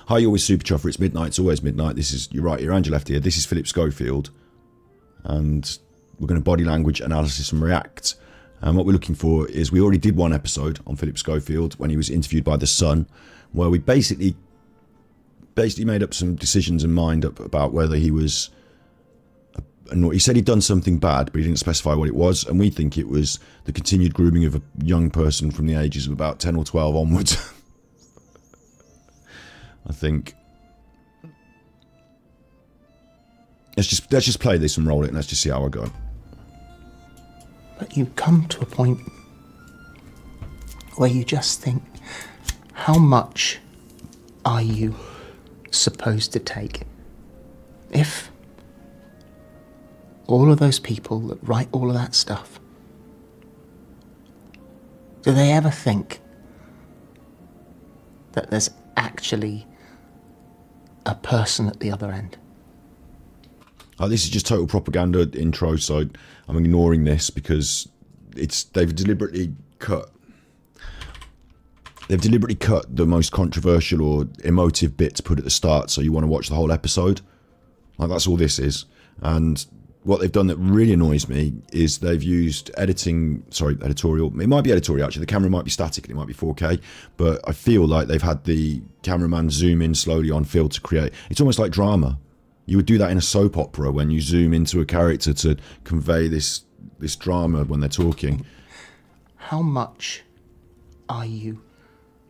Hi, you're with Super Chuffer. It's midnight. It's always midnight. This is your right ear and your left ear. This is Phillip Schofield. And we're going to body language analysis and react. And what we're looking for is, we already did one episode on Phillip Schofield when he was interviewed by The Sun, where we basically made up some decisions in mind about whether he was... He said he'd done something bad, but he didn't specify what it was. And we think it was the continued grooming of a young person from the ages of about 10 or 12 onwards. I think. Let's just play this and roll it, and let's just see how I go. But you come to a point where you just think, how much are you supposed to take? If all of those people that write all of that stuff, do they ever think that there's actually a person at the other end? This is just total propaganda intro, so I'm ignoring this because they've deliberately cut the most controversial or emotive bit to put at the start, so you want to watch the whole episode. Like, that's all this is. And what they've done that really annoys me is they've used editorial. It might be editorial, actually. The camera might be static and it might be 4K, but I feel like they've had the cameraman zoom in slowly on Phil to create. It's almost like drama. You would do that in a soap opera when you zoom into a character to convey this drama when they're talking. How much are you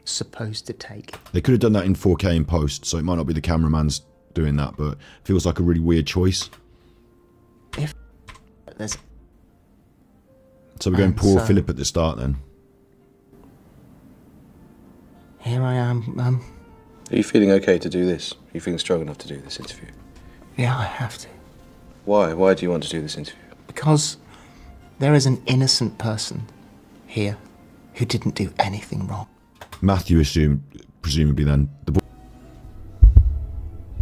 supposed to take? They could have done that in 4K in post, so it might not be the cameraman's doing that, but it feels like a really weird choice. If there's... So we're going poor Phillip at the start then. Here I am. Are you feeling okay to do this? Are you feeling strong enough to do this interview? Yeah, I have to. Why? Why do you want to do this interview? Because there is an innocent person here who didn't do anything wrong. Matthew presumably then.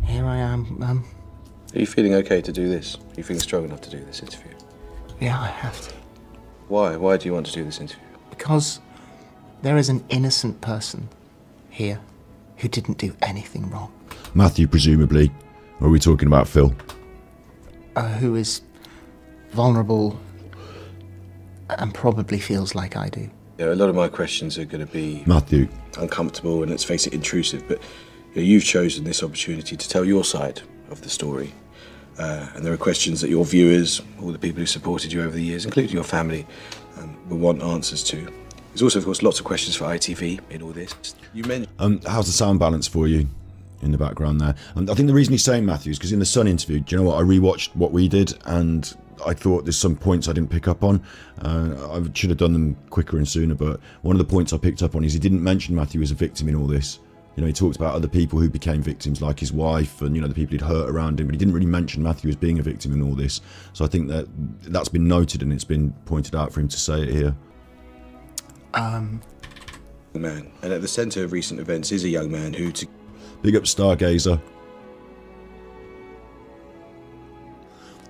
Here I am. Are you feeling okay to do this? Are you feeling strong enough to do this interview? Yeah, I have to. Why? Why do you want to do this interview? Because there is an innocent person here who didn't do anything wrong. Matthew presumably. Or are we talking about Phil? Who is vulnerable and probably feels like I do. Yeah, a lot of my questions are going to be Matthew. Uncomfortable and, let's face it, intrusive, but you've chosen this opportunity to tell your side of the story. And there are questions that your viewers, all the people who supported you over the years, including your family, will want answers to. There's also, of course, lots of questions for ITV in all this. You mentioned... how's the sound balance for you in the background there? I think the reason he's saying Matthew is because in the Sun interview, do you know what, I rewatched what we did and I thought there's some points I didn't pick up on. I should have done them quicker and sooner, but one of the points I picked up on is he didn't mention Matthew as a victim in all this. You know, he talked about other people who became victims, like his wife and, you know, the people he'd hurt around him, but he didn't really mention Matthew as being a victim in all this. So I think that's been noted and it's been pointed out for him to say it here. Man, and at the centre of recent events is a young man who... Big up Stargazer.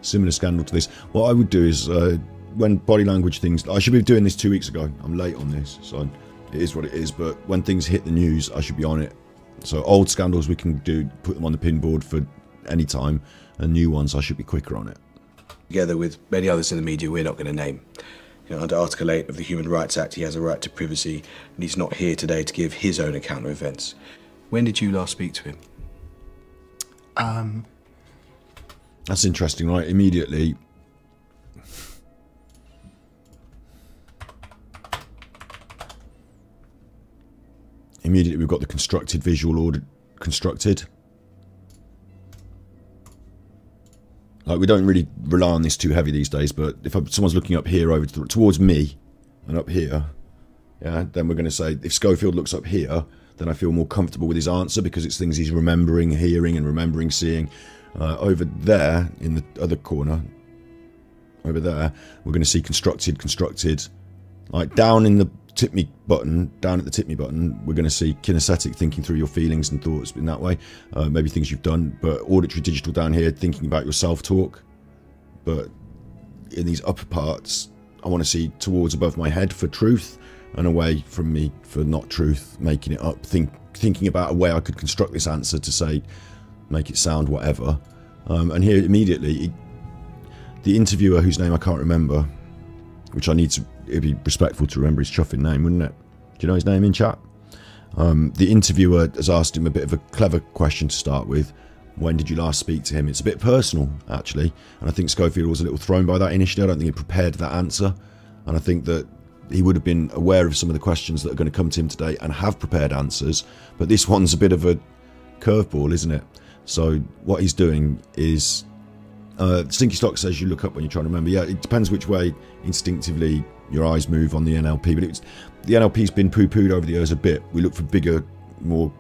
Similar scandal to this. What I would do is, when body language things... I should be doing this 2 weeks ago. I'm late on this, so it is what it is. But when things hit the news, I should be on it. So old scandals we can do, put them on the pinboard for any time. And new ones, I should be quicker on it. Together with many others in the media we're not going to name. You know, under Article 8 of the Human Rights Act, he has a right to privacy, and he's not here today to give his own account of events. When did you last speak to him? That's interesting, right? Immediately. Immediately we've got the constructed visual order constructed. Like, we don't really rely on this too heavy these days, but if someone's looking up here over towards me and up here, yeah, then we're going to say, if Schofield looks up here, then I feel more comfortable with his answer because it's things he's remembering hearing and remembering seeing. Over there, in the other corner, over there, we're going to see constructed. Like, down in the tip me button, down at the tip me button, we're going to see kinesthetic, thinking through your feelings and thoughts in that way. Maybe things you've done, but auditory digital down here, thinking about your self-talk. But in these upper parts, I want to see towards above my head for truth and away from me for not truth, making it up, thinking about a way I could construct this answer to say, make it sound whatever. And here immediately, the interviewer, whose name I can't remember, which I need to, it'd be respectful to remember his chuffing name, wouldn't it? Do you know his name in chat? The interviewer has asked him a bit of a clever question to start with. When did you last speak to him? It's a bit personal, actually. And I think Schofield was a little thrown by that initially. I don't think he prepared that answer. And I think that he would have been aware of some of the questions that are going to come to him today and have prepared answers. But this one's a bit of a curveball, isn't it? So what he's doing is... Stinky Stock says you look up when you're trying to remember. Yeah, it depends which way instinctively your eyes move on the NLP. But the NLP's been poo-pooed over the years a bit. We look for bigger, more...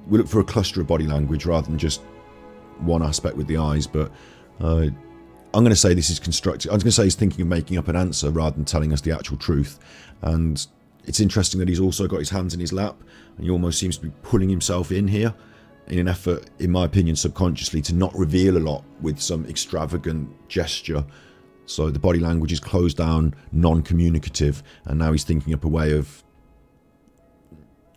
We look for a cluster of body language rather than just one aspect with the eyes. But I'm going to say this is constructed. I was going to say he's thinking of making up an answer rather than telling us the actual truth. And it's interesting that he's also got his hands in his lap. And he almost seems to be pulling himself in here in an effort, in my opinion, subconsciously, to not reveal a lot with some extravagant gesture. So the body language is closed down, non-communicative, and now he's thinking up a way of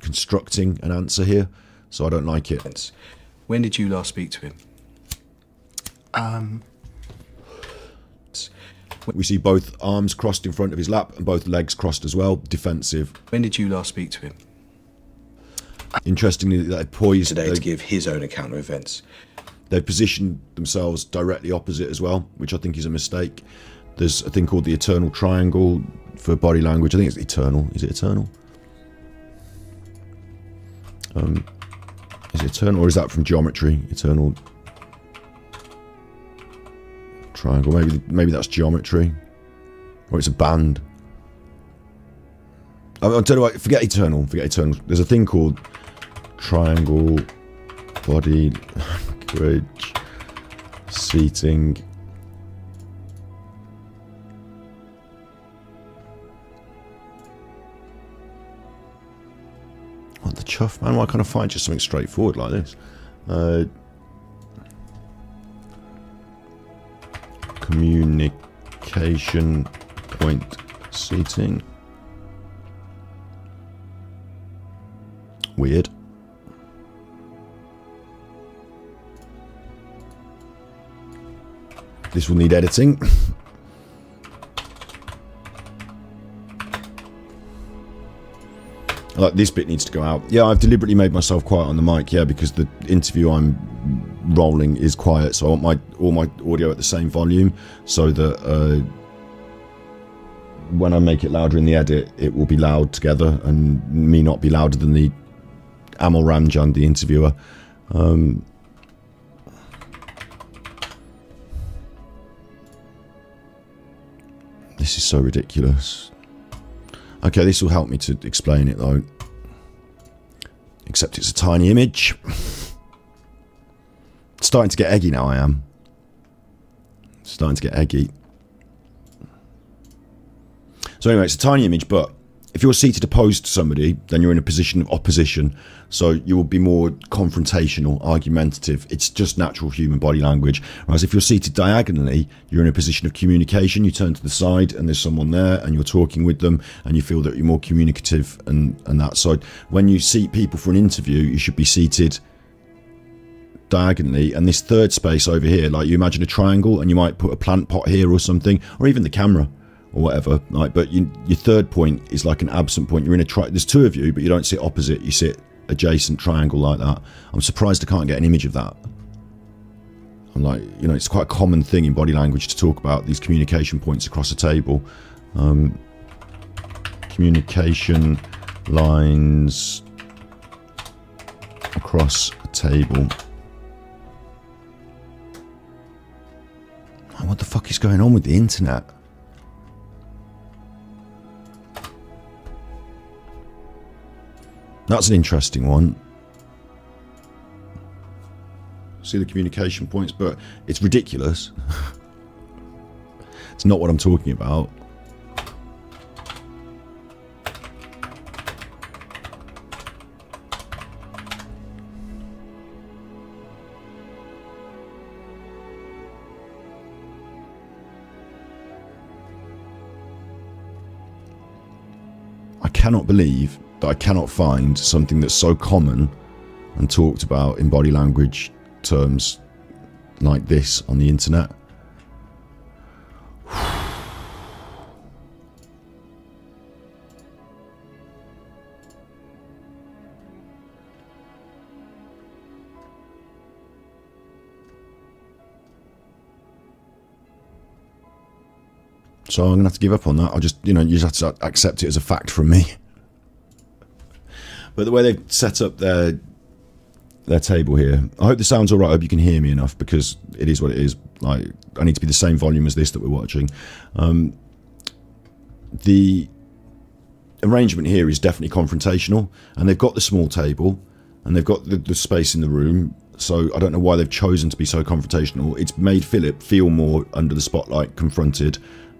constructing an answer here. So I don't like it. When did you last speak to him? We see both arms crossed in front of his lap and both legs crossed as well, defensive. When did you last speak to him? Interestingly, they're poised today to give his own account of events. They've positioned themselves directly opposite as well, which I think is a mistake. There's a thing called the eternal triangle for body language. I think it's eternal. Is it eternal? Is it eternal, or is that from geometry? Eternal triangle. Maybe that's geometry, or it's a band. I'll tell you what. Forget eternal. Forget eternal. There's a thing called triangle body language seating. What the chuff, man? Why can't I find just something straightforward like this? Communication point seating. Weird. This will need editing. Like, this bit needs to go out. Yeah, I've deliberately made myself quiet on the mic, yeah, because the interview I'm rolling is quiet, so I want all my audio at the same volume, so that when I make it louder in the edit, it will be loud together, and me not be louder than the Amal Ramjan, the interviewer. This is so ridiculous. Okay, this will help me to explain it though. Except it's a tiny image. Starting to get eggy now, I am. Starting to get eggy. So anyway, it's a tiny image, but if you're seated opposed to somebody, then you're in a position of opposition. So you will be more confrontational, argumentative. It's just natural human body language. Whereas if you're seated diagonally, you're in a position of communication. You turn to the side and there's someone there and you're talking with them and you feel that you're more communicative and that side. When you seat people for an interview, you should be seated diagonally, and this third space over here, like you imagine a triangle and you might put a plant pot here or something, or even the camera or whatever, like, but your third point is like an absent point. You're in a there's two of you, but you don't sit opposite, you sit adjacent, triangle like that. I'm surprised I can't get an image of that. I'm like, you know, it's quite a common thing in body language to talk about these communication points across a table. Communication lines across a table. Oh, what the fuck is going on with the internet? That's an interesting one. See the communication points, but it's ridiculous. It's not what I'm talking about. I cannot believe that I cannot find something that's so common and talked about in body language terms like this on the internet. So I'm going to have to give up on that. I'll just, you just have to accept it as a fact from me. But the way they've set up their table here, I hope the sound's all right. I hope you can hear me enough, because it is what it is. Like, I need to be the same volume as this that we're watching. The arrangement here is definitely confrontational, and they've got the small table, and they've got the space in the room. So I don't know why they've chosen to be so confrontational. It's made Philip feel more under the spotlight, confronted.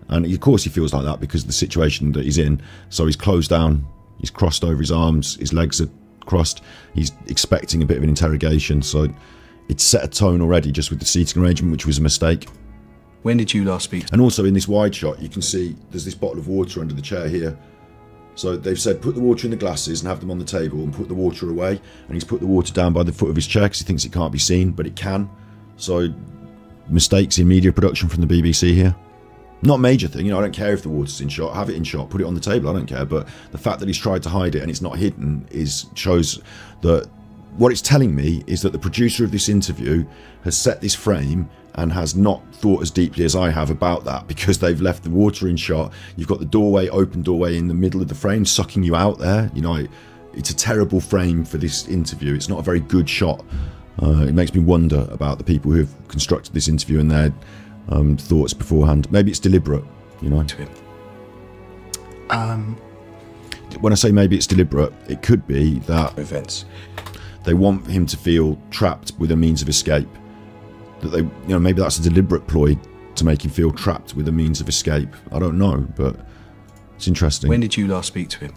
And of course he feels like that because of the situation that he's in. So he's closed down, he's crossed over his arms, his legs are crossed, he's expecting a bit of an interrogation. So it's set a tone already just with the seating arrangement, which was a mistake. When did you last speak? And also in this wide shot, you can see there's this bottle of water under the chair here. So they've said put the water in the glasses and have them on the table and put the water away. And he's put the water down by the foot of his chair because he thinks it can't be seen, but it can. So mistakes in media production from the BBC here. Not a major thing, I don't care if the water's in shot, have it in shot, put it on the table, I don't care. But the fact that he's tried to hide it and it's not hidden shows that what it's telling me is that the producer of this interview has set this frame and has not thought as deeply as I have about that, because they've left the water in shot. You've got the doorway, open doorway in the middle of the frame, sucking you out there. It's a terrible frame for this interview. It's not a very good shot. It makes me wonder about the people who have constructed this interview and their thoughts beforehand. Maybe it's deliberate, To him. When I say maybe it's deliberate, it could be that Events. they want him to feel trapped with a means of escape. That they, maybe that's a deliberate ploy to make him feel trapped with a means of escape. I don't know, but it's interesting. When did you last speak to him?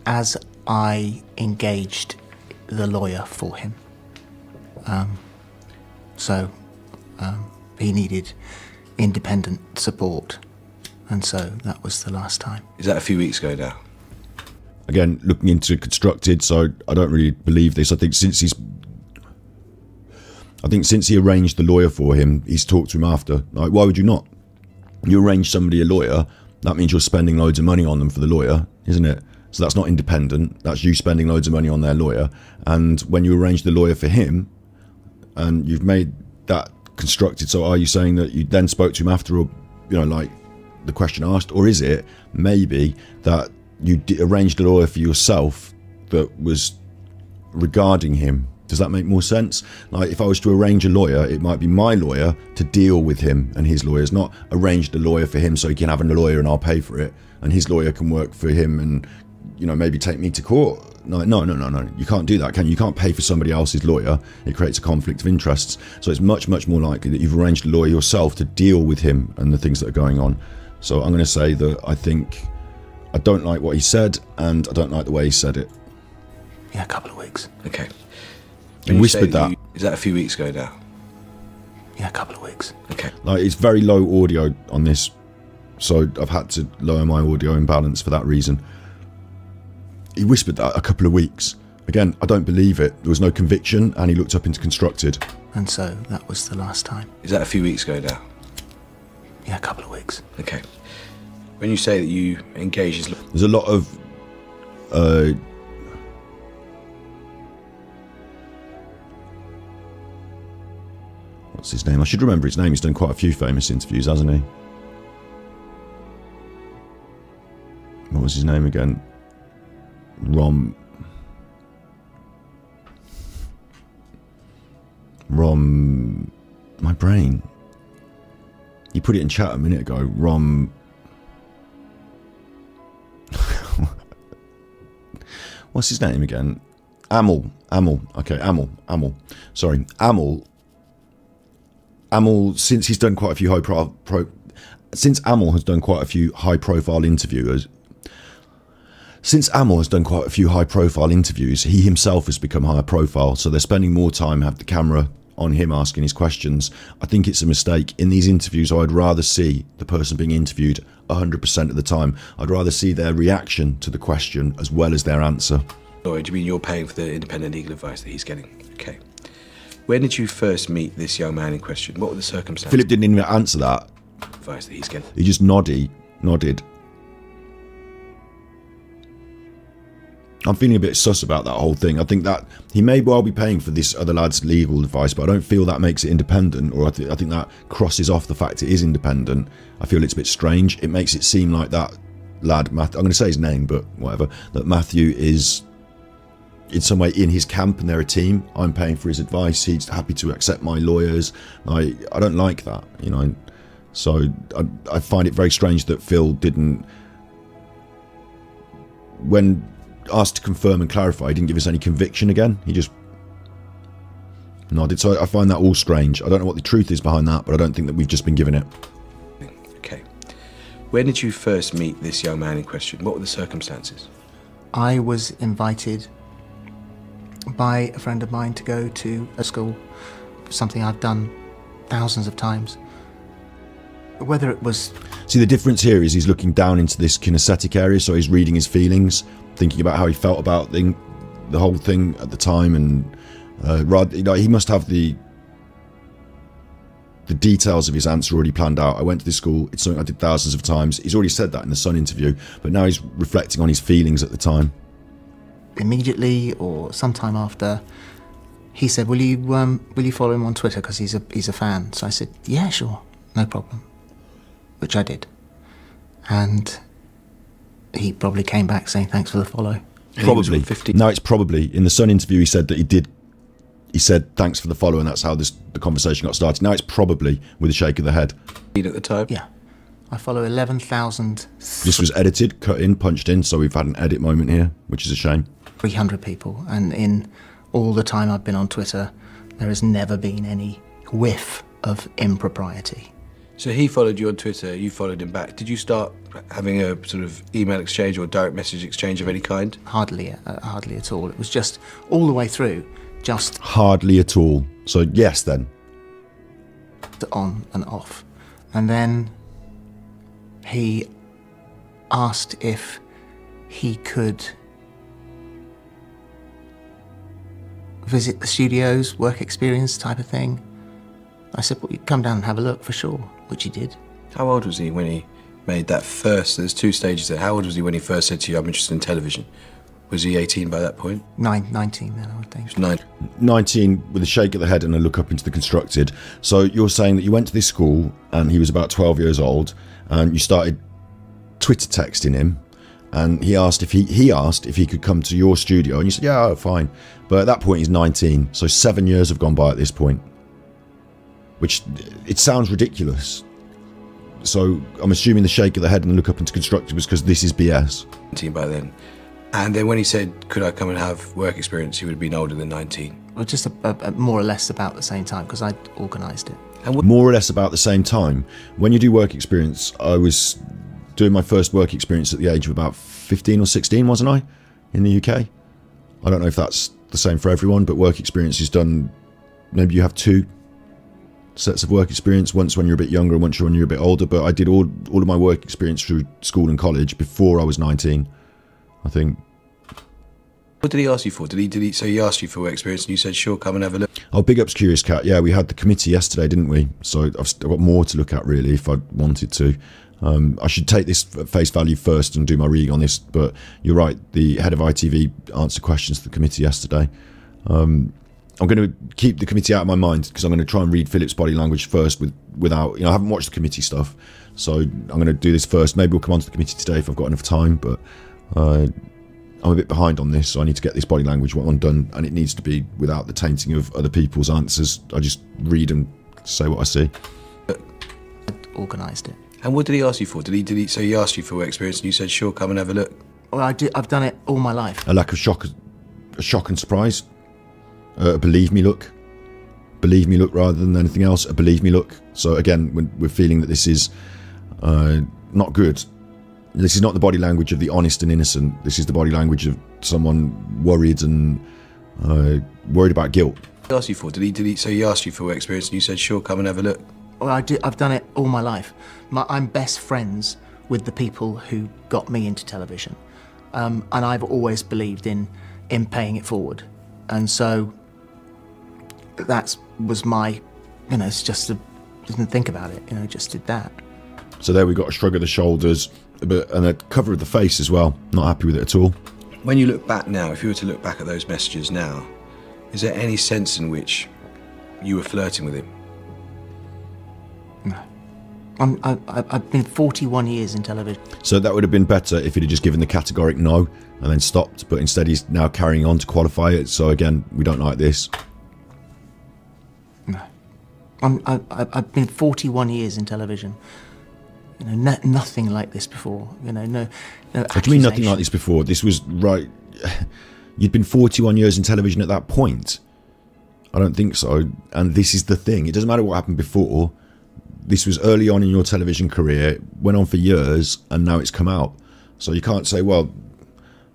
As I engaged the lawyer for him. So he needed independent support, and so that was the last time. Is that a few weeks ago now? Again, looking into constructed, so I don't really believe this. I think since he arranged the lawyer for him, he's talked to him after. Like, why would you not? You arrange somebody a lawyer, that means you're spending loads of money on them for the lawyer, isn't it? So that's not independent, that's you spending loads of money on their lawyer. And when you arrange the lawyer for him, and you've made that constructed, so are you saying that you then spoke to him after, or like the question asked, or is it maybe that you arranged a lawyer for yourself that was regarding him? Does that make more sense? Like, if I was to arrange a lawyer, it might be my lawyer to deal with him and his lawyers, not arrange the lawyer for him so he can have a lawyer and I'll pay for it, and his lawyer can work for him and maybe take me to court. No, you can't do that, can you? You can't pay for somebody else's lawyer. It creates a conflict of interests. So it's much more likely that you've arranged a lawyer yourself to deal with him and the things that are going on. So I'm going to say that I don't like what he said, and I don't like the way he said it. Yeah, a couple of weeks. Okay. He whispered that. Is that a few weeks ago now? Yeah, a couple of weeks. Okay. Like, it's very low audio on this, so I've had to lower my audio imbalance for that reason. He whispered that a couple of weeks. Again, I don't believe it. There was no conviction, and he looked up into constructed. And so that was the last time. Is that a few weeks ago now? Yeah, a couple of weeks. Okay. When you say that you engage his... There's a lot of... what's his name? I should remember his name. He's done quite a few famous interviews, hasn't he? What was his name again? Rom, my brain. You put it in chat a minute ago. What's his name again? Amel. Okay, Amel. Sorry, Amel. Since he's done quite a few since Amel has done quite a few high-profile interviews. Since Amel has done quite a few high-profile interviews, he himself has become higher profile, so they're spending more time, have the camera on him asking his questions. I think it's a mistake. In these interviews, I'd rather see the person being interviewed 100% of the time. I'd rather see their reaction to the question as well as their answer. Or do you mean you're paying for the independent legal advice that he's getting? Okay. When did you first meet this young man in question? What were the circumstances? Philip didn't even answer that. Advice that he's getting. He just nodded. I'm feeling a bit sus about that whole thing. I think that he may well be paying for this other lad's legal advice, but I don't feel that makes it independent, or I think that crosses off the fact it is independent. I feel it's a bit strange. It makes it seem like that lad, I'm going to say his name, but whatever, that Matthew is in some way in his camp and they're a team. I'm paying for his advice. He's happy to accept my lawyers. I don't like that, you know. So I find it very strange that Phil didn't, when asked to confirm and clarify, he didn't give us any conviction again. He just nodded. So I find that all strange. I don't know what the truth is behind that, but I don't think that we've just been given it. Okay. When did you first meet this young man in question? What were the circumstances? I was invited by a friend of mine to go to a school, something I've done thousands of times. Whether it was... See, the difference here is he's looking down into this kinesthetic area, so he's reading his feelings, thinking about how he felt about the whole thing at the time, and rather, you know, he must have the details of his answer already planned out. I went to this school, it's something I did thousands of times. He's already said that in the Sun interview, but now he's reflecting on his feelings at the time. Immediately or sometime after, he said, will you follow him on Twitter, because he's a fan? So I said, yeah, sure, no problem, which I did. And he probably came back saying thanks for the follow. Probably. No, it's probably. In the Sun interview, he said that he did. He said thanks for the follow, and that's how the conversation got started. Now it's probably with a shake of the head. At the time? Yeah. I follow 11,000... This was edited, cut in, punched in, so we've had an edit moment here, which is a shame. 300 people, and in all the time I've been on Twitter, there has never been any whiff of impropriety. So he followed you on Twitter, you followed him back. Did you start having a sort of email exchange or direct message exchange of any kind? Hardly at all. It was just all the way through, just... Hardly at all. So yes, then. On and off. And then he asked if he could visit the studios, work experience type of thing. I said, well, you come down and have a look for sure, which he did. How old was he when he made that first, there's two stages there. How old was he when he first said to you, I'm interested in television? Was he 18 by that point? 19 then, I would think. He was 19 with a shake of the head and a look up into the constructed. So you're saying that you went to this school and he was about 12 years old and you started Twitter texting him, and he asked if he could come to your studio, and you said, yeah, fine. But at that point he's 19, so 7 years have gone by at this point. Which, it sounds ridiculous. So I'm assuming the shake of the head and the look up into constructed was because this is BS. 19 by then. And then when he said, could I come and have work experience, he would have been older than 19. Well, just more or less about the same time, because I'd organised it. And more or less about the same time. When you do work experience, I was doing my first work experience at the age of about 15 or 16, wasn't I? In the UK. I don't know if that's the same for everyone, but work experience is done, maybe you have two sets of work experience, once when you're a bit younger and once when you're a bit older, but I did all of my work experience through school and college before I was 19, I think. What did he ask you for? So he asked you for work experience and you said, sure, come and have a look? Oh, big ups Curious Cat. Yeah, we had the committee yesterday, didn't we? So I've still got more to look at, really, if I wanted to. I should take this at face value first and do my reading on this, but you're right, the head of ITV answered questions to the committee yesterday. I'm going to keep the committee out of my mind because I'm going to try and read Philip's body language first without, you know, I haven't watched the committee stuff, so I'm going to do this first. Maybe we'll come on to the committee today if I've got enough time, but I'm a bit behind on this, so I need to get this body language one done, and it needs to be without the tainting of other people's answers. I just read and say what I see. Organised it. And what did he ask you for? So he asked you for work experience and you said, sure, come and have a look? Well, I've done it all my life. A lack of shock and surprise. A believe me look. Believe me look rather than anything else. A believe me look. So again, we're feeling that this is not good. This is not the body language of the honest and innocent. This is the body language of someone worried and worried about guilt. What did he ask you for? So he asked you for work experience and you said, sure, come and have a look? Well, I've done it all my life. I'm best friends with the people who got me into television. And I've always believed in paying it forward. And so that was my, it's just didn't think about it, just did that. So there we got a shrug of the shoulders, and a cover of the face as well. Not happy with it at all. When you look back now, if you were to look back at those messages now, is there any sense in which you were flirting with him? No. I've been 41 years in television. So that would have been better if he'd have just given the categoric no and then stopped, but instead he's now carrying on to qualify it. So again, we don't like this. No. I've been 41 years in television. Nothing like this before. No What do you mean nothing like this before? This was right. You'd been 41 years in television at that point. I don't think so. And this is the thing. It doesn't matter what happened before. This was early on in your television career, went on for years, and now it's come out. So you can't say, well,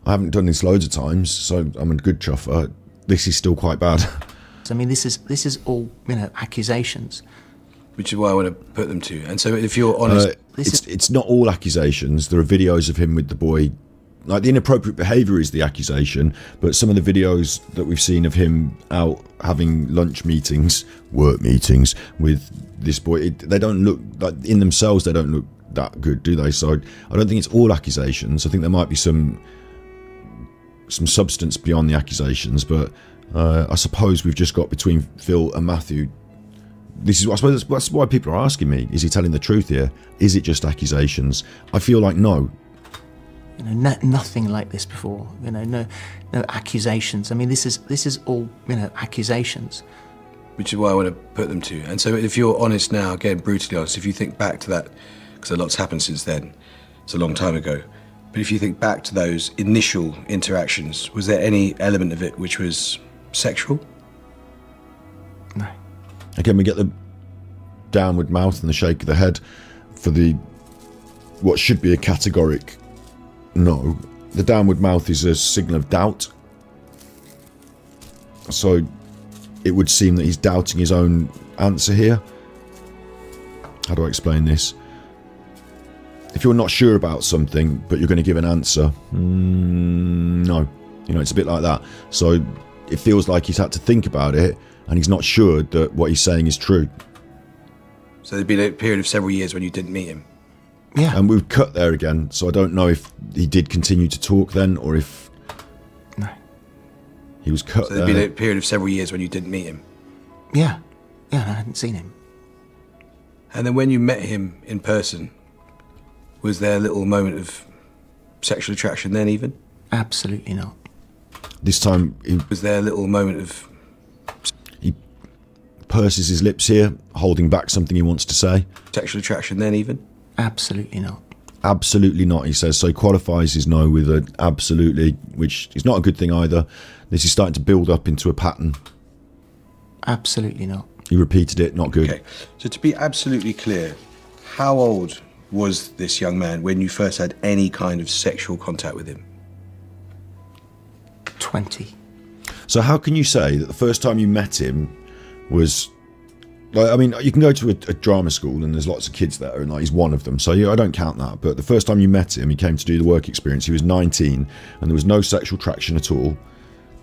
I haven't done this loads of times, so I'm a good chuffer. This is still quite bad. I mean, this is all, accusations. Which is why I want to put them to you. And so if you're honest... It's not all accusations. There are videos of him with the boy. Like, the inappropriate behaviour is the accusation, but some of the videos that we've seen of him out having lunch meetings, work meetings, with this boy, they don't look, like, in themselves, they don't look that good, do they? So I don't think it's all accusations. I think there might be some substance beyond the accusations, but I suppose we've just got between Phil and Matthew. This is, I suppose that's why people are asking me, is he telling the truth here? Is it just accusations? I feel like no. Nothing like this before. No accusations. I mean, this is all, accusations. Which is why I want to put them to you. And so if you're honest now, again, brutally honest, if you think back to that, because a lot's happened since then, it's a long time ago, but if you think back to those initial interactions, was there any element of it which was sexual? No. Again, we get the downward mouth and the shake of the head for the what should be a categoric no. The downward mouth is a signal of doubt. So it would seem that he's doubting his own answer here. How do I explain this? If you're not sure about something, but you're going to give an answer, no. It's a bit like that. So it feels like he's had to think about it, and he's not sure that what he's saying is true. So there'd been a period of several years when you didn't meet him? Yeah. And we've cut there again, so I don't know if he did continue to talk then, or if... No. He was cut there. So there'd been a period of several years when you didn't meet him? Yeah. Yeah, I hadn't seen him. And then when you met him in person, was there a little moment of sexual attraction then even? Absolutely not. This time... Was there a little moment of... He purses his lips here, holding back something he wants to say. Sexual attraction then even? Absolutely not. Absolutely not, he says. So he qualifies his no with an absolutely, which is not a good thing either. This is starting to build up into a pattern. Absolutely not. He repeated it, not good. Okay, so to be absolutely clear, how old was this young man when you first had any kind of sexual contact with him? 20. So how can you say that the first time you met him was... Like, I mean, you can go to a drama school and there's lots of kids there, and like, he's one of them, so I don't count that. But the first time you met him, he came to do the work experience, he was 19, and there was no sexual traction at all.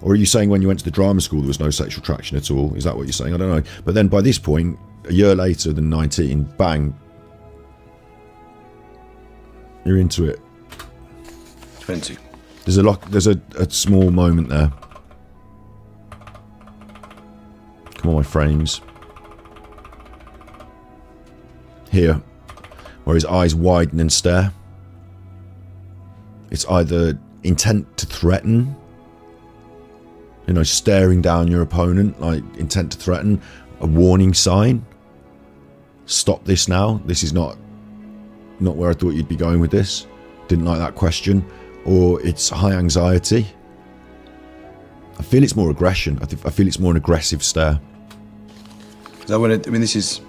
Or are you saying when you went to the drama school there was no sexual traction at all? Is that what you're saying? I don't know. But then by this point, a year later than 19, bang, you're into it. 20. There's a small moment there. Come on, my frames. Here, where his eyes widen and stare. It's either intent to threaten, staring down your opponent, like intent to threaten, a warning sign. Stop this now. This is not where I thought you'd be going with this. Didn't like that question. Or it's high anxiety. I feel it's more aggression. I feel it's more an aggressive stare. This is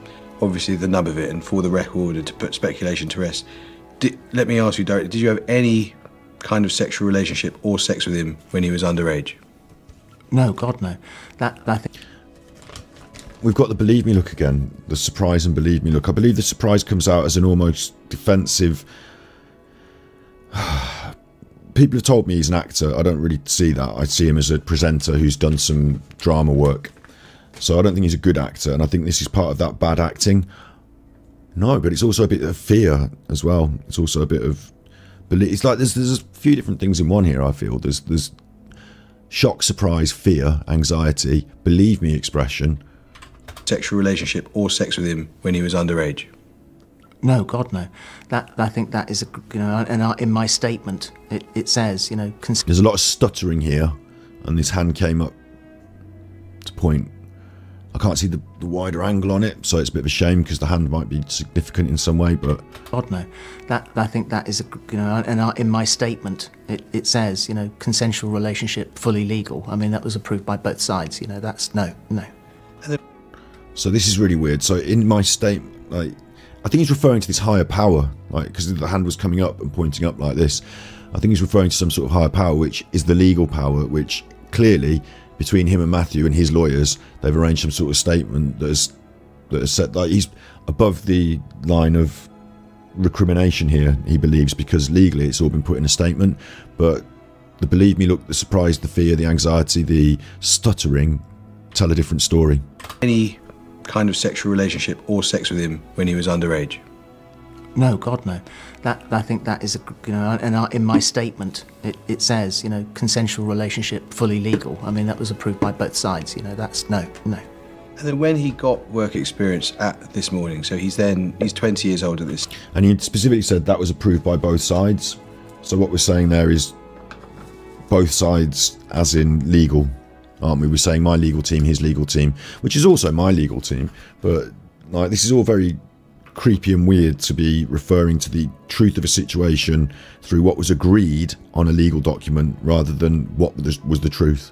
obviously the nub of it, and for the record, and to put speculation to rest, let me ask you directly, did you have any kind of sexual relationship or sex with him when he was underage? No, God, no. That We've got the believe me look again, the surprise and believe me look. I believe the surprise comes out as an almost defensive, People have told me he's an actor. I don't really see that. I see him as a presenter who's done some drama work. So I don't think he's a good actor, and I think this is part of that bad acting. No, but it's also a bit of fear as well. It's also a bit of belief. It's like there's a few different things in one here, I feel. There's shock, surprise, fear, anxiety, believe me expression. Sexual relationship or sex with him when he was underage? No, God, no. I think that is, and in my statement, it says, There's a lot of stuttering here, and this hand came up to point. I can't see the wider angle on it, so it's a bit of a shame because the hand might be significant in some way, but... God, no. I think that is, and in my statement, it says, consensual relationship, fully legal. I mean, that was approved by both sides, that's no. So this is really weird. So in my statement, I think he's referring to this higher power, because the hand was coming up and pointing up like this. I think he's referring to some sort of higher power, which is the legal power, which clearly, between him and Matthew and his lawyers, they've arranged some sort of statement that has said that he's above the line of recrimination here, he believes, because legally it's all been put in a statement. But the believe me look, the surprise, the fear, the anxiety, the stuttering tell a different story. Any kind of sexual relationship or sex with him when he was underage? No, God, no. I think that is, and in my statement, it says, consensual relationship, fully legal. I mean, that was approved by both sides, that's no. And then when he got work experience at This Morning, so he's 20 years old at this. And he specifically said that was approved by both sides. So what we're saying there is both sides as in legal, aren't we? We're saying my legal team, his legal team, which is also my legal team. But this is all very creepy and weird to be referring to the truth of a situation through what was agreed on a legal document rather than what was the truth.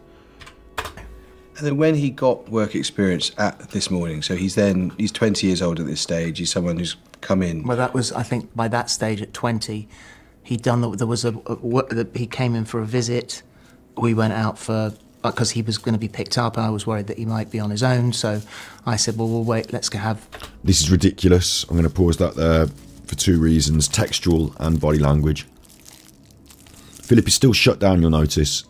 And then when he got work experience at This Morning, so he's 20 years old at this stage. He's someone who's come in. Well, that was, I think, by that stage at 20, he'd done there was he came in for a visit. We went out for, because he was going to be picked up, and I was worried that he might be on his own. So I said, well, we'll wait, let's go have... This is ridiculous. I'm going to pause that there for two reasons, textual and body language. Philip is still shut down, you'll notice.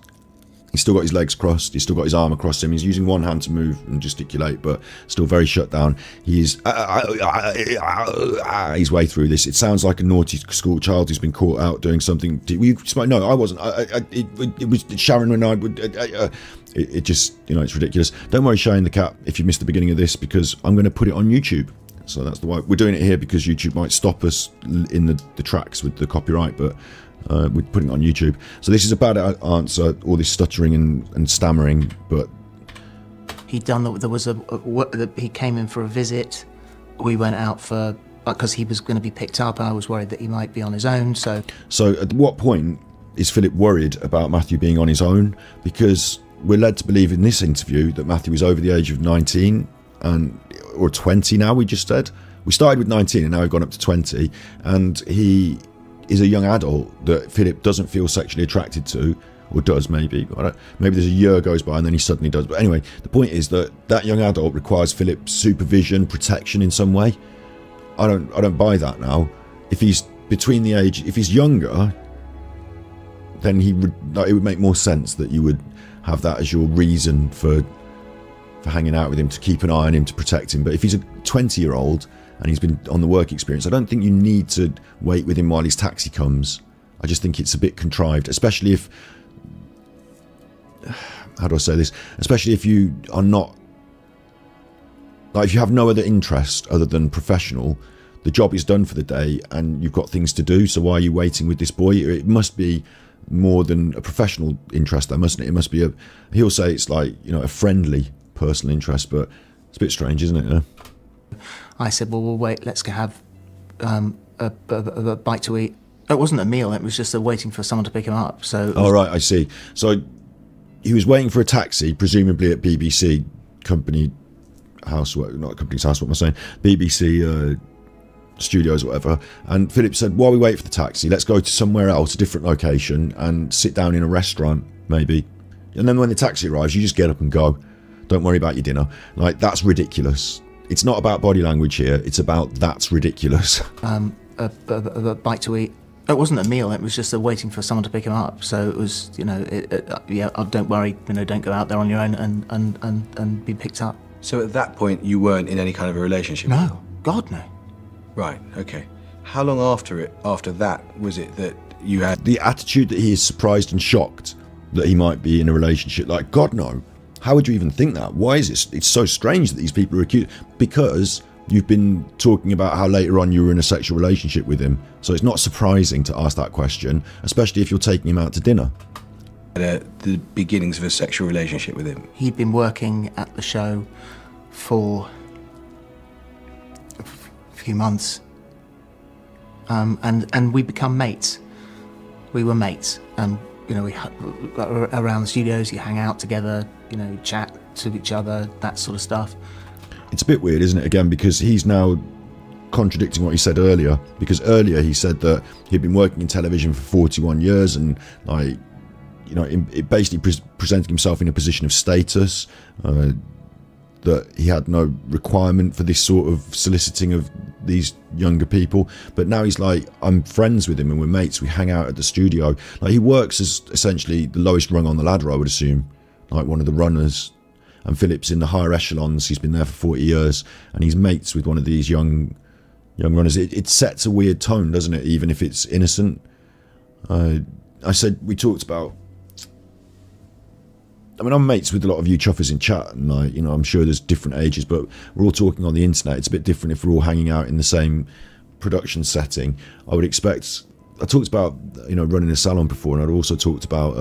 He's still got his legs crossed, he's still got his arm across him, he's using one hand to move and gesticulate, but still very shut down. He's his way through this. It sounds like a naughty school child who's been caught out doing something. No, I wasn't. It was Sharon and I would... It just, it's ridiculous. Don't worry, Shane the cat, if you missed the beginning of this, because I'm going to put it on YouTube. So that's the way. We're doing it here because YouTube might stop us in the tracks with the copyright, but... we're putting it on YouTube. So this is a bad answer, all this stuttering and stammering, but... He'd done, there was he came in for a visit. We went out for, because he was going to be picked up, and I was worried that he might be on his own, so... So at what point is Philip worried about Matthew being on his own? Because we're led to believe in this interview that Matthew is over the age of 19, or 20 now, we just said. We started with 19 and now we've gone up to 20, and he... is a young adult that Philip doesn't feel sexually attracted to, or does maybe. Maybe there's a year goes by and then he suddenly does. But anyway, the point is that young adult requires Philip's supervision, protection in some way. I don't buy that now. If he's between the age, if he's younger, then it would make more sense that you would have that as your reason for hanging out with him, to keep an eye on him, to protect him. But if he's a 20-year-old and he's been on the work experience, I don't think you need to wait with him while his taxi comes. I just think it's a bit contrived, especially if... How do I say this? Especially if you are not... if you have no other interest other than professional, the job is done for the day and you've got things to do, so why are you waiting with this boy? It must be more than a professional interest there, mustn't it? It must be a... He'll say it's like, a friendly personal interest, but it's a bit strange, isn't it? Yeah? I said, well, we'll wait, let's go have a bite to eat. It wasn't a meal, it was just waiting for someone to pick him up. So. Oh, right, I see. So he was waiting for a taxi, presumably at BBC Company House, not Company's House, what am I saying? BBC Studios or whatever. And Philip said, while we wait for the taxi, let's go to somewhere else, a different location, and sit down in a restaurant, maybe. And then when the taxi arrives, you just get up and go. Don't worry about your dinner. That's ridiculous. It's not about body language here. It's about that's ridiculous. A bite to eat. It wasn't a meal. It was just waiting for someone to pick him up. So it was, you know, yeah. Oh, don't worry. You know, don't go out there on your own and be picked up. So at that point, you weren't in any kind of a relationship? No, God, no. Right. Okay. How long after that, was it that you had the attitude that he is surprised and shocked that he might be in a relationship? Like, God, no. How would you even think that? Why is it? It's so strange that these people are accused, because you've been talking about how later on you were in a sexual relationship with him. So it's not surprising to ask that question, especially if you're taking him out to dinner. The beginnings of a sexual relationship with him? He'd been working at the show for a few months. And we become mates. We were mates. You know, we around the studios, you hang out together, you know, chat to each other, that sort of stuff. It's a bit weird, isn't it, again, because he's now contradicting what he said earlier. Because earlier he said that he'd been working in television for 41 years and, like, you know, it basically presenting himself in a position of status, that he had no requirement for this sort of soliciting of these younger people. But now he's like, I'm friends with him and we're mates, we hang out at the studio. Like, he works as essentially the lowest rung on the ladder, I would assume, like one of the runners. And Philip's in the higher echelons. He's been there for 40 years and he's mates with one of these young runners. It sets a weird tone, doesn't it, even if it's innocent? I said, we talked about, I mean, I'm mates with a lot of you chuffers in chat, and like, you know, I'm sure there's different ages, but we're all talking on the internet. It's a bit different if we're all hanging out in the same production setting. I would expect, I talked about, you know, running a salon before, and I'd also talked about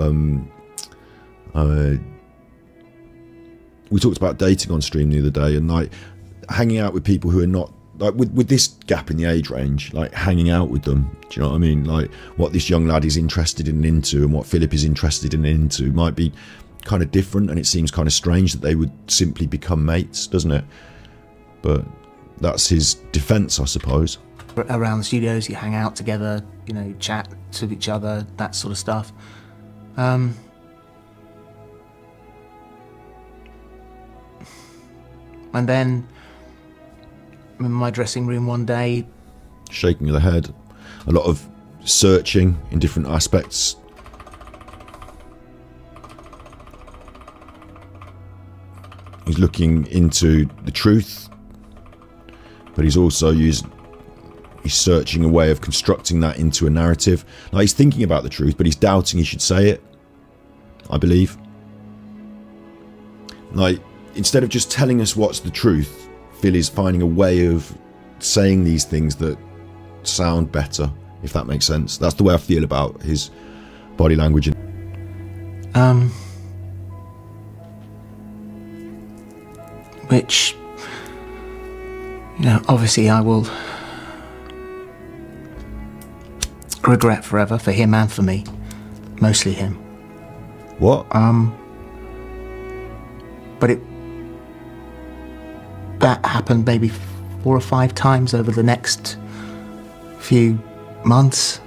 we talked about dating on stream the other day, and like hanging out with people who are not, like, with this gap in the age range, like hanging out with them, do you know what I mean? Like what this young lad is interested in and into, and what Philip is interested in and into might be kind of different, and it seems kind of strange that they would simply become mates, doesn't it? But that's his defence, I suppose. Around the studios, you hang out together, you know, chat to each other, that sort of stuff. And then I'm in my dressing room one day. Shaking of the head, a lot of searching in different aspects. He's looking into the truth, but he's also he's searching a way of constructing that into a narrative. Like, he's thinking about the truth, but he's doubting he should say it, I believe. Like, instead of just telling us what's the truth, Phil is finding a way of saying these things that sound better, if that makes sense. That's the way I feel about his body language. Which, you know, obviously I will regret forever, for him and for me. Mostly him. What? But that happened maybe 4 or 5 times over the next few months.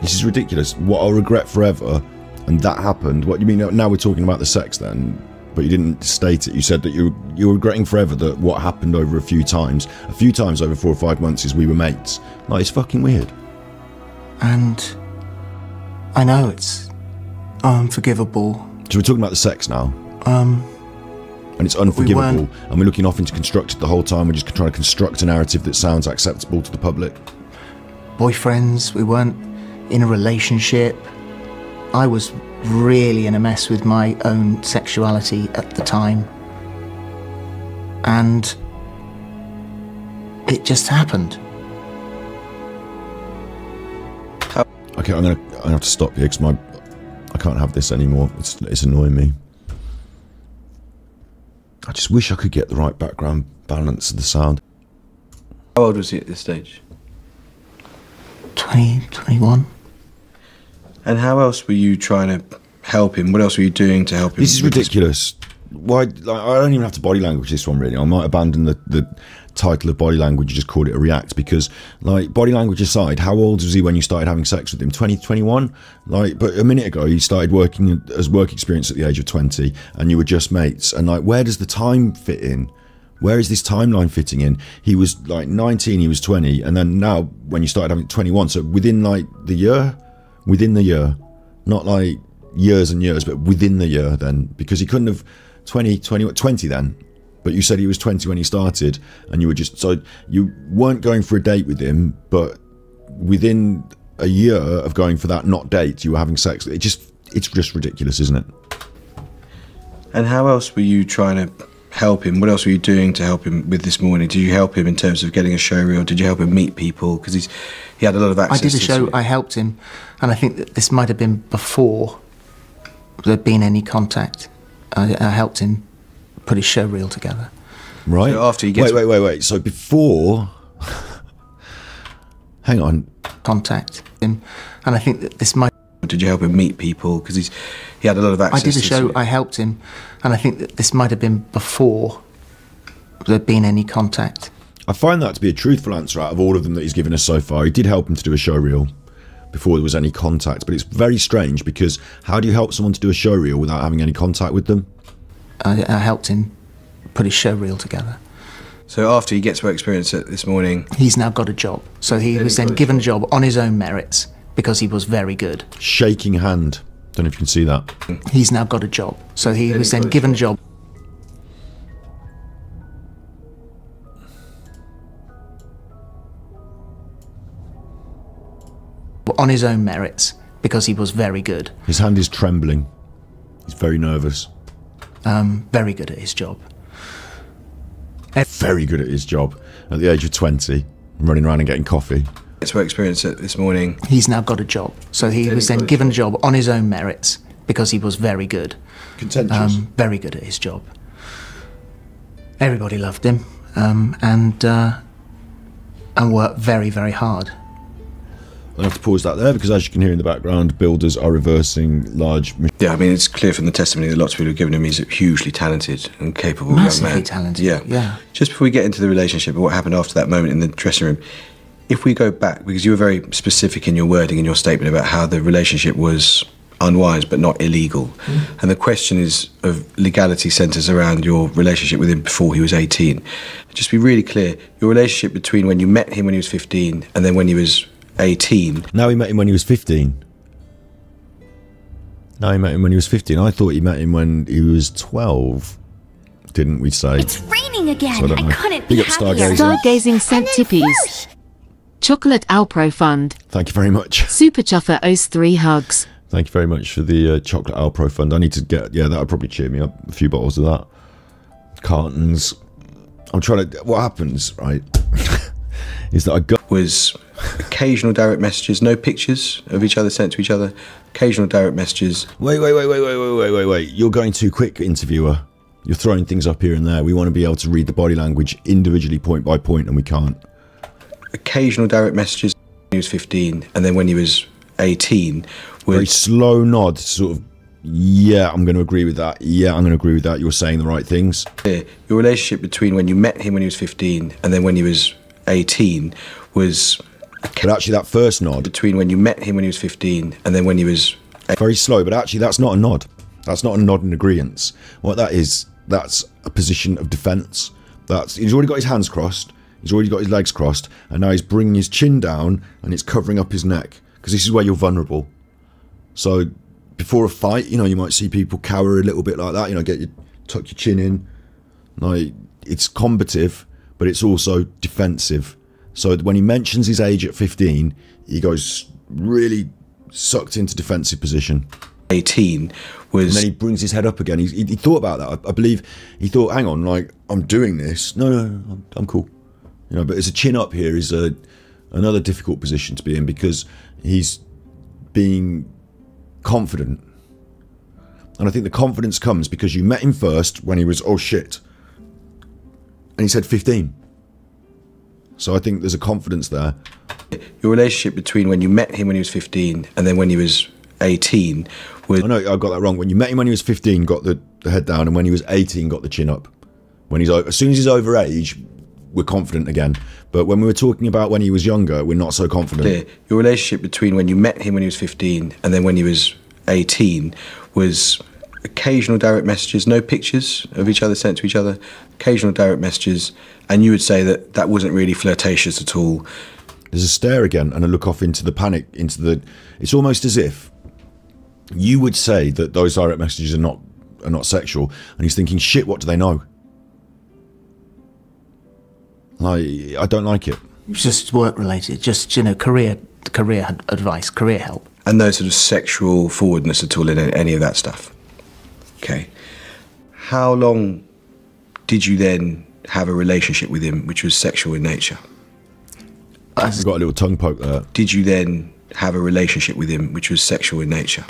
This is ridiculous. What I'll regret forever, and that happened. What do you mean? Now we're talking about the sex then, but you didn't state it. You said that you're regretting forever that what happened over a few times over 4 or 5 months is we were mates. Like, it's fucking weird. And I know it's unforgivable. So we're talking about the sex now. And it's unforgivable, and we're looking off into constructed the whole time. We're just trying to construct a narrative that sounds acceptable to the public. Boyfriends, we weren't in a relationship. I was really in a mess with my own sexuality at the time. And it just happened. Okay, I'm gonna have to stop here because I can't have this anymore. It's annoying me. I just wish I could get the right background balance of the sound. How old was he at this stage? 20, 21. And how else were you trying to help him? What else were you doing to help him? This is ridiculous. Why? Like, I don't even have to body language this one, really. I might abandon the title of body language and just call it a react, because, like, body language aside, how old was he when you started having sex with him? 20, 21? Like, but a minute ago, you started working as work experience at the age of 20, and you were just mates. And, like, where does the time fit in? Where is this timeline fitting in? He was like 19, he was 20, and then now when you started having 21, so within like the year, not like years and years, but within the year then, because he couldn't have 20 then, but you said he was 20 when he started, and you were just, so you weren't going for a date with him, but within a year of going for that not date, you were having sex. It's just ridiculous, isn't it? And how else were you trying to help him? What else were you doing to help him with this morning? Did you help him in terms of getting a show reel? Did you help him meet people? Because he had a lot of access. I did a show, I helped him, and I think that this might have been before there'd been any contact. I helped him put his show reel together. Right. So after he gets... Wait. So before... Hang on. Contact him, and I think that this might... Did you help him meet people? Because he had a lot of access. I did a show, I helped him, and I think that this might have been before there'd been any contact. I find that to be a truthful answer out of all of them that he's given us so far. He did help him to do a show reel before there was any contact, but it's very strange because how do you help someone to do a show reel without having any contact with them? I helped him put his show reel together. So after he gets work experience this morning... He's now got a job. So he was then given a job on his own merits because he was very good. Shaking hand. Don't know if you can see that. He's now got a job. So he was then given a job. On his own merits because he was very good. His hand is trembling. He's very nervous. Very good at his job. Very good at his job at the age of 20, running around and getting coffee. Gets work experience this morning. He's now got a job. So he was then given a job on his own merits because he was very good. Contentious. Very good at his job. Everybody loved him, and worked very, very hard. I'll have to pause that there because, as you can hear in the background, builders are reversing large... Yeah, I mean, it's clear from the testimony that lots of people have given him he's a hugely talented and capable Massively young man. talented, Yeah. yeah. Just before we get into the relationship and what happened after that moment in the dressing room, if we go back, because you were very specific in your wording in your statement about how the relationship was unwise but not illegal, and the question is of legality centres around your relationship with him before he was 18. Just be really clear, your relationship between when you met him when he was 15 and then when he was 18. Now he met him when he was 15. I thought he met him when he was 12. Didn't we say? It's raining again. So I couldn't Big be up happier. Stargazing. Stargazing sent tippies. Chocolate Alpro Fund. Thank you very much. Super Chuffer owes 3 hugs. Thank you very much for the Chocolate Alpro Fund. I need to get... Yeah, that would probably cheer me up. A few bottles of that. Cartons. I'm trying to... What happens, right, is that I got... Was occasional direct messages, no pictures of each other sent to each other, occasional direct messages. Wait. You're going too quick, interviewer. You're throwing things up here and there. We want to be able to read the body language individually, point by point, and we can't. Occasional direct messages when he was 15, and then when he was 18... Very slow nod, sort of, yeah, I'm going to agree with that. Yeah, I'm going to agree with that. You're saying the right things. Your relationship between when you met him when he was 15 and then when he was 18 was... But actually that first nod... Between when you met him when he was 15 and then when he was... Very slow, but actually that's not a nod. That's not a nod in agreeance. What that is, that's a position of defence. He's already got his hands crossed, he's already got his legs crossed, and now he's bringing his chin down and it's covering up his neck. Because this is where you're vulnerable. So before a fight, you know, you might see people cower a little bit like that, you know, tuck your chin in. Like, it's combative, but it's also defensive. So when he mentions his age at 15, he goes really sucked into defensive position. 18 was... And then he brings his head up again. He thought about that. I believe he thought, hang on, like, I'm doing this. No, I'm cool. You know, but as a chin up here is another difficult position to be in because he's being confident. And I think the confidence comes because you met him first when he was, oh shit. And he said 15. So I think there's a confidence there. Your relationship between when you met him when he was 15 and then when he was 18 was... I know I got that wrong. When you met him when he was 15, got the head down, and when he was 18, got the chin up. When as soon as he's over age, we're confident again. But when we were talking about when he was younger, we're not so confident. Your relationship between when you met him when he was 15 and then when he was 18 was... occasional direct messages, no pictures of each other sent to each other, occasional direct messages, and you would say that that wasn't really flirtatious at all. There's a stare again and a look off into the panic, into the... It's almost as if you would say that those direct messages are not sexual, and he's thinking, shit, what do they know? I don't like it. Just work related, just, you know, career advice, career help. And no sort of sexual forwardness at all in any of that stuff. Okay. How long did you then have a relationship with him which was sexual in nature? You've got a little tongue poke there. Did you then have a relationship with him which was sexual in nature?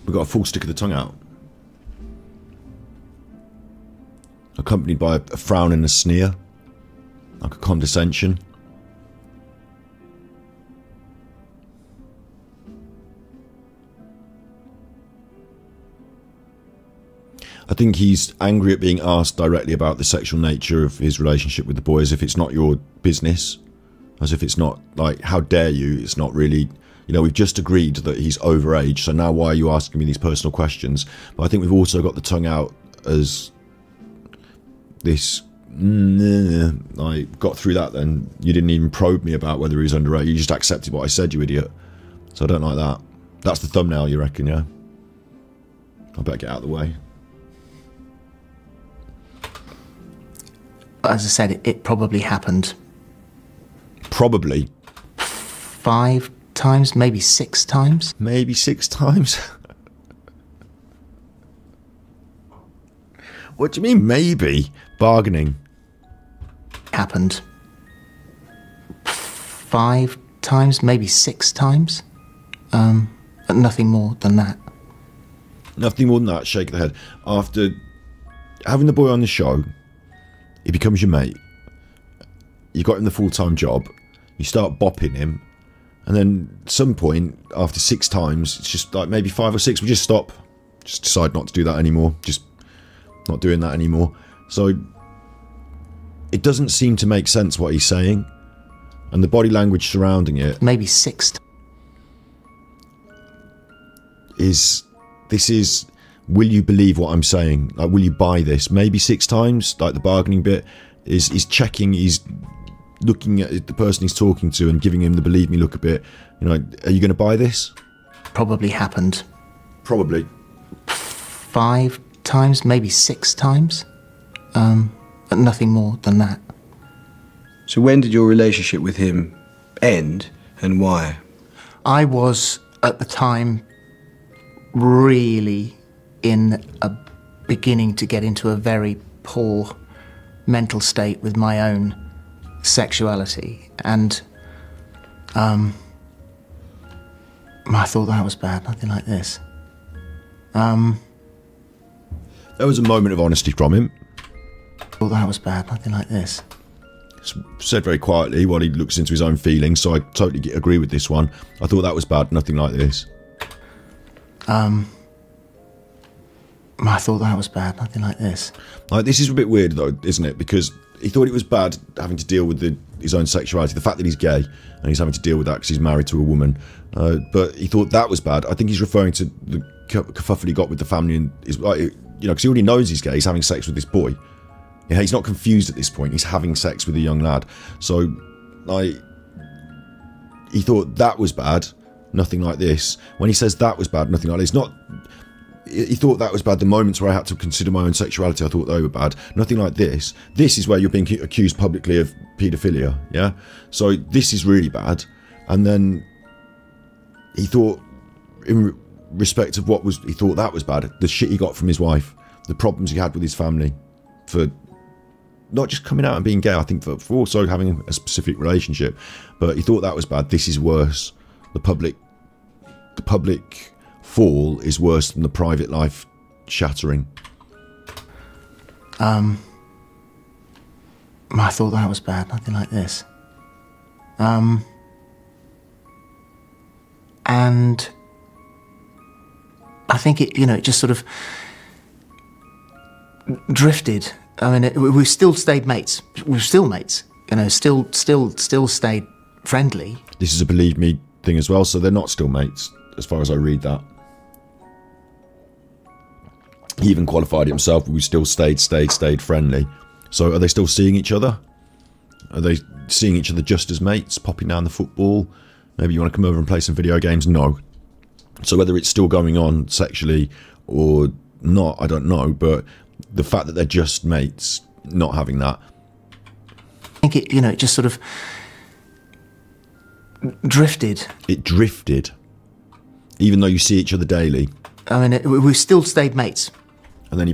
We've got a full stick of the tongue out. Accompanied by a frown and a sneer. Like a condescension. I think he's angry at being asked directly about the sexual nature of his relationship with the boy, as if it's not your business. As if it's not, like, how dare you? It's not really, you know, we've just agreed that he's overage, so now why are you asking me these personal questions? But I think we've also got the tongue out as this, I got through that then. You didn't even probe me about whether he was underage. You just accepted what I said, you idiot. So I don't like that. That's the thumbnail, you reckon, yeah? I better get out of the way. As I said, it probably happened. Probably. 5 times, maybe 6 times. Maybe 6 times? What do you mean, maybe? Bargaining. Happened 5 times, maybe 6 times. But nothing more than that. Nothing more than that, shake the head. After having the boy on the show, he becomes your mate. You got him the full-time job. You start bopping him. And then at some point, after 6 times, it's just like maybe 5 or 6, we just stop. Just decide not to do that anymore. Just not doing that anymore. So it doesn't seem to make sense what he's saying. And the body language surrounding it... Maybe 6 is... This is... Will you believe what I'm saying? Like, will you buy this? Maybe 6 times, like the bargaining bit, is checking, he's looking at the person he's talking to and giving him the believe me look a bit. You know, are you going to buy this? Probably happened. Probably. 5 times, maybe 6 times. But nothing more than that. So when did your relationship with him end, and why? I was, at the time, really beginning to get into a very poor mental state with my own sexuality, and I thought that was bad, nothing like this. There was a moment of honesty from him. I thought that was bad, nothing like this. Said very quietly while he looks into his own feelings, so I totally agree with this one. I thought that was bad, nothing like this. I thought that was bad, nothing like this. Like, this is a bit weird though, isn't it? Because he thought it was bad having to deal with his own sexuality, the fact that he's gay, and he's having to deal with that because he's married to a woman. But he thought that was bad. I think he's referring to the kerfuffle he got with the family, and you know, because he already knows he's gay. He's having sex with this boy. Yeah, he's not confused at this point. He's having sex with a young lad. So, like, he thought that was bad, nothing like this. When he says that was bad, nothing like this, not. He thought that was bad. The moments where I had to consider my own sexuality, I thought they were bad. Nothing like this. This is where you're being accused publicly of paedophilia, yeah? So this is really bad. And then he thought, in respect of what was, he thought that was bad. The shit he got from his wife, the problems he had with his family, for not just coming out and being gay, I think for also having a specific relationship. But he thought that was bad. This is worse. The public fall is worse than the private life shattering. I thought that was bad, nothing like this. And I think it, you know, it just sort of drifted. I mean, we've still stayed mates. We're still mates. You know, still stayed friendly. This is a believe me thing as well, so they're not still mates. as far as I read that. He even qualified it himself. We still stayed friendly. So are they still seeing each other? Are they seeing each other just as mates, popping down the football? Maybe you want to come over and play some video games? No. So whether it's still going on sexually or not, I don't know. But the fact that they're just mates, not having that. I think it, you know, it just sort of drifted. It drifted. Even though you see each other daily. I mean, we still stayed mates. And then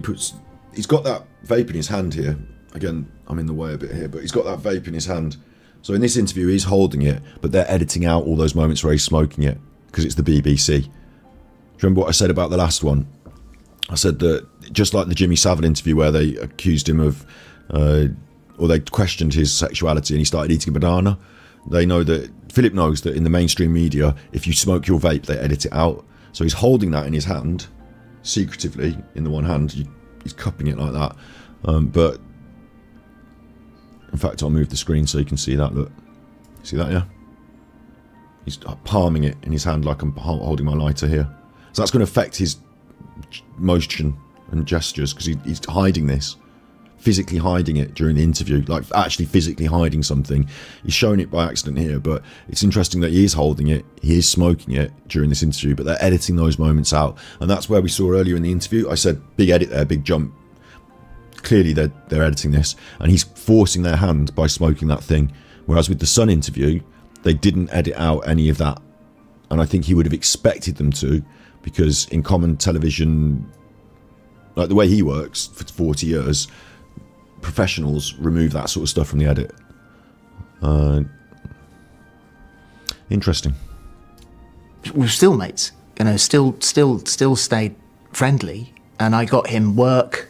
he's got that vape in his hand here. Again, I'm in the way a bit here, but he's got that vape in his hand. So in this interview, he's holding it, but they're editing out all those moments where he's smoking it, because it's the BBC. Do you remember what I said about the last one? I said that, just like the Jimmy Savile interview where they accused him of, or they questioned his sexuality and he started eating a banana, they know that, Phillip knows that in the mainstream media, if you smoke your vape, they edit it out. So he's holding that in his hand, secretively, in the one hand. He's cupping it like that. But, in fact, I'll move the screen so you can see that, look. See that, yeah? He's palming it in his hand like I'm holding my lighter here. So that's going to affect his motion and gestures, because he's hiding this. Physically hiding it during the interview, like actually physically hiding something. He's showing it by accident here, but it's interesting that he is holding it, he is smoking it during this interview, but they're editing those moments out. And that's where we saw earlier in the interview, I said big edit there, big jump. Clearly they're editing this, and he's forcing their hand by smoking that thing. Whereas with the Sun interview, they didn't edit out any of that. And I think he would have expected them to, because in common television, like the way he works for 40 years, professionals remove that sort of stuff from the edit. Interesting. We're still mates, you know, still stayed friendly, and I got him work,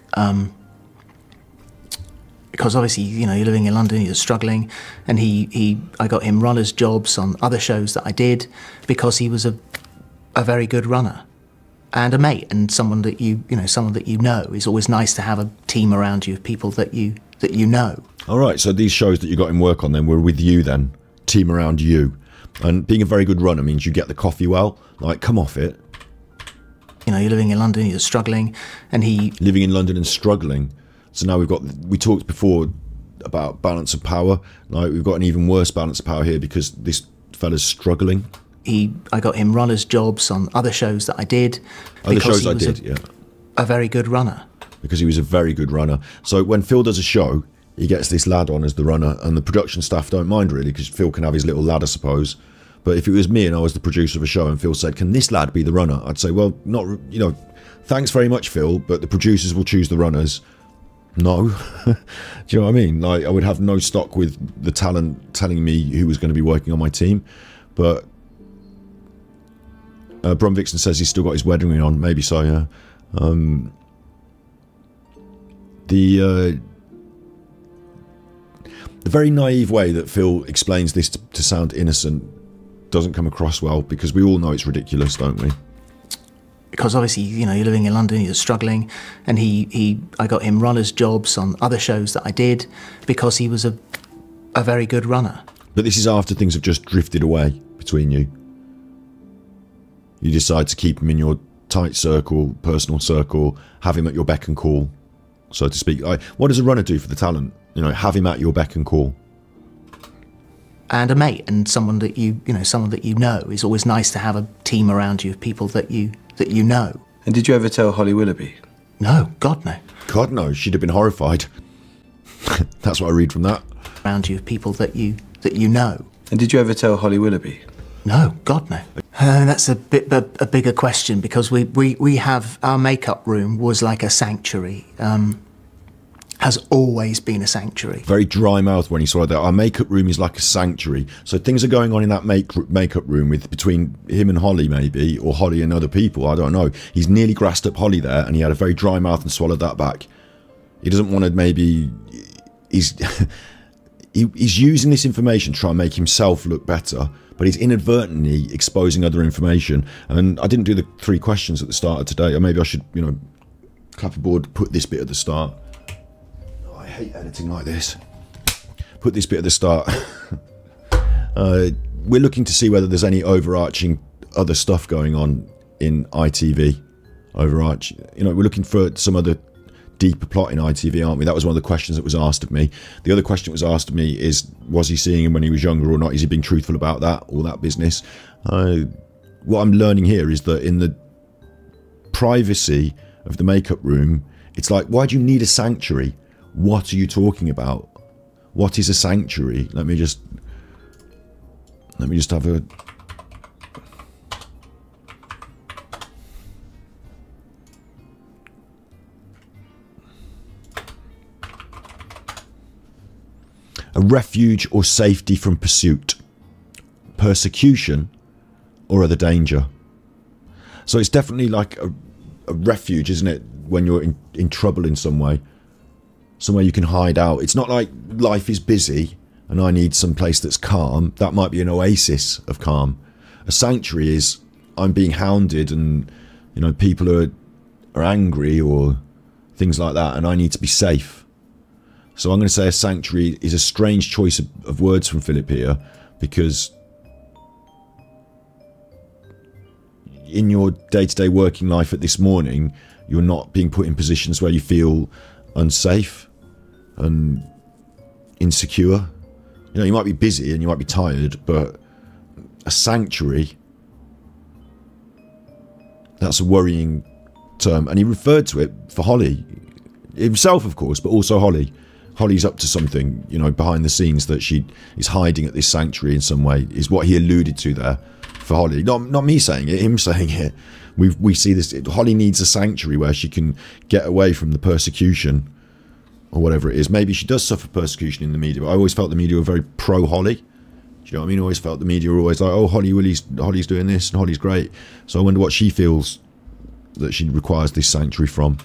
because obviously, you know, you're living in London, you're struggling, and I got him runners' jobs on other shows that I did, because he was a very good runner. And a mate, and someone that you know. It's always nice to have a team around you of people that you know. All right, so these shows that you got him work on then were with you then, team around you. And being a very good runner means you get the coffee well, like come off it. You know, you're living in London, you're struggling, and living in London and struggling. So now we talked before about balance of power. Like we've got an even worse balance of power here because this fella's struggling. I got him runners' jobs on other shows that I did. Other shows I did, yeah. A very good runner. Because he was a very good runner. So when Phil does a show, he gets this lad on as the runner, and the production staff don't mind really, because Phil can have his little lad, I suppose. But if it was me and I was the producer of a show and Phil said, can this lad be the runner? I'd say, well, not, you know, thanks very much, Phil, but the producers will choose the runners. No. Do you know what I mean? Like, I would have no stock with the talent telling me who was going to be working on my team. But Bron Vixen says he's still got his wedding ring on. Maybe so, yeah. The very naive way that Phil explains this to sound innocent doesn't come across well, because we all know it's ridiculous, don't we? Because obviously, you know, you're living in London, you're struggling, and I got him runners' jobs on other shows that I did, because he was a very good runner. But this is after things have just drifted away between you. You decide to keep him in your tight circle, personal circle, have him at your beck and call, so to speak. What does a runner do for the talent? You know, have him at your beck and call. And a mate, and someone that you know. It's always nice to have a team around you of people that you know. And did you ever tell Holly Willoughby? No, God no. God no, she'd have been horrified. That's what I read from that. Around you of people that you know. And did you ever tell Holly Willoughby? No, God no. That's a bigger question, because we have, our makeup room was like a sanctuary. Has always been a sanctuary. Very dry mouth when he saw that. Our makeup room is like a sanctuary. So things are going on in that makeup room between him and Holly, maybe, or Holly and other people. I don't know. He's nearly grassed up Holly there, and he had a very dry mouth and swallowed that back. He doesn't want to maybe. He's using this information to try and make himself look better, but he's inadvertently exposing other information. And I didn't do the 3 questions at the start of today. Or maybe I should, you know, clapperboard, put this bit at the start. I hate editing like this. Put this bit at the start. We're looking to see whether there's any overarching other stuff going on in ITV overarching. You know, we're looking for some other deeper plot in ITV, aren't we? That was one of the questions that was asked of me. The other question that was asked of me is, was he seeing him when he was younger or not? Is he being truthful about that, all that business? What I'm learning here is that in the privacy of the makeup room, it's like, why do you need a sanctuary? What are you talking about? What is a sanctuary? Let me just have a... A refuge or safety from pursuit, persecution, or other danger. So it's definitely like a refuge, isn't it? When you're in trouble in some way. Somewhere you can hide out. It's not like life is busy and I need some place that's calm. That might be an oasis of calm. A sanctuary is, I'm being hounded and, you know, people are angry or things like that, and I need to be safe. So I'm going to say a sanctuary is a strange choice of words from Phillip here, because in your day-to-day working life at this morning, you're not being put in positions where you feel unsafe and insecure. You know, you might be busy and you might be tired, but a sanctuary, that's a worrying term. And he referred to it for Holly himself, of course, but also Holly. Holly's up to something, you know, behind the scenes, that she is hiding at this sanctuary in some way, is what he alluded to there for Holly. Not me saying it, him saying it. We see this. Holly needs a sanctuary where she can get away from the persecution or whatever it is. Maybe she does suffer persecution in the media, but I always felt the media were very pro-Holly. Do you know what I mean? I always felt the media were always like, oh, Holly's doing this and Holly's great. So I wonder what she feels that she requires this sanctuary from.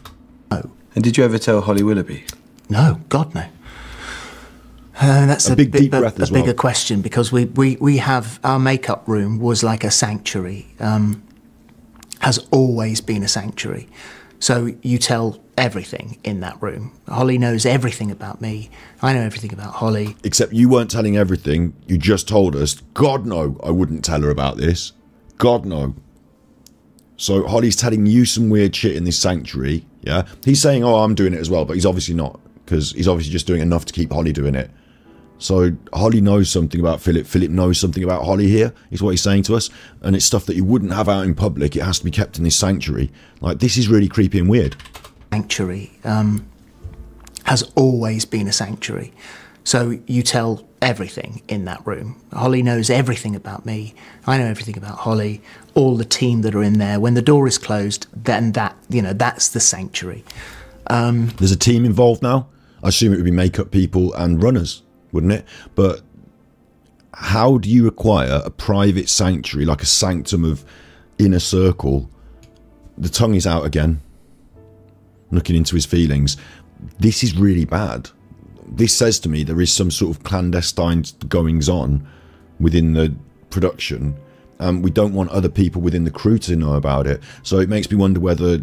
Oh. And did you ever tell Holly Willoughby? No, God no. That's a big deep breath as well. Bigger question, because we have, our makeup room was like a sanctuary, has always been a sanctuary. So you tell everything in that room. Holly knows everything about me. I know everything about Holly. Except you weren't telling everything. You just told us, God no, I wouldn't tell her about this. God no. So Holly's telling you some weird shit in this sanctuary, yeah? He's saying, oh, I'm doing it as well, but he's obviously not, because he's obviously just doing enough to keep Holly doing it. So Holly knows something about Phillip. Phillip knows something about Holly here, is what he's saying to us. And it's stuff that you wouldn't have out in public. It has to be kept in this sanctuary. Like, this is really creepy and weird. Sanctuary has always been a sanctuary. So you tell everything in that room. Holly knows everything about me. I know everything about Holly. All the team that are in there. When the door is closed, then that, you know, that's the sanctuary. There's a team involved now. I assume it would be makeup people and runners, wouldn't it? But how do you acquire a private sanctuary, like a sanctum of inner circle? The tongue is out again, looking into his feelings. This is really bad. This says to me there is some sort of clandestine goings on within the production. We don't want other people within the crew to know about it. So it makes me wonder whether,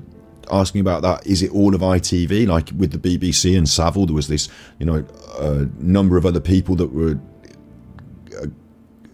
asking about that, is it all of ITV? Like with the BBC and Savile, there was this, you know, number of other people that were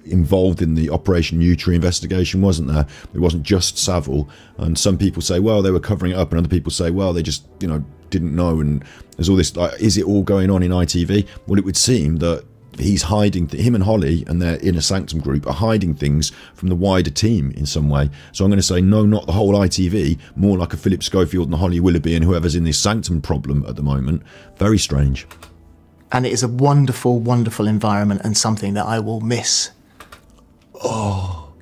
involved in the Operation Nutri investigation, wasn't there? It wasn't just Savile. And some people say, well, they were covering it up, and other people say, well, they just, you know, didn't know. And there's all this, like, is it all going on in ITV? Well, it would seem that he's hiding, him and Holly and their inner sanctum group are hiding things from the wider team in some way. So I'm going to say no, not the whole ITV, more like a Phillip Schofield and Holly Willoughby and whoever's in this sanctum problem at the moment. Very strange. And it is a wonderful, wonderful environment, and something that I will miss. Oh,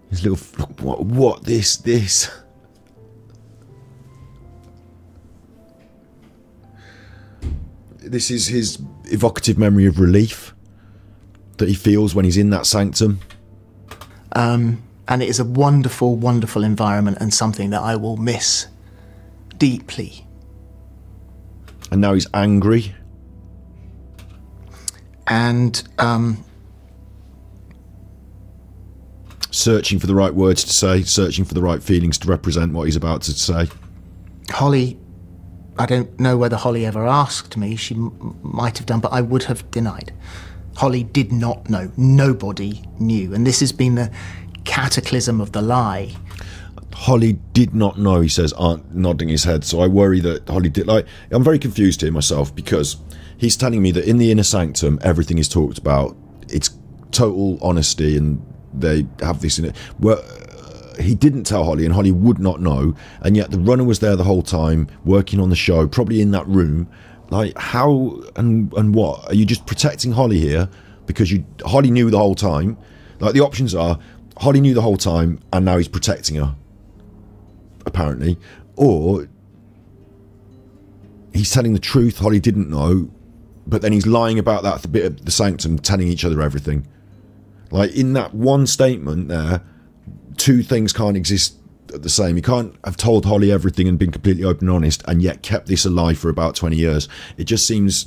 his little, what this. This is his evocative memory of relief that he feels when he's in that sanctum. And it is a wonderful, wonderful environment, and something that I will miss deeply. And now he's angry. And searching for the right words to say, searching for the right feelings to represent what he's about to say. Holly, I don't know whether Holly ever asked me. She might have done, but I would have denied. Holly did not know. Nobody knew. And this has been the cataclysm of the lie. Holly did not know, he says, Aunt nodding his head. So I worry that Holly did. Like, I'm very confused here myself, because he's telling me that in the inner sanctum, everything is talked about. It's total honesty, and they have this in it. Well, he didn't tell Holly, and Holly would not know. And yet the runner was there the whole time, working on the show, probably in that room. Like, how and what? Are you just protecting Holly here because Holly knew the whole time? Like, the options are Holly knew the whole time, and now he's protecting her, apparently, or he's telling the truth, Holly didn't know, but then he's lying about that bit of the sanctum, telling each other everything. Like, in that one statement there, two things can't exist at the same. You can't have told Holly everything and been completely open and honest, and yet kept this alive for about 20 years. It just seems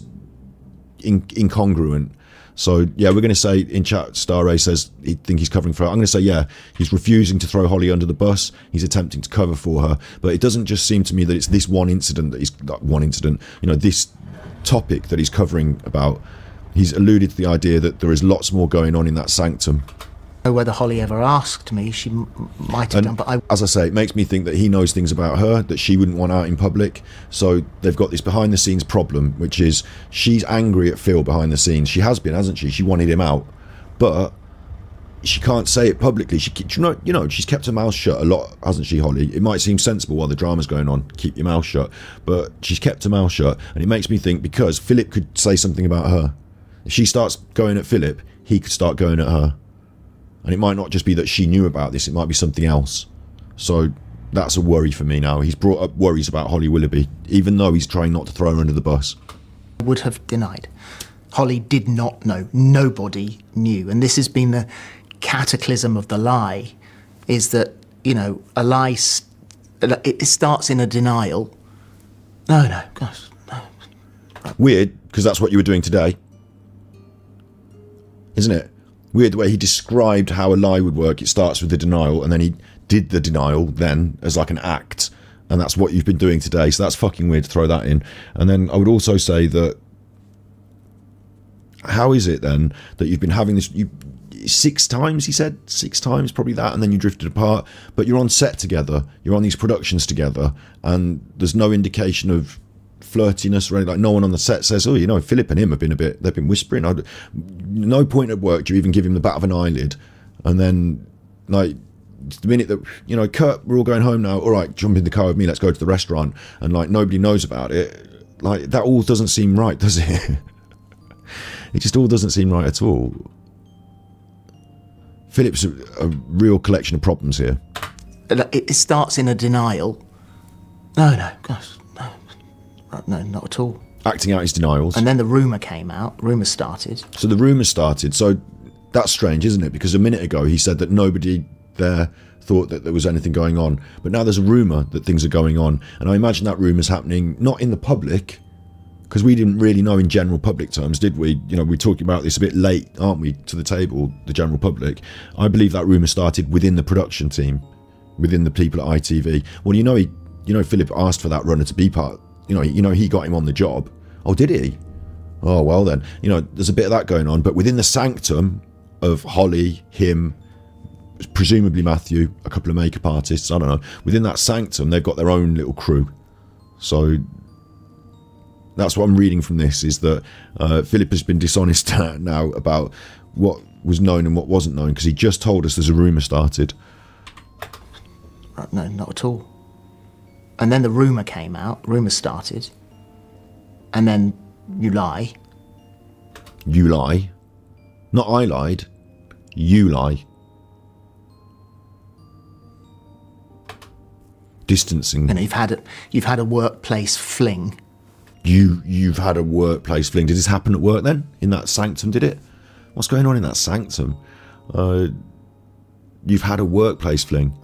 incongruent. So yeah, we're going to say in chat, Star Ray says he think he's covering for her. I'm going to say, yeah, he's refusing to throw Holly under the bus. He's attempting to cover for her, but it doesn't just seem to me that it's this one incident that he's this topic that he's covering about. He's alluded to the idea that there is lots more going on in that sanctum. Whether Holly ever asked me, she might have done, but as I say, it makes me think that he knows things about her that she wouldn't want out in public. So they've got this behind the scenes problem, which is she's angry at Phil behind the scenes. She has been, hasn't she? She wanted him out, but she can't say it publicly. She's kept her mouth shut a lot, hasn't she, Holly? It might seem sensible while the drama's going on, keep your mouth shut, but she's kept her mouth shut, and it makes me think because Philip could say something about her. If she starts going at Philip, he could start going at her. And it might not just be that she knew about this, it might be something else. So that's a worry for me now. He's brought up worries about Holly Willoughby, even though he's trying not to throw her under the bus. Would have denied. Holly did not know. Nobody knew. And this has been the cataclysm of the lie, is that, a lie, it starts in a denial. No, gosh, no. Weird, because that's what you were doing today. Isn't it? Weird the way he described how a lie would work. It starts with the denial, and then he did the denial then as like an act, and that's what you've been doing today. So that's fucking weird to throw that in. And then I would also say that, how is it then that you've been having this 6 times, he said? 6 times, probably that, and then you drifted apart, but you're on set together, you're on these productions together, and there's no indication of flirtiness or anything. Like, no one on the set says, oh, Philip and him have been they've been whispering. No point at work do you even give him the bat of an eyelid. And then, like, the minute that, Kurt, we're all going home now, all right, jump in the car with me, let's go to the restaurant, and like nobody knows about it, like, that all doesn't seem right, does it? It just all doesn't seem right at all. Philip's a real collection of problems here. It starts in a denial. No, gosh, no, not at all. Acting out his denials. And then the rumour came out. Rumour started. So the rumour started. So that's strange, isn't it? Because a minute ago he said that nobody there thought that there was anything going on. But now there's a rumour that things are going on. And I imagine that rumour's happening not in the public, because we didn't really know in general public terms, did we? We're talking about this a bit late, aren't we, to the table, the general public. I believe that rumour started within the production team, within the people at ITV. Well, Philip asked for that runner to be part. He got him on the job. Oh, did he? Oh, well then. There's a bit of that going on. But within the sanctum of Holly, him, presumably Matthew, a couple of makeup artists, I don't know. Within that sanctum, they've got their own little crew. So that's what I'm reading from this, is that Philip has been dishonest now about what was known and what wasn't known, because he just told us there's a rumour started. No, not at all. And then the rumour came out, rumour started, and then you lie. You lie. Not I lied. You lie. Distancing. And you've had a workplace fling. You've had a workplace fling. Did this happen at work then? In that sanctum, did it? What's going on in that sanctum? You've had a workplace fling.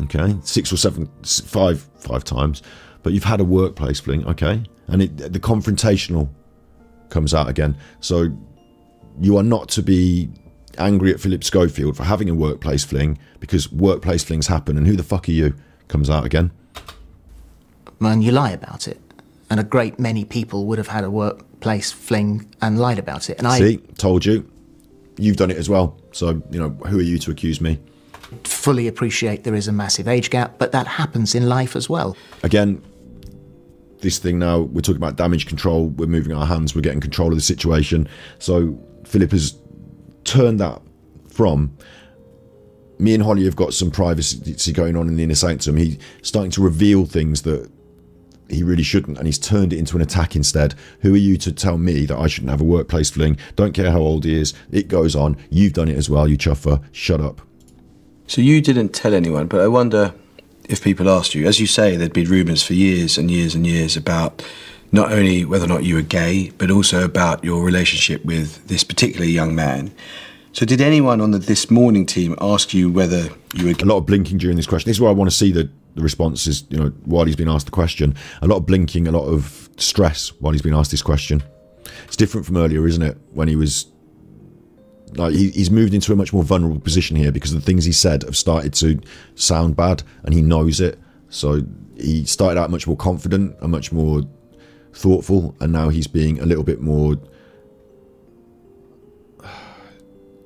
Okay, 6 or 7, 5 times, but you've had a workplace fling. Okay, and the confrontational comes out again. So you are not to be angry at Phillip Schofield for having a workplace fling, because workplace flings happen, and who the fuck are you? Comes out again. And you lie about it, and a great many people would have had a workplace fling and lied about it. And See, told you. you've done it as well. So, you know, who are you to accuse me? Fully appreciate there is a massive age gap, but that happens in life as well. Again, this thing now, we're talking about damage control, we're moving our hands, we're getting control of the situation. So Philip has turned that from, me and Holly have got some privacy going on in the inner sanctum. He's starting to reveal things that he really shouldn't, and he's turned it into an attack instead. Who are you to tell me that I shouldn't have a workplace fling? Don't care how old he is, it goes on. You've done it as well, you chuffer. Shut up. So you didn't tell anyone, but I wonder if people asked you. As you say, there'd been rumours for years and years and years about not only whether or not you were gay, but also about your relationship with this particular young man. So did anyone on the This Morning team ask you whether you were gay? A lot of blinking during this question. This is where I want to see the responses, you know, while he's been asked the question. A lot of blinking, a lot of stress while he's been asked this question. It's different from earlier, isn't it? When he was, like, he's moved into a much more vulnerable position here because the things he said have started to sound bad, and he knows it. So he started out much more confident and much more thoughtful, and now he's being a little bit more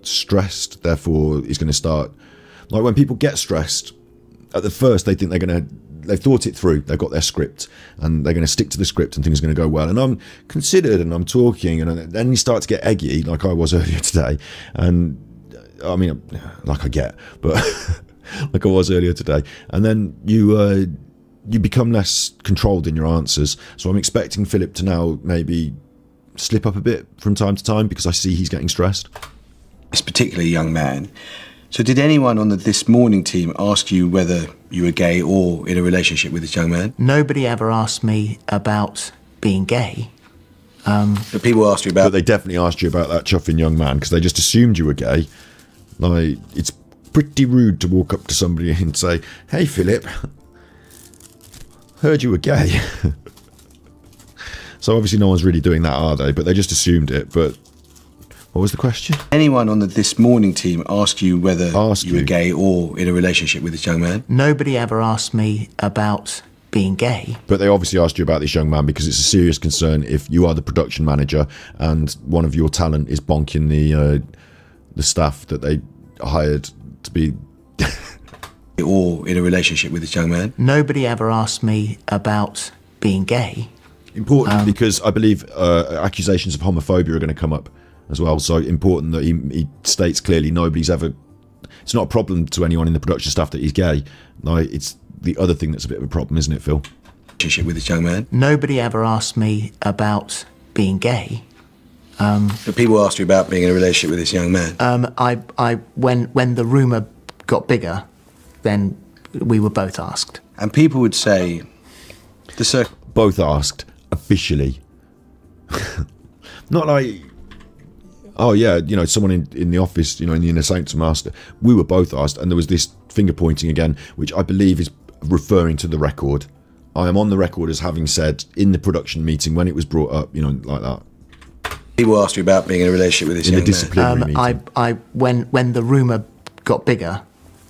stressed. Therefore, he's going to start, like, when people get stressed, at the first they think they've thought it through, they've got their script, and they're going to stick to the script and things are going to go well. And I'm considered, and I'm talking, and then you start to get eggy, like I was earlier today. And I mean, like I get, but like I was earlier today. And then you become less controlled in your answers. So I'm expecting Philip to now maybe slip up a bit from time to time because I see he's getting stressed. This particular young man. So did anyone on the This Morning team ask you whether you were gay or in a relationship with this young man? Nobody ever asked me about being gay. But people asked you about... But they definitely asked you about that chuffing young man because they just assumed you were gay. Like, it's pretty rude to walk up to somebody and say, "Hey, Philip, heard you were gay." So obviously no one's really doing that, are they? But they just assumed it. But what was the question? Anyone on the This Morning team ask you whether you were gay or in a relationship with this young man? Nobody ever asked me about being gay. But they obviously asked you about this young man because it's a serious concern if you are the production manager and one of your talent is bonking the staff that they hired to be... or in a relationship with this young man? Nobody ever asked me about being gay. Important because I believe accusations of homophobia are going to come up as well. So important that he states clearly nobody's ever... It's not a problem to anyone in the production staff that he's gay. Like, it's the other thing that's a bit of a problem, isn't it, Phil? Relationship with this young man? Nobody ever asked me about being gay. But people asked you about being in a relationship with this young man? When the rumour got bigger, then we were both asked. And people would say... Both asked, officially. Not like... Oh yeah, you know, someone in the office, you know, in the inner sanctum asked. We were both asked, and there was this finger pointing again, which I believe is referring to the record. I am on the record as having said in the production meeting when it was brought up, you know, like that. People asked you about being in a relationship with this young man? In the disciplinary meeting. When the rumour got bigger,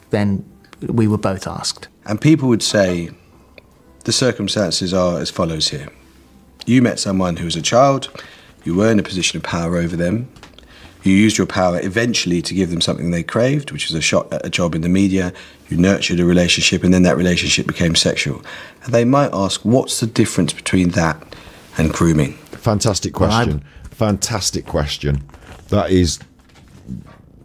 then we were both asked. And people would say, the circumstances are as follows here. You met someone who was a child, you were in a position of power over them, you used your power eventually to give them something they craved, which was a shot at a job in the media. You nurtured a relationship, and then that relationship became sexual. And they might ask, what's the difference between that and grooming? Fantastic question. Fantastic question. That is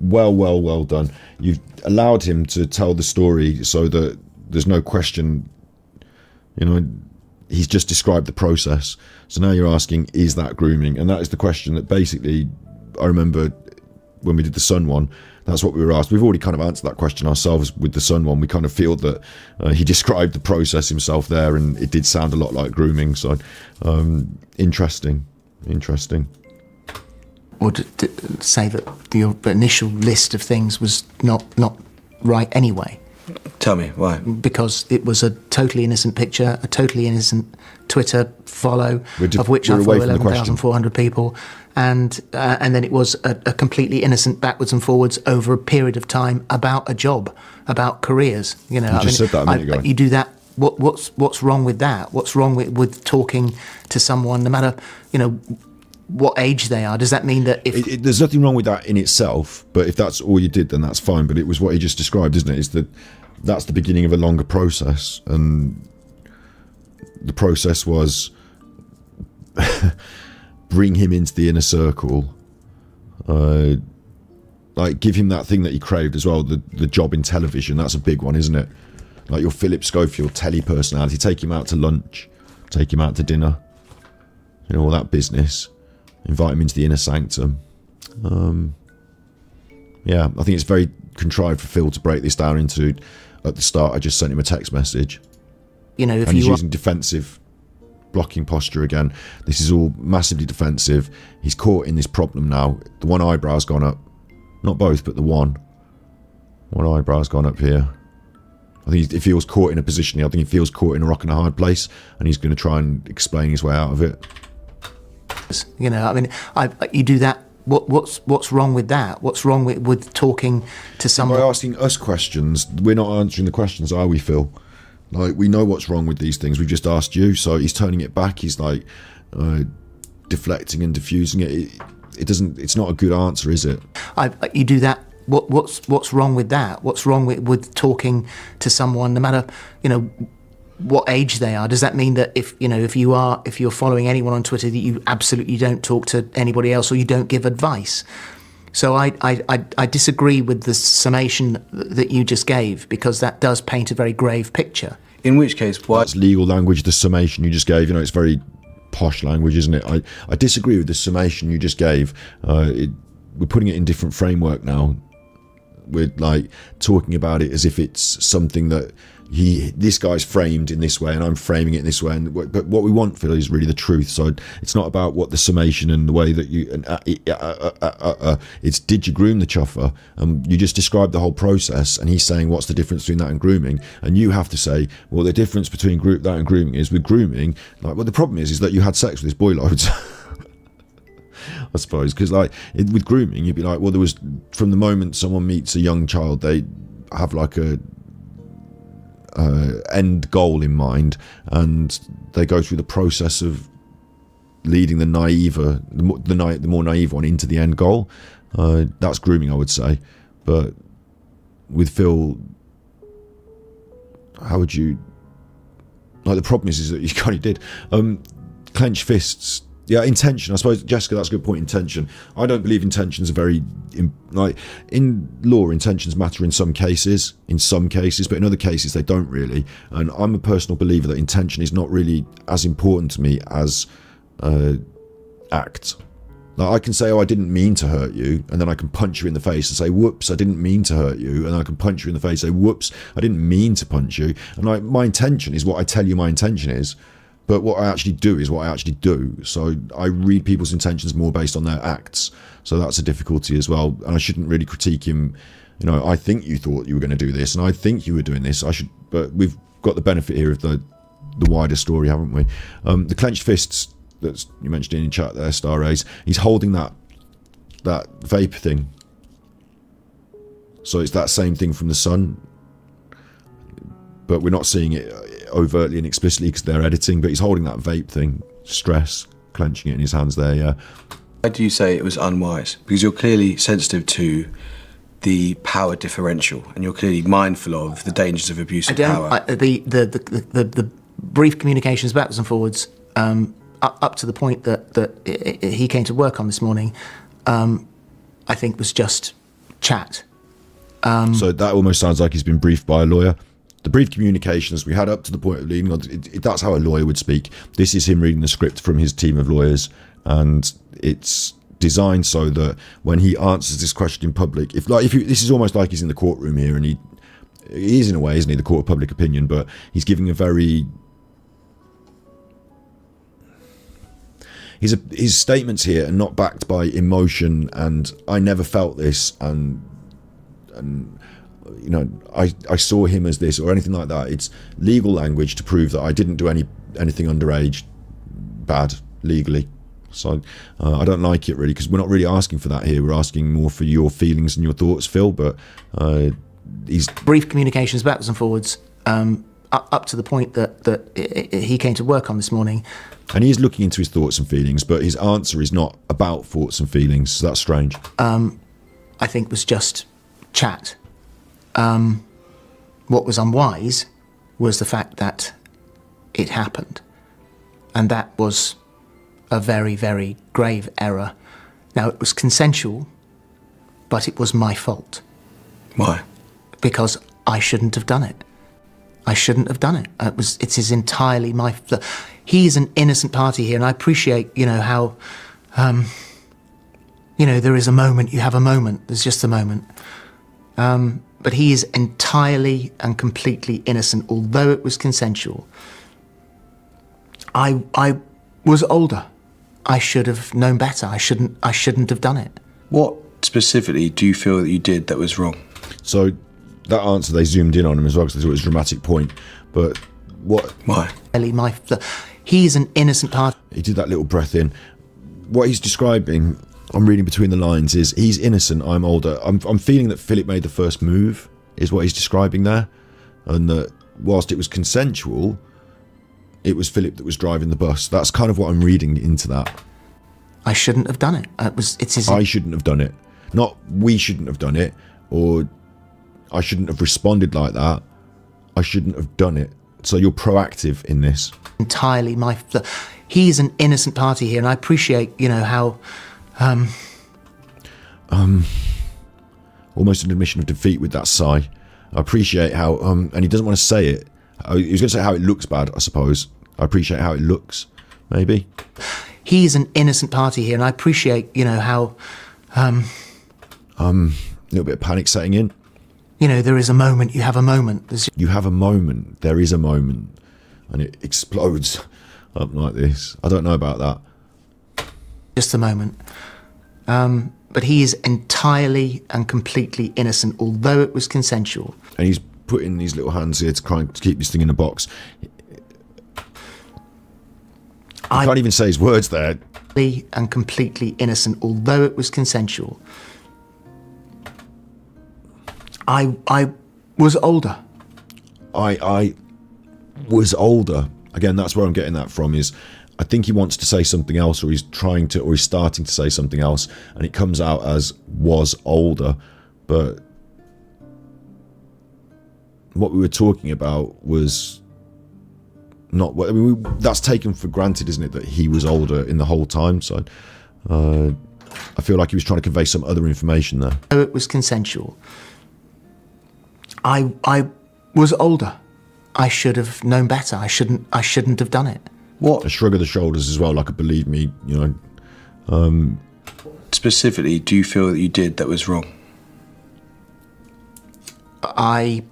well done. You've allowed him to tell the story so that there's no question. You know, he's just described the process. So now you're asking, is that grooming? And that is the question that basically... I remember when we did the Sun one, that's what we were asked. We've already kind of answered that question ourselves with the Sun one. We kind of feel that he described the process himself there, and it did sound a lot like grooming. So interesting. Or to say that the initial list of things was not right anyway. Tell me, why? Because it was a totally innocent picture, a totally innocent Twitter follow, of which I follow 11,400 people, and then it was a completely innocent backwards and forwards over a period of time about a job, about careers. You know, you just said that a minute ago. You do that. What's wrong with that? What's wrong with talking to someone, no matter, you know, what age they are, does that mean that if... There's nothing wrong with that in itself, but if that's all you did, then that's fine. But it was what he just described, isn't it? Is that that's the beginning of a longer process, and the process was bring him into the inner circle, like give him that thing that he craved as well, the job in television. That's a big one, isn't it? Like your Phillip Schofield telly personality. Take him out to lunch, take him out to dinner, you know, all that business. Invite him into the inner sanctum. Yeah, I think it's very contrived for Phil to break this down into, at the start I just sent him a text message, you know, if and he's you using defensive blocking posture again. This is all massively defensive. He's caught in this problem now. The one eyebrow's gone up, not both, but the one eyebrow's gone up here. I think he feels caught in a position here. I think he feels caught in a rock and a hard place, and he's going to try and explain his way out of it. You know, I mean, you do that. What's wrong with that? What's wrong with talking to someone? By asking us questions, we're not answering the questions, are we, Phil? Like, we know what's wrong with these things. We've just asked you, so he's turning it back. He's like deflecting and diffusing it. It doesn't. It's not a good answer, is it? You do that. What's wrong with that? What's wrong with talking to someone, no matter, you know, what age they are? Does that mean that if you're following anyone on Twitter, that you absolutely don't talk to anybody else, or you don't give advice? So I disagree with the summation that you just gave, because that does paint a very grave picture. In which case, why? That's legal language, the summation you just gave. You know, it's very posh language, isn't it? I disagree with the summation you just gave. We're putting it in different framework now. We're like talking about it as if it's something that this guy's framed in this way and I'm framing it in this way, but what we want, Phil, is really the truth. So it's not about what the summation and the way that you it's did you groom the chuffer? You just described the whole process, and he's saying what's the difference between that and grooming, and you have to say, well, the difference between that and grooming is, with grooming, like, well, the problem is that you had sex with this boy loads. I suppose, because like with grooming, you'd be like, well, there was, from the moment someone meets a young child, they have like a end goal in mind, and they go through the process of leading the more naive one into the end goal. That's grooming, I would say. But with Phil, how would you, like, the problem is that you kind of did clenched fists. Yeah, intention. I suppose, Jessica, that's a good point. Intention. I don't believe intentions are very, like, in law, intentions matter in some cases, but in other cases they don't really. And I'm a personal believer that intention is not really as important to me as act. Like, I can say, oh, I didn't mean to hurt you, and then I can punch you in the face and say, whoops, I didn't mean to hurt you, and I can punch you in the face and say, whoops, I didn't mean to punch you. And like, my intention is what I tell you my intention is. But what I actually do is what I actually do. So I read people's intentions more based on their acts. So that's a difficulty as well. And I shouldn't really critique him. You know, I think you thought you were going to do this, and I think you were doing this. But we've got the benefit here of the wider story, haven't we? The clenched fists that you mentioned in chat there, Star Rays. He's holding that vape thing. So it's that same thing from the sun. But we're not seeing it overtly and explicitly because they're editing, but he's holding that vape thing, stress, clenching it in his hands there, yeah. Why do you say it was unwise? Because you're clearly sensitive to the power differential, and you're clearly mindful of the dangers of abuse of power. The brief communications backwards and forwards, up to the point that he came to work on this morning, I think was just chat. So that almost sounds like he's been briefed by a lawyer. The brief communications we had up to the point of leading on, that's how a lawyer would speak. This is him reading the script from his team of lawyers, and it's designed so that when he answers this question in public, this is almost like he's in the courtroom here, and he is in a way, isn't he, the court of public opinion, but he's giving a very... His statements here are not backed by emotion and I never felt this and you know, I saw him as this or anything like that. It's legal language to prove that I didn't do anything underage bad legally. So I don't like it really, because we're not really asking for that here. We're asking more for your feelings and your thoughts, Phil. But he's brief communications backwards and forwards, up to the point that he came to work on this morning. And he is looking into his thoughts and feelings, but his answer is not about thoughts and feelings, so that's strange. I think was just chat. What was unwise was the fact that it happened. And that was a very, very grave error. Now, it was consensual, but it was my fault. Why? Because I shouldn't have done it. I shouldn't have done it. It is entirely my... He's an innocent party here, and I appreciate, you know, how... you know, there is a moment, you have a moment. There's just a moment. But he is entirely and completely innocent, although it was consensual. I was older. I should have known better. I shouldn't have done it. What specifically do you feel that you did that was wrong? So that answer, they zoomed in on him as well because they thought it was a dramatic point. But what... Why? He's an innocent party. He did that little breath in. What he's describing, I'm reading between the lines, is he's innocent, I'm older. I'm feeling that Philip made the first move, is what he's describing there. And that whilst it was consensual, it was Philip that was driving the bus. That's kind of what I'm reading into that. I shouldn't have done it. I shouldn't have done it. Not we shouldn't have done it, or I shouldn't have responded like that. I shouldn't have done it. So you're proactive in this. Entirely my... He's an innocent party here, and I appreciate, you know, how... Almost an admission of defeat with that sigh. I appreciate how... and he doesn't want to say it. He was going to say how it looks bad, I suppose. I appreciate how it looks, maybe. He's an innocent party here, and I appreciate, you know, how... a little bit of panic setting in. You know, there is a moment, you have a moment. You have a moment, there is a moment. And it explodes up like this. I don't know about that. Just a moment. But he is entirely and completely innocent, although it was consensual. And he's putting these little hands here to try and keep this thing in a box. I can't even say his words there. And completely innocent, although it was consensual. I was older. I was older. Again, that's where I'm getting that from, is I think he wants to say something else, or he's trying to, or he's starting to say something else, and it comes out as was older. But what we were talking about was not what... I mean, that's taken for granted, isn't it, that he was older in the whole time? So I feel like he was trying to convey some other information there. It was consensual. I was older. I should have known better. I shouldn't have done it. What? A shrug of the shoulders as well, like a believe me, you know. Specifically, do you feel that you did that was wrong? I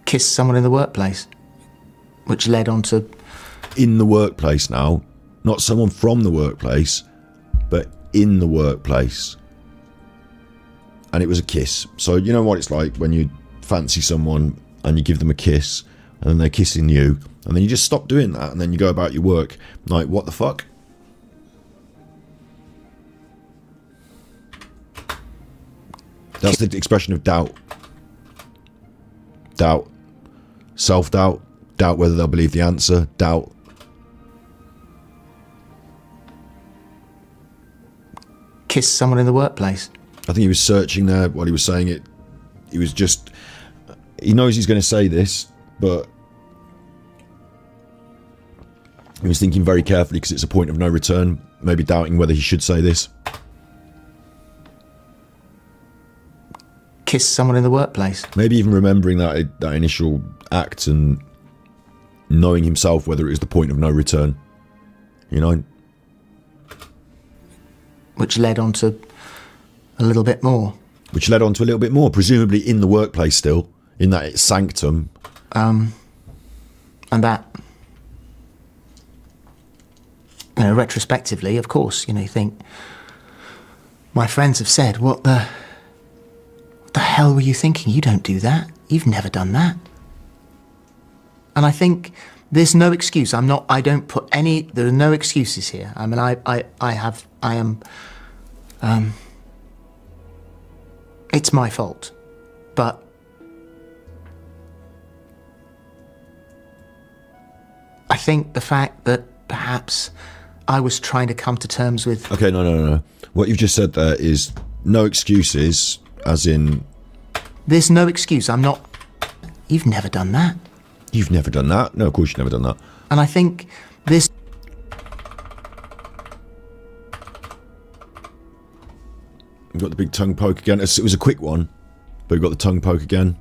kissed someone in the workplace, which led on to... In the workplace now, not someone from the workplace, but in the workplace. And it was a kiss. So you know what it's like when you fancy someone and you give them a kiss, and then they're kissing you, and then you just stop doing that, and then you go about your work like, what the fuck? That's the expression of doubt. Doubt. Self-doubt. Doubt whether they'll believe the answer. Doubt. Kiss someone in the workplace. I think he was searching there while he was saying it. He was just... He knows he's going to say this, but... He was thinking very carefully because it's a point of no return. Maybe doubting whether he should say this. Kiss someone in the workplace. Maybe even remembering that initial act and knowing himself whether it was the point of no return. You know? Which led on to a little bit more. Which led on to a little bit more, presumably in the workplace still, in that sanctum. And that, you know, retrospectively, of course, you know, you think, my friends have said, what the hell were you thinking? You don't do that. You've never done that. And I think there's no excuse. I don't put any, there are no excuses here. I mean, I am, it's my fault. But I think the fact that perhaps I was trying to come to terms with... Okay, no. What you've just said there is no excuses, as in... There's no excuse. I'm not... You've never done that. You've never done that? No, of course you've never done that. And I think this... You've got the big tongue poke again. It was a quick one, but you've got the tongue poke again,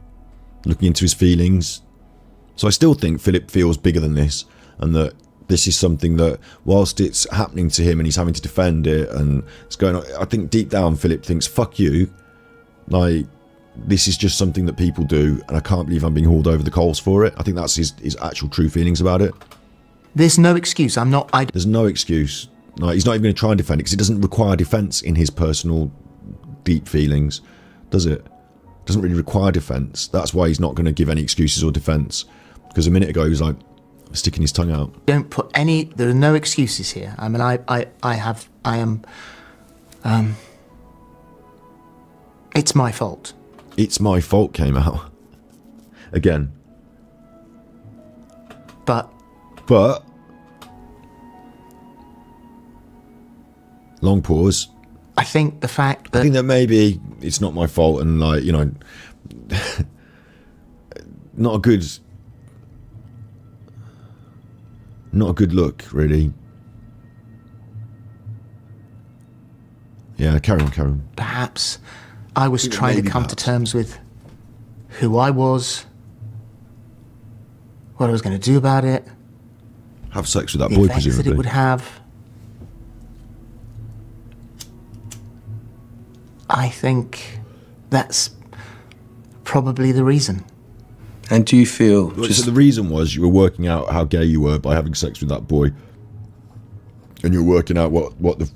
looking into his feelings. So I still think Philip feels bigger than this, and that this is something that, whilst it's happening to him and he's having to defend it and it's going on, I think deep down Philip thinks, fuck you, like, this is just something that people do and I can't believe I'm being hauled over the coals for it. I think that's his actual true feelings about it. There's no excuse. I'm not... There's no excuse. Like, he's not even going to try and defend it because it doesn't require defence in his personal deep feelings, does it? It doesn't really require defence. That's why he's not going to give any excuses or defence. Because a minute ago he was like sticking his tongue out. Don't put any... There are no excuses here. I mean, I am... It's my fault. It's my fault came out. Again. But... Long pause. I think the fact that... I think that maybe it's not my fault and, like, you know... not a good look, really. Yeah, carry on. Perhaps I was trying to come to terms with who I was, what I was going to do about it. Have sex with that the boy, effects presumably. that it would have. I think that's probably the reason. And do you feel... So the reason was you were working out how gay you were by having sex with that boy, and you were working out what the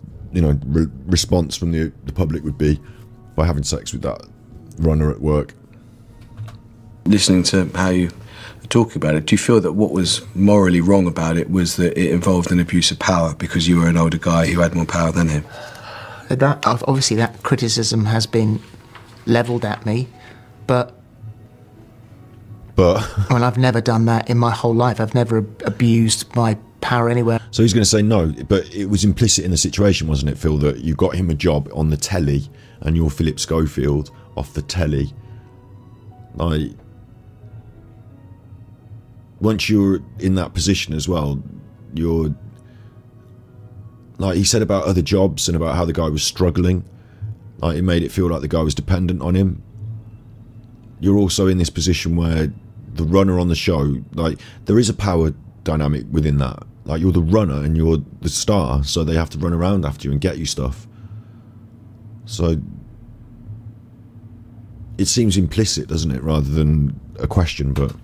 response from the public would be by having sex with that runner at work. Listening to how you talk about it, do you feel that what was morally wrong about it was that it involved an abuse of power because you were an older guy who had more power than him? That, obviously that criticism has been levelled at me, but well, I've never done that in my whole life. I've never abused my power anywhere. So he's going to say no, but it was implicit in the situation, wasn't it, Phil, that you got him a job on the telly and you're Philip Schofield off the telly. Like, once you're in that position as well, you're... Like he said about other jobs and about how the guy was struggling, like it made it feel like the guy was dependent on him. You're also in this position where the runner on the show, like, there is a power dynamic within that. Like, you're the runner and you're the star, so they have to run around after you and get you stuff. So it seems implicit, doesn't it, rather than a question. But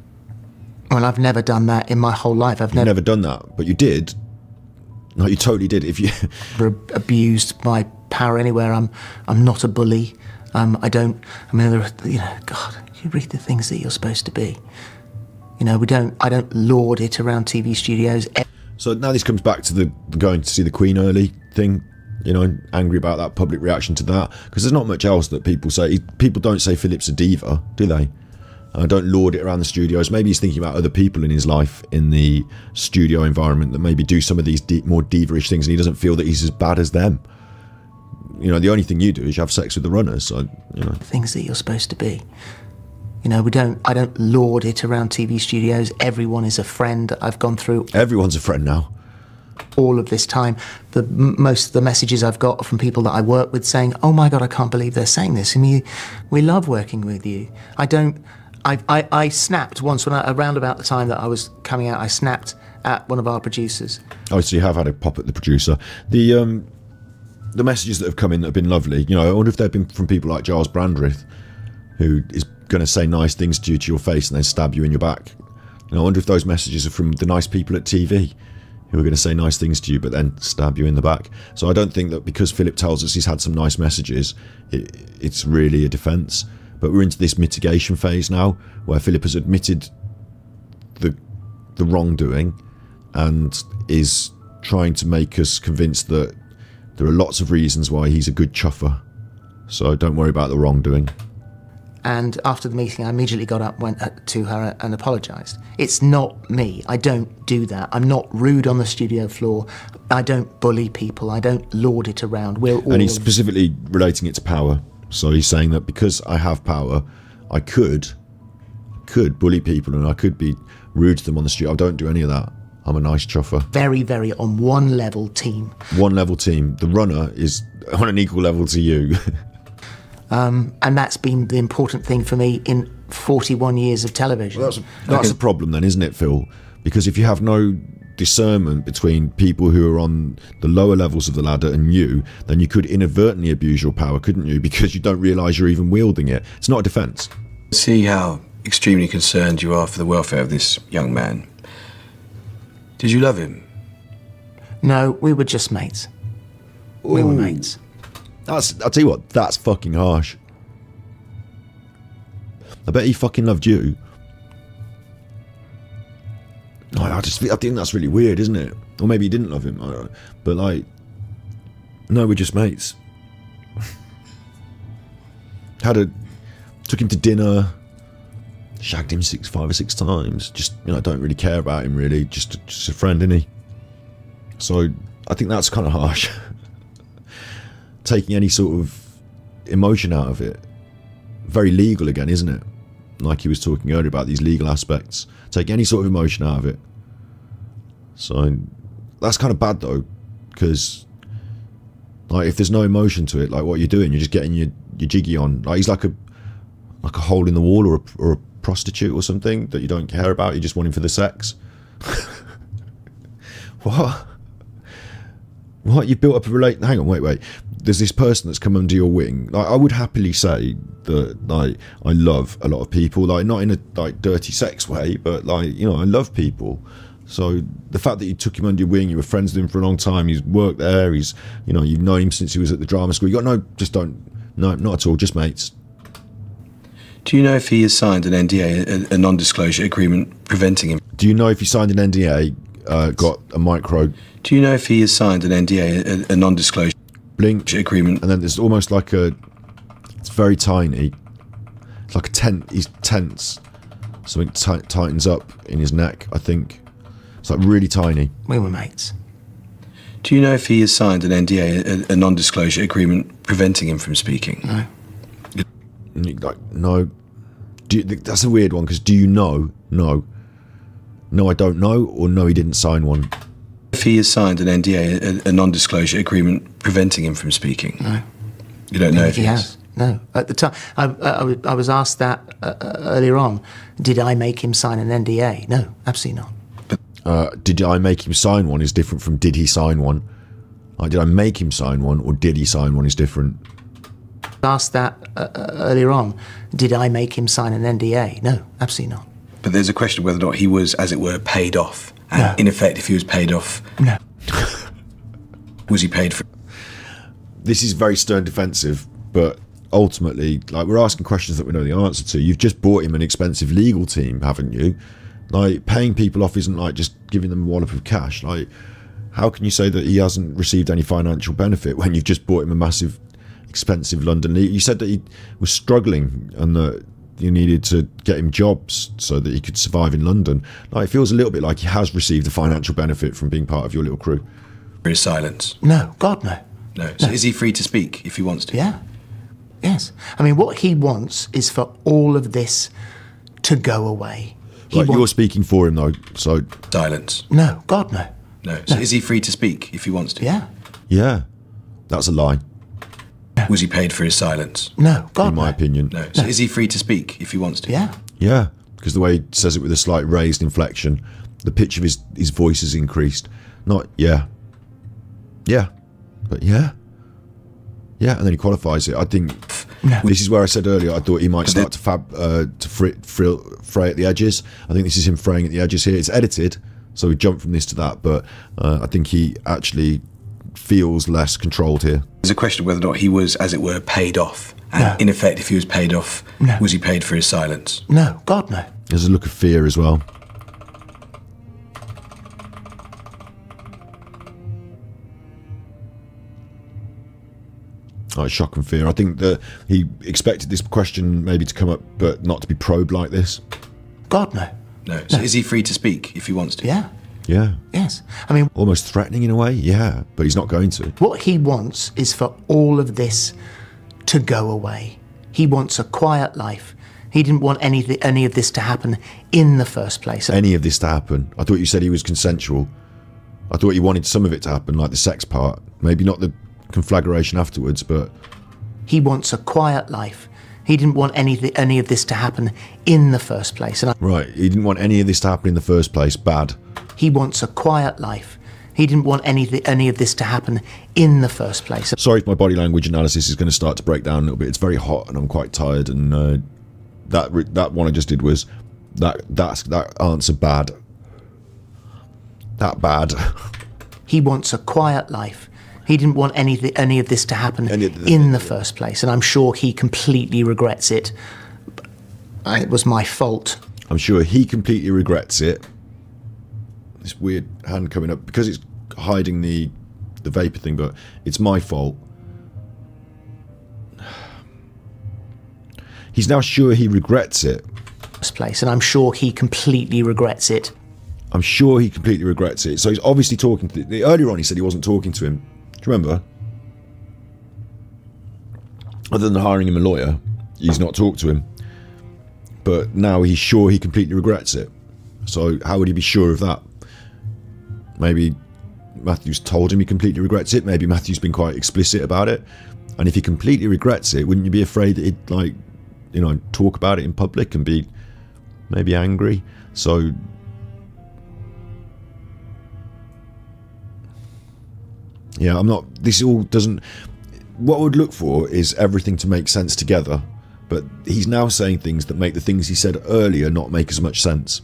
well, I've never done that in my whole life. You've never done that, but you did. No, you totally did. If you abused my power anywhere, I'm not a bully. I don't. I mean, God, you read the things that you're supposed to be. You know, I don't lord it around TV studios. So now this comes back to the going to see the Queen early thing. You know, angry about that public reaction to that, because there's not much else that people say. People don't say Philip's a diva, do they? Don't lord it around the studios. Maybe he's thinking about other people in his life in the studio environment that maybe do some of these more diva-ish things, and he doesn't feel that he's as bad as them. You know, the only thing you do is you have sex with the runners. So, you know, things that you're supposed to be. You know, I don't lord it around TV studios. Everyone is a friend. I've gone through. Everyone's a friend now. All of this time, most of the messages I've got are from people that I work with saying, "Oh my God, I can't believe they're saying this. I mean, we love working with you." I snapped once around about the time that I was coming out. I snapped at one of our producers. Oh, so you have had a pop at the producer. The messages that have come in that have been lovely. You know, I wonder if they've been from people like Giles Brandreth, who is going to say nice things to you to your face and then stab you in your back. You know, I wonder if those messages are from the nice people at TV who are going to say nice things to you but then stab you in the back. So I don't think that because Philip tells us he's had some nice messages, it's really a defence. But we're into this mitigation phase now, where Philip has admitted the wrongdoing and is trying to make us convinced that there are lots of reasons why he's a good chuffer. So don't worry about the wrongdoing. And after the meeting, I immediately got up, went to her and apologised. It's not me. I don't do that. I'm not rude on the studio floor. I don't bully people. I don't lord it around. We're all... And he's specifically relating it to power. So he's saying that because I have power, I could bully people and I could be rude to them on the street. I don't do any of that. I'm a nice chuffer. Very, very on one level team. One level team. The runner is on an equal level to you. And that's been the important thing for me in 41 years of television. Well, that's a problem then, isn't it, Phil? Because if you have no discernment between people who are on the lower levels of the ladder and you, then you could inadvertently abuse your power, couldn't you? Because you don't realise you're even wielding it. It's not a defence. See how extremely concerned you are for the welfare of this young man. Did you love him? No, we were just mates. We were mates. I'll tell you what, that's fucking harsh. I bet he fucking loved you. I think that's really weird, isn't it? Or maybe he didn't love him. I don't know. But like, no, we're just mates. Took him to dinner, shagged him 5 or 6 times. Just, you know, don't really care about him really. Just a friend, isn't he? So I think that's kind of harsh. Taking any sort of emotion out of it. Very legal again, isn't it? Like he was talking earlier about these legal aspects. Take any sort of emotion out of it. So that's kind of bad though, because like if there's no emotion to it, like what you're doing, you're just getting your jiggy on. Like he's like a hole in the wall or a prostitute or something that you don't care about. You just want him for the sex. What? What? You built up a relate? Hang on, wait. There's this person that's come under your wing. Like I would happily say that like I love a lot of people, like not in a like dirty sex way, but like, you know, I love people. So the fact that you took him under your wing, you were friends with him for a long time, he's worked there, he's, you know, you've known him since he was at the drama school. You got no, not at all, just mates. Do you know if he has signed an NDA, a non-disclosure agreement preventing him? Do you know if he signed an NDA, got a micro? Do you know if he has signed an NDA, a non-disclosure blink agreement? And then there's almost like it's very tiny. It's like he's tense. Something tightens up in his neck, I think. It's like really tiny. We were mates. Do you know if he has signed an NDA, a non-disclosure agreement preventing him from speaking? No. Like, no. That's a weird one, because do you know? No. No, I don't know, or no, he didn't sign one. If he has signed an NDA, a non-disclosure agreement preventing him from speaking? No. You don't know if he has? No. At the time, I was asked that earlier on. Did I make him sign an NDA? No, absolutely not. Did I make him sign one is different from did he sign one. Like, did I make him sign one, or did he sign one is different. Asked that earlier on. Did I make him sign an NDA? No, absolutely not. But there's a question of whether or not he was, as it were, paid off. And no. In effect, if he was paid off... No. Was he paid for... This is very stern defensive, but ultimately, like, we're asking questions that we know the answer to. You've just bought him an expensive legal team, haven't you? Like, paying people off isn't like just giving them a wallop of cash. Like, how can you say that he hasn't received any financial benefit when you've just bought him a massive, expensive London league? You said that he was struggling and that you needed to get him jobs so that he could survive in London. Like, it feels a little bit like he has received a financial benefit from being part of your little crew. For his silence? No, God, no. No. So is he free to speak if he wants to? Yeah. Yes. I mean, what he wants is for all of this to go away. Like, you're speaking for him, though, so... Silence? No, God, no. No. So is he free to speak if he wants to? Yeah. Yeah. That's a lie. No. Was he paid for his silence? No, God, in my opinion. No. So is he free to speak if he wants to? Yeah. Yeah, because the way he says it with a slight raised inflection, the pitch of his voice has increased. Not, yeah. Yeah. But yeah. Yeah, and then he qualifies it. I think... No. This is where I said earlier I thought he might start to fray at the edges. I think this is him fraying at the edges here. It's edited, so we jump from this to that, but I think he actually feels less controlled here. There's a question of whether or not he was, as it were, paid off. And no. In effect, if he was paid off, no. Was he paid for his silence? No, God, no. There's a look of fear as well. Like shock and fear. I think that he expected this question maybe to come up, but not to be probed like this. God, no. No. So is he free to speak if he wants to? Yeah. Yeah. Yes. I mean, Almost threatening in a way, yeah, but he's not going to. what he wants is for all of this to go away. He wants a quiet life. He didn't want any of this to happen in the first place. Any of this to happen. I thought you said he was consensual. I thought he wanted some of it to happen, like the sex part. Maybe not the conflagration afterwards, but... He wants a quiet life. He didn't want any of this to happen in the first place. Right, he didn't want any of this to happen in the first place. Bad. He wants a quiet life. He didn't want any of this to happen in the first place. Sorry if my body language analysis is going to start to break down a little bit. It's very hot and I'm quite tired, and that one I just did was that answer bad. That bad. He wants a quiet life. He didn't want any of this to happen in the first place, and I'm sure he completely regrets it. It was my fault. I'm sure he completely regrets it. This weird hand coming up because it's hiding the vapor thing, but it's my fault. He's now sure he regrets it. Place, and I'm sure he completely regrets it. I'm sure he completely regrets it. So he's obviously talking to... Earlier on he said he wasn't talking to him. Do you remember? Other than hiring him a lawyer, he's not talked to him. But now he's sure he completely regrets it. So how would he be sure of that? Maybe Matthew's told him he completely regrets it. Maybe Matthew's been quite explicit about it. And if he completely regrets it, wouldn't you be afraid that he'd, like, you know, talk about it in public and be maybe angry? So... yeah, I'm not... This all doesn't... What I would look for is everything to make sense together. But he's now saying things that make the things he said earlier not make as much sense.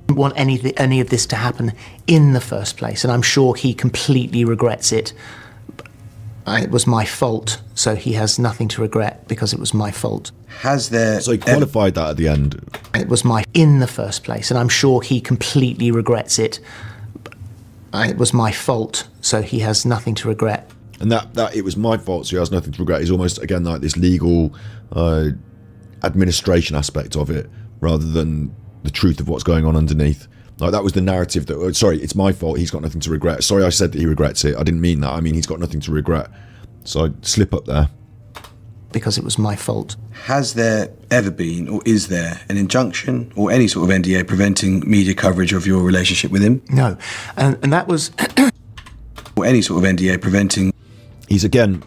Didn't want any of this to happen in the first place, and I'm sure he completely regrets it. It was my fault, so he has nothing to regret because it was my fault. Has there... So he qualified that at the end. It was in the first place, and I'm sure he completely regrets it. It was my fault, so he has nothing to regret. And that it was my fault, so he has nothing to regret, is almost, again, like this legal administration aspect of it, rather than the truth of what's going on underneath. Like, that was the narrative that, sorry, it's my fault, he's got nothing to regret. Sorry I said that he regrets it, I didn't mean that. I mean, he's got nothing to regret. So I'd slip up there. Because it was my fault. Has there ever been, or is there, an injunction or any sort of NDA preventing media coverage of your relationship with him? No. And that was... or any sort of NDA preventing... He's, again,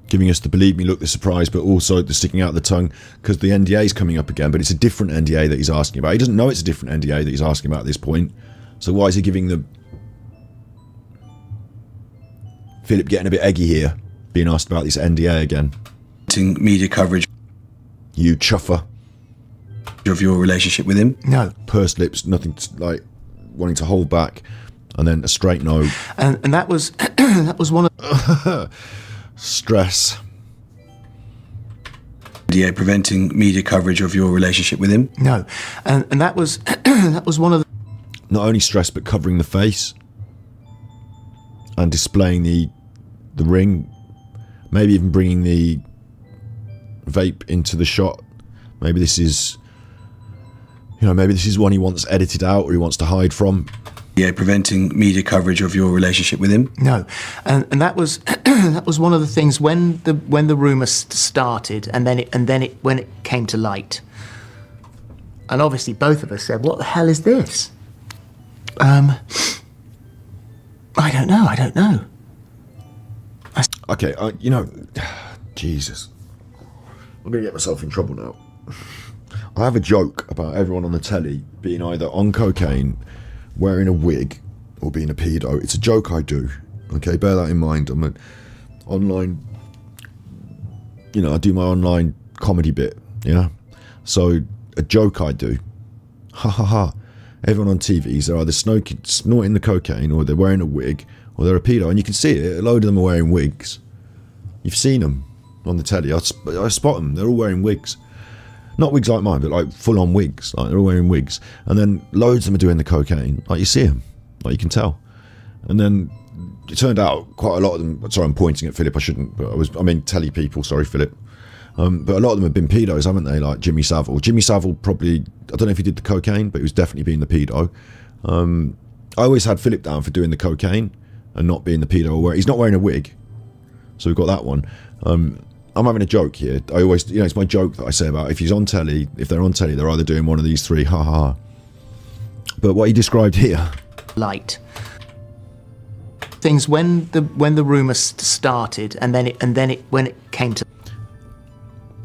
giving us the believe me look, the surprise, but also the sticking out the tongue, because the NDA is coming up again, but it's a different NDA that he's asking about. He doesn't know it's a different NDA that he's asking about at this point. So why is he giving the... Philip getting a bit eggy here, being asked about this NDA again. Media coverage. You chuffer. Of your relationship with him? No. Pursed lips, nothing to, like, wanting to hold back, and then a straight no. And that was that was one of... Stress. NDA preventing media coverage of your relationship with him? No. And that was that was one of the... Not only stress, but covering the face. And displaying the ring. Maybe even bringing the vape into the shot. Maybe this is... You know, maybe this is one he wants edited out or he wants to hide from. Yeah, preventing media coverage of your relationship with him? No. And that was that was one of the things when the rumour started and then when it came to light. And obviously both of us said, what the hell is this? I don't know. Okay, you know, Jesus. I'm going to get myself in trouble now. I have a joke about everyone on the telly being either on cocaine, wearing a wig, or being a pedo. It's a joke I do. Okay, bear that in mind. I'm an online... You know, I do my online comedy bit, yeah? So, a joke I do. Ha ha ha. Everyone on TVs, they're either snorting the cocaine, or they're wearing a wig, or they're a pedo. And you can see it. A load of them are wearing wigs. You've seen them on the telly. I spot them. They're all wearing wigs. Not wigs like mine, but like full-on wigs. Like, they're all wearing wigs. And then loads of them are doing the cocaine. Like, you see them. Like, you can tell. And then it turned out quite a lot of them. Sorry, I'm pointing at Philip. I shouldn't, but I mean telly people. Sorry, Philip. But a lot of them have been pedos, haven't they? Like Jimmy Savile. Jimmy Savile probably, I don't know if he did the cocaine, but he was definitely being the pedo. I always had Philip down for doing the cocaine and not being the pedo. Or he's not wearing a wig, so we've got that one. I'm having a joke here. I always, it's my joke that I say about if they're on telly, they're either doing one of these three, ha ha ha. But what he described here, light things when the rumour started, and then when it came to.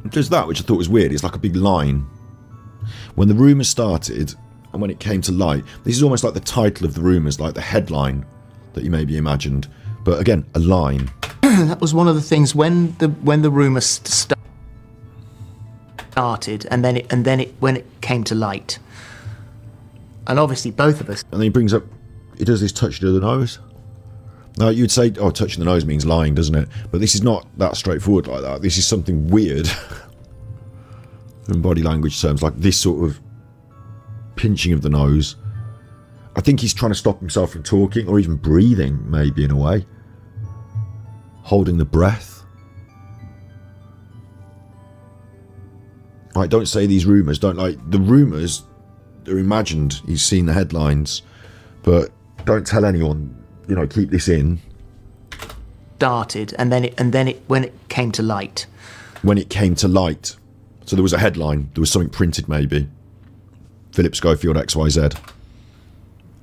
There's that which I thought was weird. It's like a big line. When the rumours started and when it came to light, this is almost like the title of the rumours, like the headline that you maybe imagined. But again, a line. That was one of the things when the rumour started, and then when it came to light, and obviously both of us. And then he brings up, he does this touch to the nose. Now you'd say, oh, touching the nose means lying, doesn't it? But this is not that straightforward like that. This is something weird in body language terms, like this sort of pinching of the nose. I think he's trying to stop himself from talking or even breathing, maybe, in a way. Holding the breath. Like, don't say these rumours. Don't, like, the rumours are imagined. He's seen the headlines. But don't tell anyone, keep this in. Started, and then when it came to light. When it came to light. So there was a headline. There was something printed, maybe. Phillip Schofield, XYZ.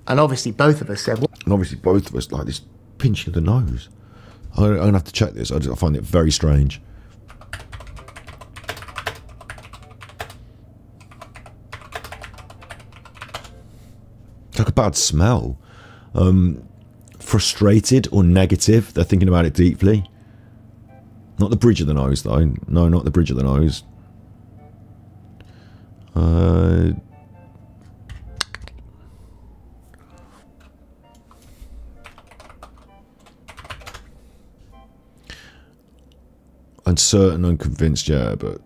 And obviously both of us said... And obviously both of us, like this pinching of the nose. I'm going to have to check this. I find it very strange. It's like a bad smell. Frustrated or negative. They're thinking about it deeply. Not the bridge of the nose, though. No, not the bridge of the nose. Uncertain, unconvinced, yeah, but...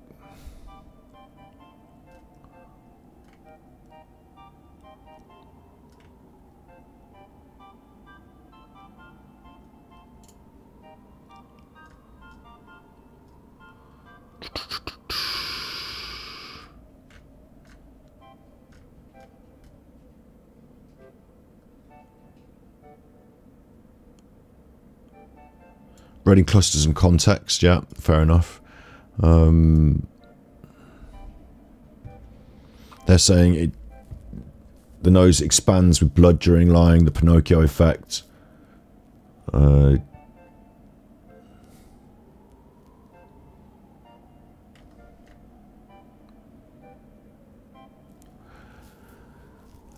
Read in clusters and context, yeah, fair enough. They're saying the nose expands with blood during lying, the Pinocchio effect.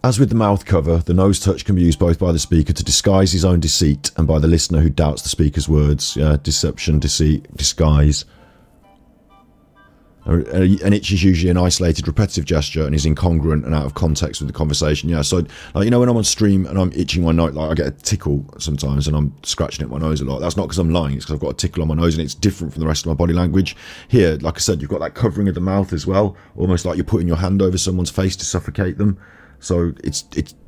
As with the mouth cover, the nose touch can be used both by the speaker to disguise his own deceit and by the listener who doubts the speaker's words. Yeah, deception, deceit, disguise. An itch is usually an isolated, repetitive gesture and is incongruent and out of context with the conversation. Yeah, so like, when I'm on stream and I'm itching my nose, like I get a tickle sometimes and I'm scratching at my nose a lot. That's not because I'm lying, it's because I've got a tickle on my nose and it's different from the rest of my body language. Here, like I said, you've got that covering of the mouth as well, almost like you're putting your hand over someone's face to suffocate them. So it's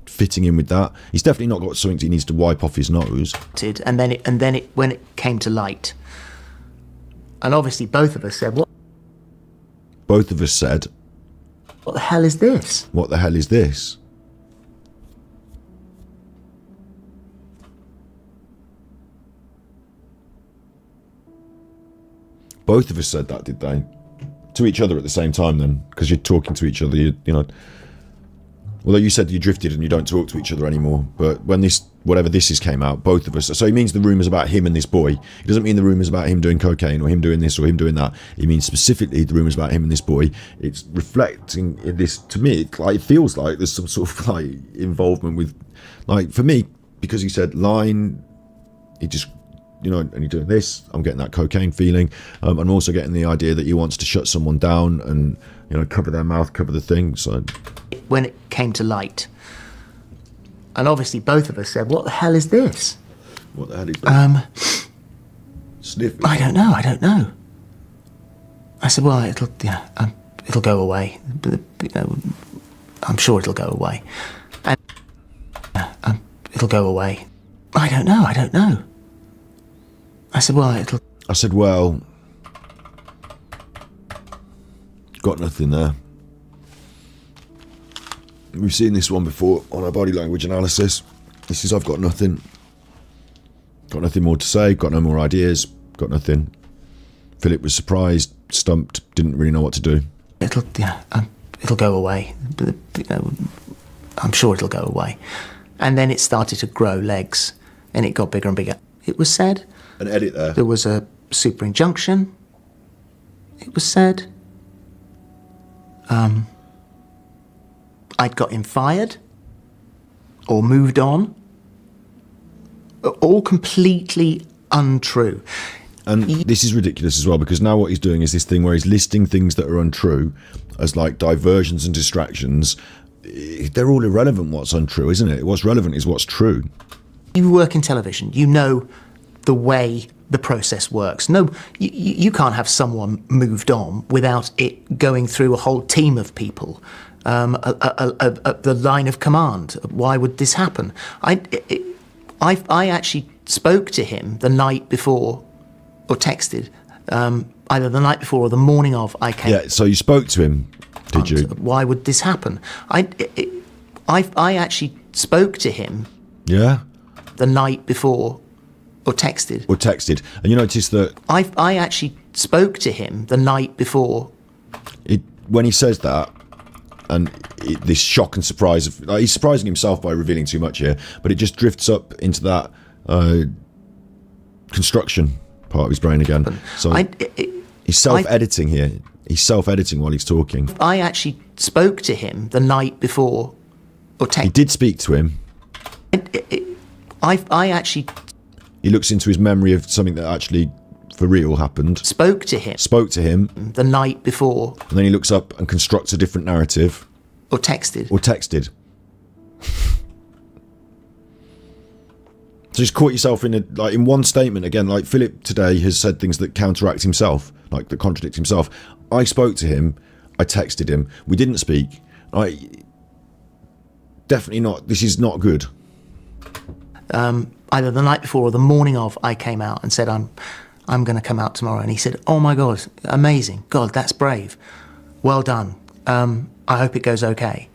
fitting in with that. He's definitely not got something he needs to wipe off his nose. And then when it came to light, and obviously both of us said, "What?" Both of us said, "What the hell is this? What the hell is this?" Both of us said that, did they? To each other at the same time, then, because you're talking to each other. You know. Although you said you drifted and you don't talk to each other anymore, but when whatever this is came out, both of us. So he means the rumours about him and this boy. He doesn't mean the rumours about him doing cocaine or him doing this or him doing that. He means specifically the rumours about him and this boy. It's reflecting in this, to me, it feels like there's some sort of like involvement with, like for me, because he said line, he just, and you're doing this, I'm getting that cocaine feeling. I'm also getting the idea that he wants to shut someone down and, cover their mouth, cover the thing, so... When it came to light, and obviously both of us said, "What the hell is this?" What the hell is that? Sniff. I don't know. I said, "Well, it'll go away. I'm sure it'll go away." And it'll go away. I don't know. I said, well, it'll... I said, well, got nothing there. We've seen this one before on our body language analysis. This is, I've got nothing. Got nothing more to say, got no more ideas, got nothing. Philip was surprised, stumped, didn't really know what to do. It'll go away. I'm sure it'll go away. And then it started to grow legs, and it got bigger and bigger. It was said. An edit there. There was a super injunction. It was said. I'd got him fired or moved on. All completely untrue. And this is ridiculous as well, because now what he's doing is this thing where he's listing things that are untrue as like diversions and distractions. They're all irrelevant what's untrue, isn't it? What's relevant is what's true. You work in television, you know the way the process works. No, you can't have someone moved on without it going through a whole team of people. The line of command. Why would this happen? I actually spoke to him the night before, or texted, either the night before or the morning of I came. Yeah, so you spoke to him, did you? Why would this happen? I actually spoke to him. Yeah? The night before, or texted. Or texted. And you notice that... I actually spoke to him the night before. When he says that, and this shock and surprise of, he's surprising himself by revealing too much here, but it just drifts up into that construction part of his brain again. So he's self-editing here. He's self-editing while he's talking. I actually spoke to him the night before, or he did speak to him. I actually... He looks into his memory of something that actually, for real, happened. Spoke to him the night before. And then he looks up and constructs a different narrative. Or texted. So just caught yourself in in one statement again. Like Philip today has said things that counteract himself, like that contradict himself. I spoke to him. I texted him. We didn't speak. Definitely not. This is not good. Either the night before or the morning of, I came out and said, I'm going to come out tomorrow. And he said, oh my God, amazing. God, that's brave. Well done. I hope it goes okay.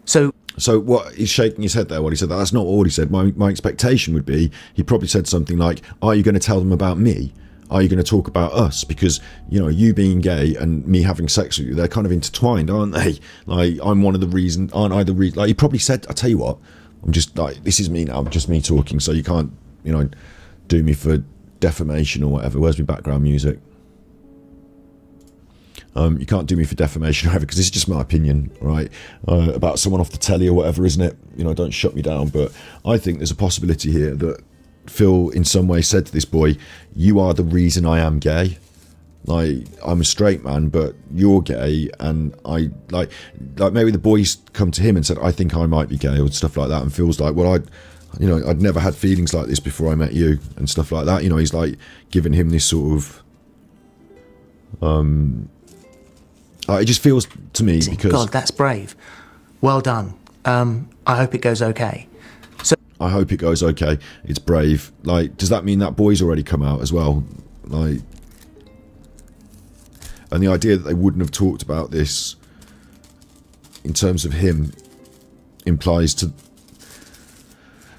So what, he's shaking his head there while he said that. That's not all he said. My expectation would be, he probably said something like, are you going to tell them about me? Are you going to talk about us? Because, you know, you being gay and me having sex with you, they're kind of intertwined, aren't they? Like, I'm one of the reasons, aren't I the reason? Like, he probably said, I tell you what, I'm just like, this is me now, just me talking, so you can't, you know, do me for defamation or whatever. Where's my background music? You can't do me for defamation or whatever, because this is just my opinion, right? About someone off the telly or whatever, isn't it? You know, don't shut me down. But I think there's a possibility here that Phil, in some way, said to this boy, you are the reason I am gay. Like, I'm a straight man, but you're gay, and I, like maybe the boys come to him and said, I think I might be gay, or stuff like that, and Phil's like, well, I'd never had feelings like this before I met you, and stuff like that. You know, he's like giving him this sort of, it just feels to me because... God, that's brave. Well done. I hope it goes okay. So I hope it goes okay. It's brave. Like, does that mean that boy's already come out as well? Like, and the idea that they wouldn't have talked about this in terms of him implies to...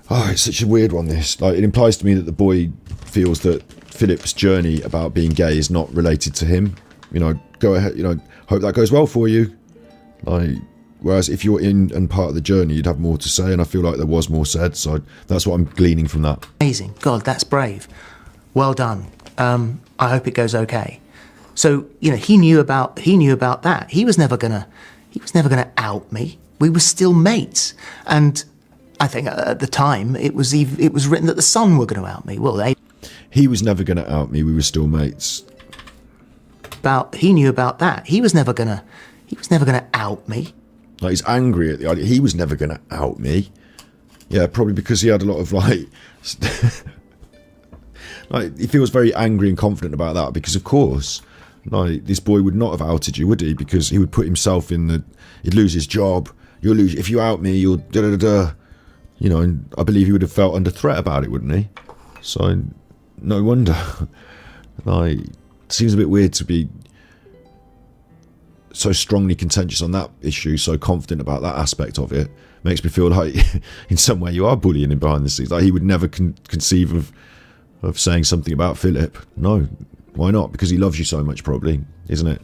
Oh, it's such a weird one, this. Like, it implies to me that the boy feels that Philip's journey about being gay is not related to him. You know, go ahead, you know, hope that goes well for you. Like, whereas if you're in and part of the journey, you'd have more to say, and I feel like there was more said, so that's what I'm gleaning from that. Amazing. God, that's brave. Well done. I hope it goes okay. So, you know, he knew about that. He was never gonna out me. We were still mates. And I think at the time it was written that the Sun were going to out me. Well, he was never going to out me. We were still mates. He knew about that. He was never gonna out me. Like, he's angry at the idea. He was never gonna out me. Yeah, probably because he had a lot of like he feels very angry and confident about that, because of course, like, this boy would not have outed you, would he? Because he would put himself in he'd lose his job. You'll lose if you out me. You'll da da da. You know, and I believe he would have felt under threat about it, wouldn't he? So, no wonder. Like, it seems a bit weird to be so strongly contentious on that issue, so confident about that aspect of it. Makes me feel like, in some way, you are bullying him behind the scenes. Like, he would never conceive of saying something about Philip. No, why not? Because he loves you so much, probably, isn't it?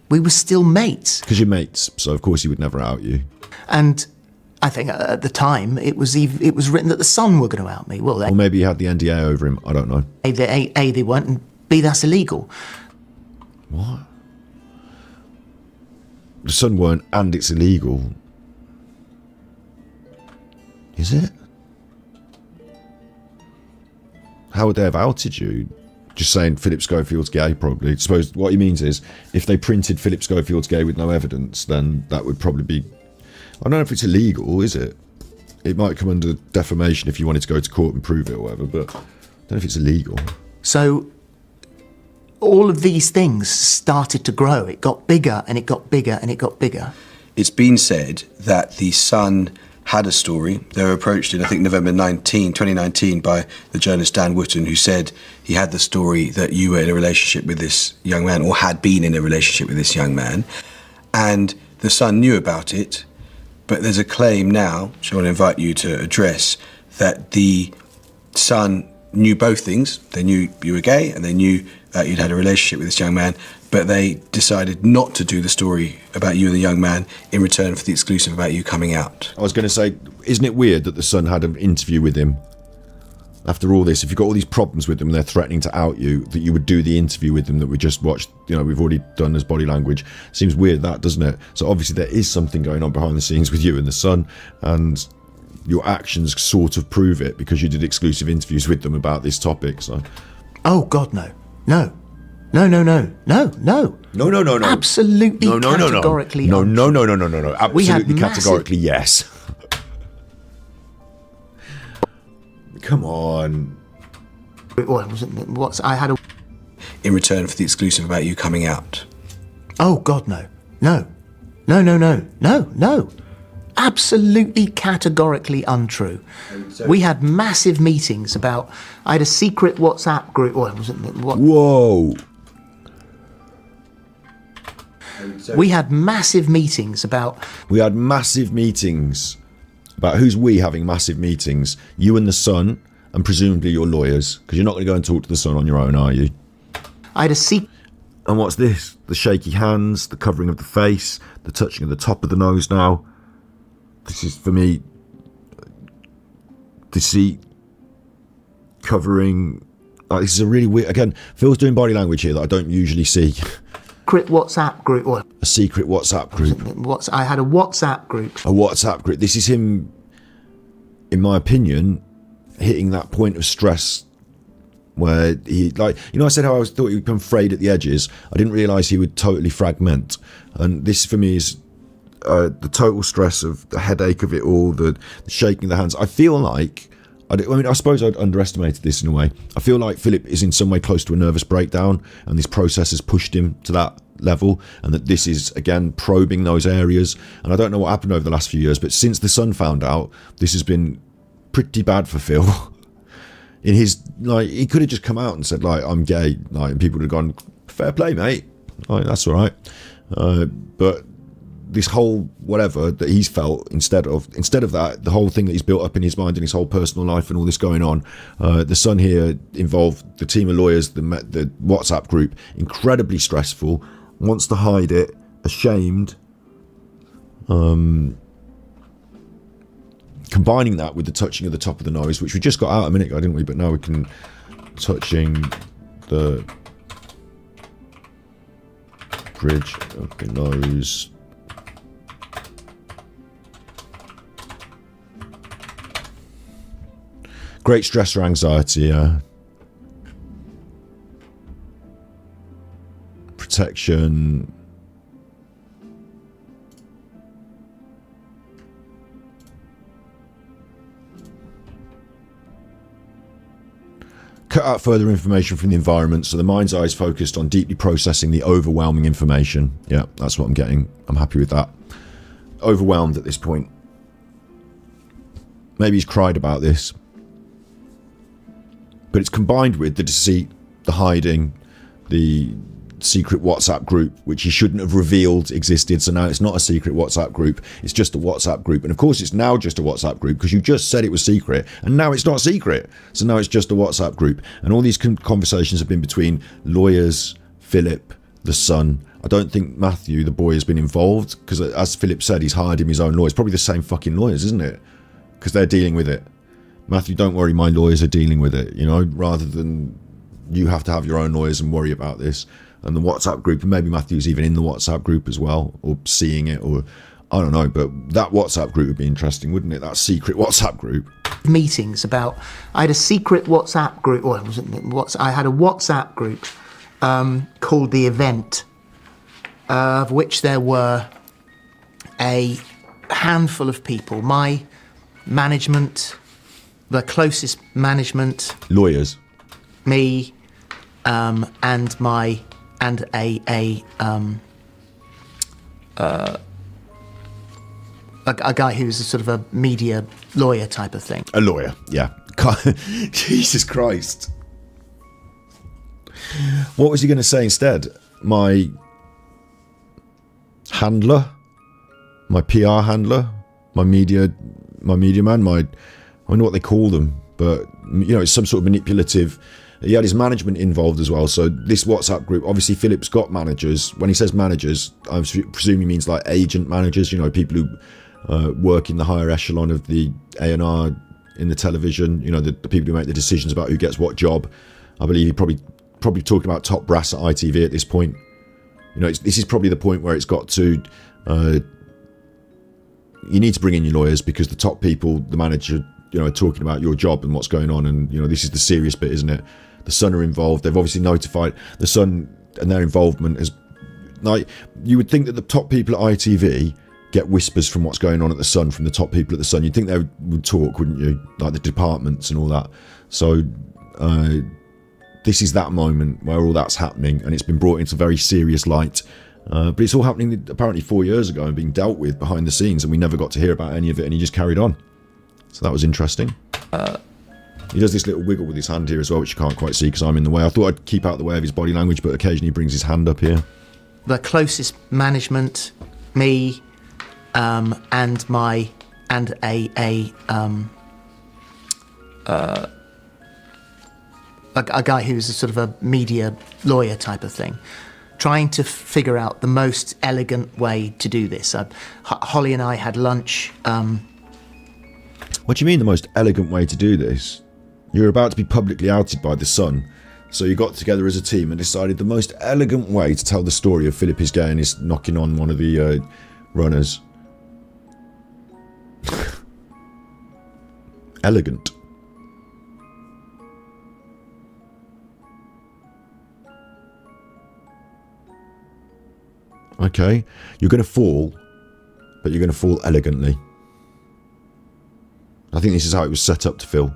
We were still mates. Because you're mates, so of course he would never out you. And I think at the time it was written that the Sun were going to out me. Well, Or maybe he had the NDA over him. I don't know. A, they weren't, and B, that's illegal. What? The Sun weren't, and it's illegal. Is it? How would they have outed you? Just saying Philip Schofield's gay, probably. I suppose what he means is, if they printed Philip Schofield's gay with no evidence, then that would probably be... I don't know if it's illegal, is it? It might come under defamation if you wanted to go to court and prove it or whatever, but I don't know if it's illegal. So all of these things started to grow. It got bigger and it got bigger and it got bigger. It's been said that the Sun had a story. They were approached in, I think, November 2019 by the journalist Dan Wootton, who said he had the story that you were in a relationship with this young man, or had been in a relationship with this young man. And the Sun knew about it, but there's a claim now, which I want to invite you to address, that the Sun knew both things. They knew you were gay and they knew you'd had a relationship with this young man, but they decided not to do the story about you and the young man in return for the exclusive about you coming out. I was going to say, isn't it weird that the Sun had an interview with him after all this? If you've got all these problems with them and they're threatening to out you, that you would do the interview with them that we just watched, you know, we've already done as body language. Seems weird, that, doesn't it? So obviously there is something going on behind the scenes with you and the Sun, and your actions sort of prove it because you did exclusive interviews with them about this topic. So, oh God, no. No. No, no, no, no, no. No, no, no, no. Absolutely, no, no, categorically no, no, no, no, no, no, no. Absolutely, categorically, yes. Come on. What's I had a... In return for the exclusive about you coming out. Oh God, no. No. No, no, no, no, no. Absolutely categorically untrue. We had massive meetings about... I had a secret WhatsApp group... Whoa. We had massive meetings about... We had massive meetings about who's we having massive meetings? You and the Sun, and presumably your lawyers, because you're not going to go and talk to the Sun on your own, are you? I had a secret... And what's this? The shaky hands, the covering of the face, the touching of the top of the nose now. This is, for me, deceit, covering... Like, this is a really weird... Again, Phil's doing body language here that I don't usually see. Secret WhatsApp group. Or a secret WhatsApp group. I had a WhatsApp group. A WhatsApp group. This is him, in my opinion, hitting that point of stress where he, like, you know, I said how I thought he would become frayed at the edges. I didn't realise he would totally fragment. And this, for me, is the total stress of the headache of it all, the shaking of the hands. I feel like... I mean, I suppose I'd underestimated this in a way. I feel like Philip is in some way close to a nervous breakdown, and this process has pushed him to that level, and that this is, again, probing those areas. And I don't know what happened over the last few years, but since the Sun found out, this has been pretty bad for Phil. In his, like, he could have just come out and said, like, I'm gay, like, and people would have gone, fair play, mate. Like, that's all right. But this whole whatever that he's felt, instead of that, the whole thing that he's built up in his mind and his whole personal life and all this going on, the Sun here involved the team of lawyers, the WhatsApp group, incredibly stressful, wants to hide it, ashamed, combining that with the touching of the top of the nose, which we just got out a minute ago, didn't we? But now we can touching the bridge of the nose. Great stress or anxiety, protection, cut out further information from the environment, so the mind's eye is focused on deeply processing the overwhelming information. Yeah, that's what I'm getting. I'm happy with that. Overwhelmed at this point. Maybe he's cried about this. But it's combined with the deceit, the hiding, the secret WhatsApp group, which he shouldn't have revealed existed. So now it's not a secret WhatsApp group. It's just a WhatsApp group. And of course, it's now just a WhatsApp group because you just said it was secret. And now it's not secret. So now it's just a WhatsApp group. And all these conversations have been between lawyers, Philip, the son. I don't think Matthew, the boy, has been involved because, as Philip said, he's hired him his own lawyers. Probably the same fucking lawyers, isn't it? Because they're dealing with it. Matthew, don't worry, my lawyers are dealing with it, you know, rather than you have to have your own lawyers and worry about this. And the WhatsApp group, and maybe Matthew's even in the WhatsApp group as well, or seeing it, or I don't know, but that WhatsApp group would be interesting, wouldn't it? That secret WhatsApp group. Meetings about, I had a secret WhatsApp group, or I had a WhatsApp group called The Event, of which there were a handful of people, my management, the closest management, lawyers, me, and a guy who's a sort of a media lawyer type of thing. A lawyer, yeah. Jesus Christ. What was he going to say instead? My handler, my PR handler, my media man, I wonder what they call them, but you know, it's some sort of manipulative. He had his management involved as well. So this WhatsApp group, obviously Philip's got managers. When he says managers, I presume he means like agent managers, you know, people who work in the higher echelon of the A&R in the television, you know, the people who make the decisions about who gets what job. I believe he probably talking about top brass at ITV at this point. You know, this is probably the point where it's got to, you need to bring in your lawyers because the top people, the manager, you know, are talking about your job and what's going on. And, you know, this is the serious bit, isn't it? The Sun are involved. They've obviously notified the Sun, and their involvement is, like, you would think that the top people at ITV get whispers from what's going on at the Sun from the top people at the Sun. You'd think they would talk, wouldn't you? Like the departments and all that. So this is that moment where all that's happening, and it's been brought into very serious light. But it's all happening apparently 4 years ago and being dealt with behind the scenes, and we never got to hear about any of it, and he just carried on. So that was interesting. He does this little wiggle with his hand here as well, which you can't quite see because I'm in the way. I thought I'd keep out the way of his body language, but occasionally he brings his hand up here. The closest management, me, and a guy who's a sort of a media lawyer type of thing, trying to figure out the most elegant way to do this. Holly and I had lunch. What do you mean the most elegant way to do this? You're about to be publicly outed by the Sun, so you got together as a team and decided the most elegant way to tell the story of Philip is gay and is knocking on one of the runners. Elegant. Okay, you're going to fall, but you're going to fall elegantly. I think this is how it was set up to Phil.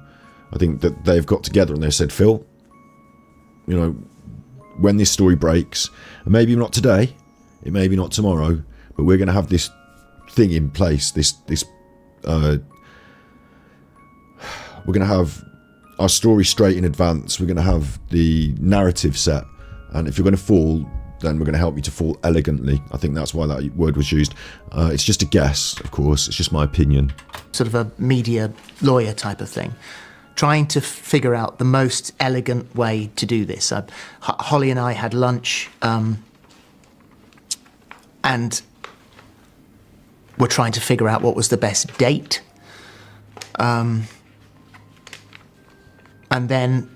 I think that they've got together and they said, Phil, you know, when this story breaks, and maybe not today, it may be not tomorrow, but we're going to have this thing in place, we're going to have our story straight in advance, we're going to have the narrative set, and if you're going to fall, then we're going to help you to fall elegantly. I think that's why that word was used. It's just a guess, of course, it's just my opinion. Sort of a media lawyer type of thing, trying to figure out the most elegant way to do this. Holly and I had lunch, and we're trying to figure out what was the best date. And then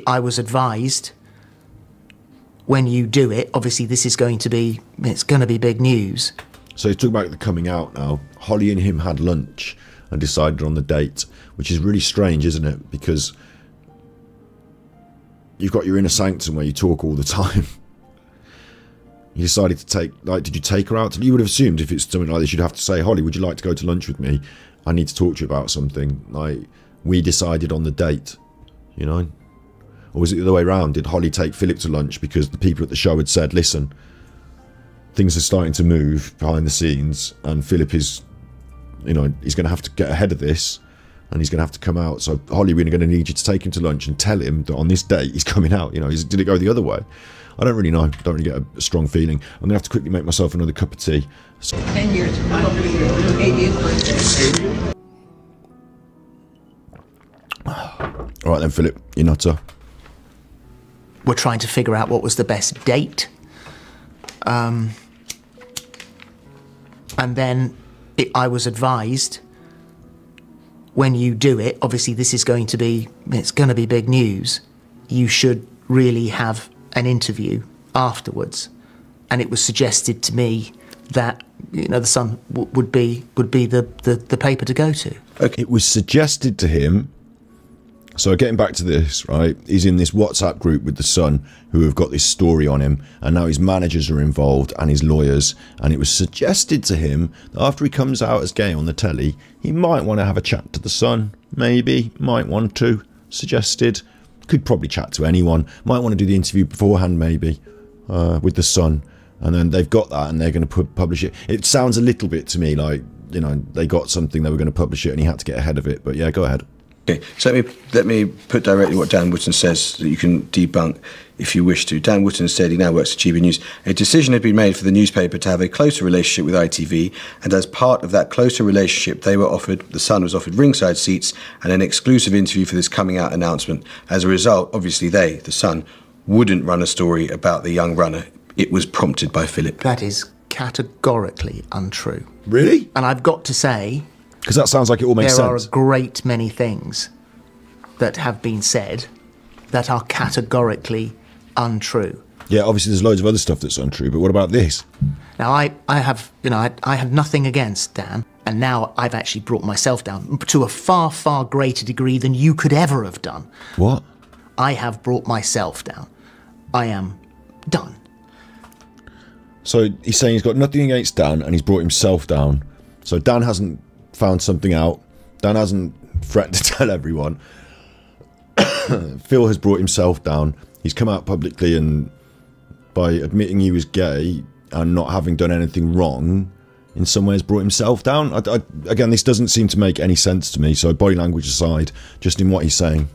I was advised, when you do it, obviously this is going to be, it's going to be big news. So he's talking about the coming out now. Holly and him had lunch and decided on the date, which is really strange, isn't it? Because you've got your inner sanctum where you talk all the time. You decided to take, like, did you take her out? You would have assumed if it's something like this, you'd have to say, Holly, would you like to go to lunch with me? I need to talk to you about something. Like, we decided on the date, you know? Or was it the other way around? Did Holly take Philip to lunch because the people at the show had said, listen, things are starting to move behind the scenes and Philip is, you know, he's going to have to get ahead of this and he's going to have to come out. So Holly, we're going to need you to take him to lunch and tell him that on this date he's coming out. You know, did it go the other way? I don't really know. Don't really get a strong feeling. I'm going to have to quickly make myself another cup of tea. So 10 years. 8 years. all right then, Philip, you nutter. We're trying to figure out what was the best date. And then I was advised, when you do it, obviously this is going to be, it's going to be big news, you should really have an interview afterwards. And it was suggested to me that, you know, the Sun would be the paper to go to. Okay. It was suggested to him. So getting back to this, right, he's in this WhatsApp group with the Sun who have got this story on him, and now his managers are involved and his lawyers, and it was suggested to him that after he comes out as gay on the telly, he might want to have a chat to the Sun, maybe, might want to, suggested, could probably chat to anyone, might want to do the interview beforehand maybe, with the Sun, and then they've got that and they're going to publish it. It sounds a little bit to me like, you know, they got something, they were going to publish it and he had to get ahead of it, but yeah, go ahead. Okay, so let me put directly what Dan Wootton says that you can debunk if you wish to. Dan Wootton said he now works at GB News. A decision had been made for the newspaper to have a closer relationship with ITV, and as part of that closer relationship, the Sun was offered ringside seats and an exclusive interview for this coming out announcement. As a result, obviously the Sun, wouldn't run a story about the young runner. It was prompted by Phillip. That is categorically untrue. Really? And I've got to say, because that sounds like it all makes there sense. are a great many things that have been said that are categorically untrue. Yeah, obviously there's loads of other stuff that's untrue, but what about this? Now, I have nothing against Dan, and now I've actually brought myself down to a far, far greater degree than you could ever have done. What? I have brought myself down. I am done. So he's saying he's got nothing against Dan, and he's brought himself down. So Dan hasn't found something out. Dan hasn't threatened to tell everyone. Phil has brought himself down. He's come out publicly and by admitting he was gay and not having done anything wrong, in some ways brought himself down. Again, this doesn't seem to make any sense to me. So body language aside, just in what he's saying.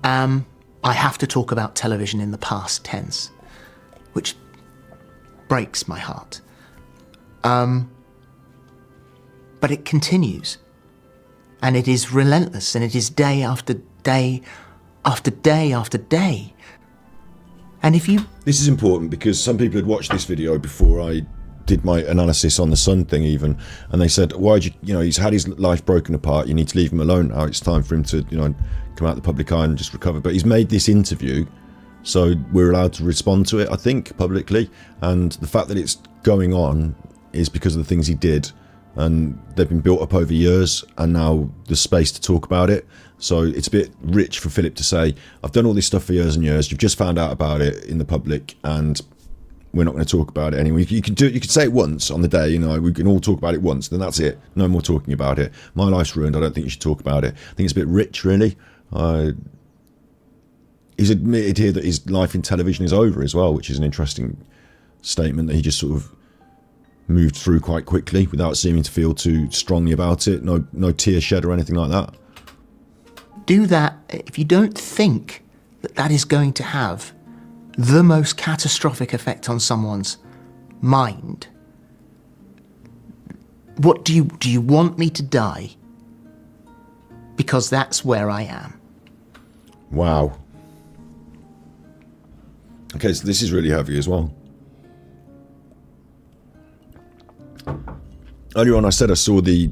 I have to talk about television in the past tense, which breaks my heart. But it continues, and it is relentless, and it is day after day after day after day. And if you... This is important because some people had watched this video before I did my analysis on the Sun thing even, and they said, why'd you know, he's had his life broken apart, you need to leave him alone now, it's time for him to, you know, come out the public eye and just recover. But he's made this interview, so we're allowed to respond to it, I think, publicly, and the fact that it's going on is because of the things he did. And they've been built up over years, and now there's space to talk about it. So it's a bit rich for Phillip to say, I've done all this stuff for years and years, you've just found out about it in the public and we're not going to talk about it anymore. You can say it once on the day, you know, we can all talk about it once, then that's it, no more talking about it. My life's ruined, I don't think you should talk about it. I think it's a bit rich, really. He's admitted here that his life in television is over as well, which is an interesting statement that he just sort of moved through quite quickly without seeming to feel too strongly about it. No tear shed or anything like that. Do that if you don't think that that is going to have the most catastrophic effect on someone's mind. What do you want me to die? Because that's where I am. Wow. Okay, so this is really heavy as well. Earlier on I said I saw the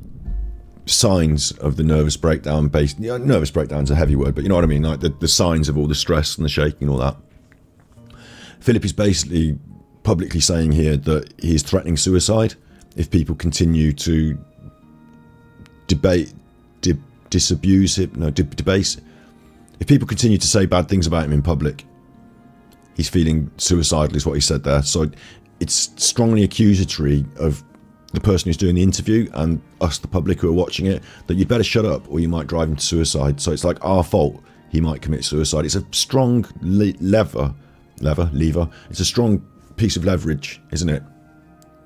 signs of the nervous breakdown based... You know, nervous breakdown's a heavy word, but you know what I mean, like the signs of all the stress and the shaking and all that. Phillip is basically publicly saying here that he's threatening suicide if people continue to debase him. If people continue to say bad things about him in public, he's feeling suicidal is what he said there. So it's strongly accusatory of the person who's doing the interview and us, the public who are watching it, that you'd better shut up or you might drive him to suicide. So it's like our fault he might commit suicide. It's a strong lever. It's a strong piece of leverage, isn't it?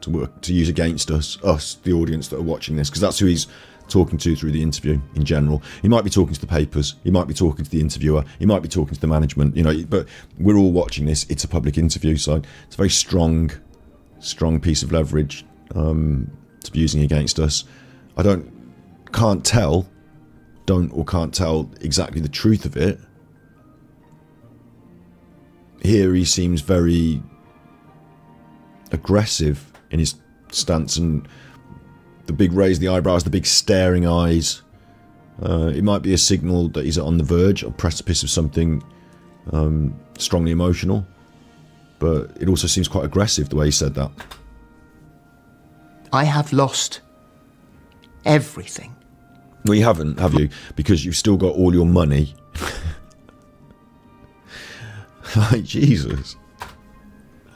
to use against us, the audience that are watching this, because that's who he's talking to through the interview in general. He might be talking to the papers, he might be talking to the interviewer, he might be talking to the management, you know, but we're all watching this. It's a public interview, so it's a very strong piece of leverage to be using against us. Can't tell exactly the truth of it. Here he seems very aggressive in his stance, and the big raise the eyebrows, the big staring eyes. It might be a signal that he's on the verge or precipice of something strongly emotional, but it also seems quite aggressive the way he said that. I have lost everything. Well, you haven't, have you? Because you've still got all your money. Like, Jesus.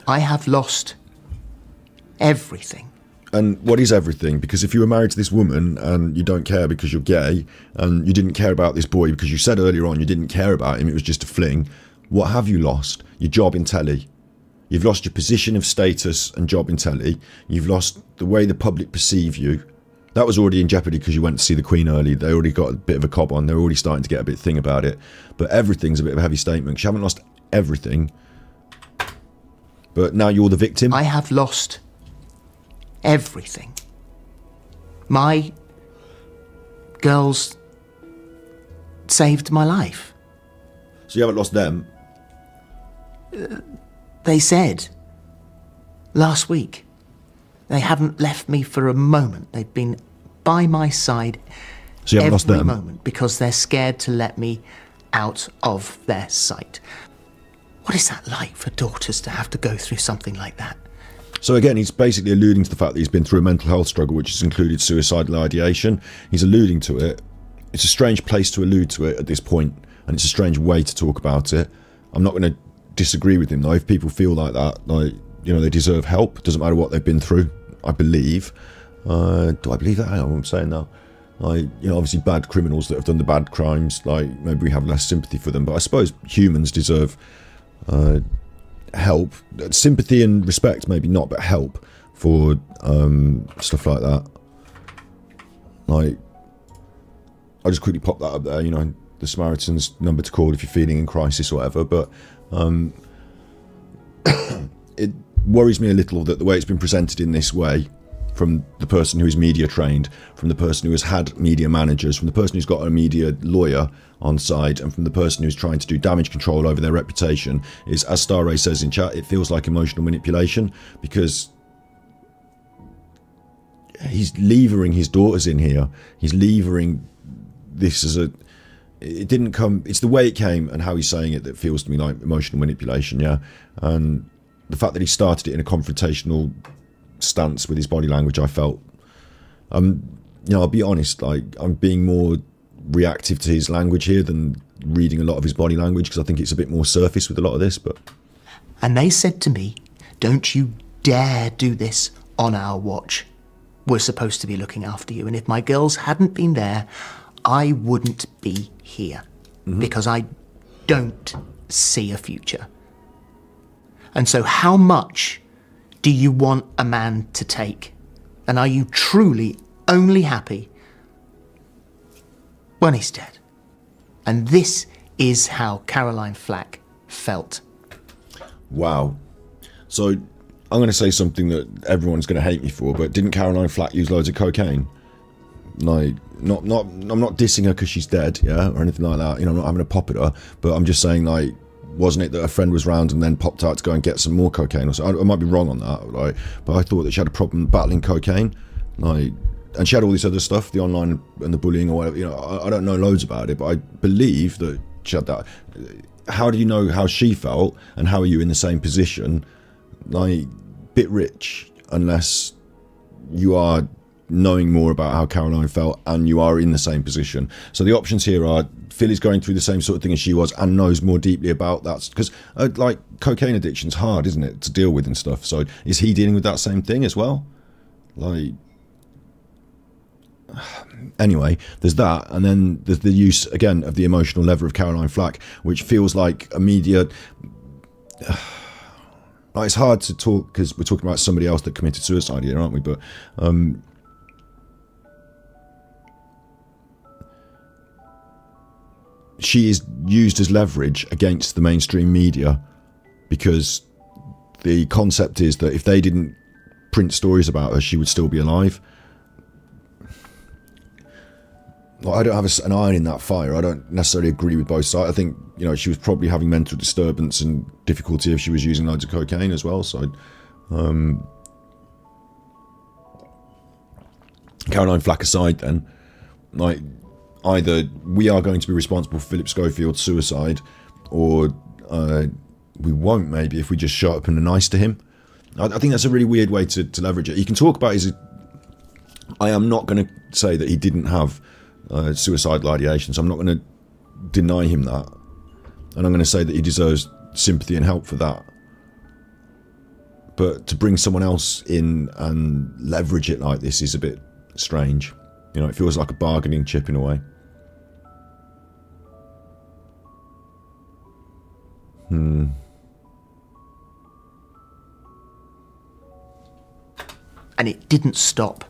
I have lost everything. And what is everything? Because if you were married to this woman and you don't care because you're gay, and you didn't care about this boy because you said earlier on you didn't care about him, it was just a fling, what have you lost? Your job in telly. You've lost your position of status and job in telly. You've lost the way the public perceive you. That was already in jeopardy because you went to see the Queen early. They already got a bit of a cob on. They're already starting to get a bit thing about it. But everything's a bit of a heavy statement. You haven't lost everything. But now you're the victim. I have lost everything. My girls saved my life. So you haven't lost them? They said last week they haven't left me for a moment. They've been by my side so you haven't lost every them? moment because they're scared to let me out of their sight. What is that like for daughters to have to go through something like that? So again, he's basically alluding to the fact that he's been through a mental health struggle, which has included suicidal ideation. He's alluding to it. It's a strange place to allude to it at this point, and it's a strange way to talk about it. I'm not going to disagree with him, though. If people feel like that, like, you know, they deserve help. It doesn't matter what they've been through, I believe. Do I believe that? Hang on, what I'm saying now. Like, you know, obviously bad criminals that have done the bad crimes, like, maybe we have less sympathy for them, but I suppose humans deserve help, sympathy and respect, maybe not, but help for stuff like that. Like, I'll just quickly pop that up there, you know, the Samaritan's number to call if you're feeling in crisis or whatever. But it worries me a little that the way it's been presented in this way, from the person who is media trained, from the person who has had media managers, from the person who's got a media lawyer on side, and from the person who's trying to do damage control over their reputation, is, as Starray says in chat, it feels like emotional manipulation, because he's levering his daughters in here. He's levering this as a... It didn't come... It's the way it came and how he's saying it that feels to me like emotional manipulation, yeah? And the fact that he started it in a confrontational stance with his body language, I felt... you know, I'll be honest, like, I'm being more reactive to his language here than reading a lot of his body language, because I think it's a bit more surface with a lot of this, but... And they said to me, don't you dare do this on our watch. We're supposed to be looking after you, and if my girls hadn't been there, I wouldn't be here, because I don't see a future. And so how much do you want a man to take? And are you truly only happy when he's dead? And this is how Caroline Flack felt. Wow. So I'm going to say something that everyone's going to hate me for, but didn't Caroline Flack use loads of cocaine? Like, I'm not dissing her because she's dead, yeah, or anything like that. You know, I'm not having a pop at her, but I'm just saying, like, wasn't it that a friend was round and then popped out to go and get some more cocaine or something? I might be wrong on that, like, but I thought that she had a problem battling cocaine, like, and she had all this other stuff, the online and the bullying or whatever. You know, I don't know loads about it, but I believe that she had that. How do you know how she felt, and how are you in the same position? Like, bit rich, unless you are knowing more about how Caroline felt and you are in the same position. So the options here are Philly's going through the same sort of thing as she was and knows more deeply about that, because like, cocaine addiction's hard, isn't it, to deal with and stuff. So is he dealing with that same thing as well? Like, anyway, there's that, and then there's the use again of the emotional lever of Caroline Flack, which feels like a media like, it's hard to talk because we're talking about somebody else that committed suicide here, aren't we? But she is used as leverage against the mainstream media, because the concept is that if they didn't print stories about her, she would still be alive. Like, I don't have an iron in that fire. I don't necessarily agree with both sides. I think, you know, she was probably having mental disturbance and difficulty if she was using loads of cocaine as well. So, Caroline Flack aside, then, like, either we are going to be responsible for Phillip Schofield's suicide, or we won't, maybe, if we just shut up and are nice to him. I think that's a really weird way to leverage it. You can talk about his... I am not going to say that he didn't have suicidal ideation, so I'm not going to deny him that. And I'm going to say that he deserves sympathy and help for that. But to bring someone else in and leverage it like this is a bit strange. You know, it feels like a bargaining chip in a way. And it didn't stop.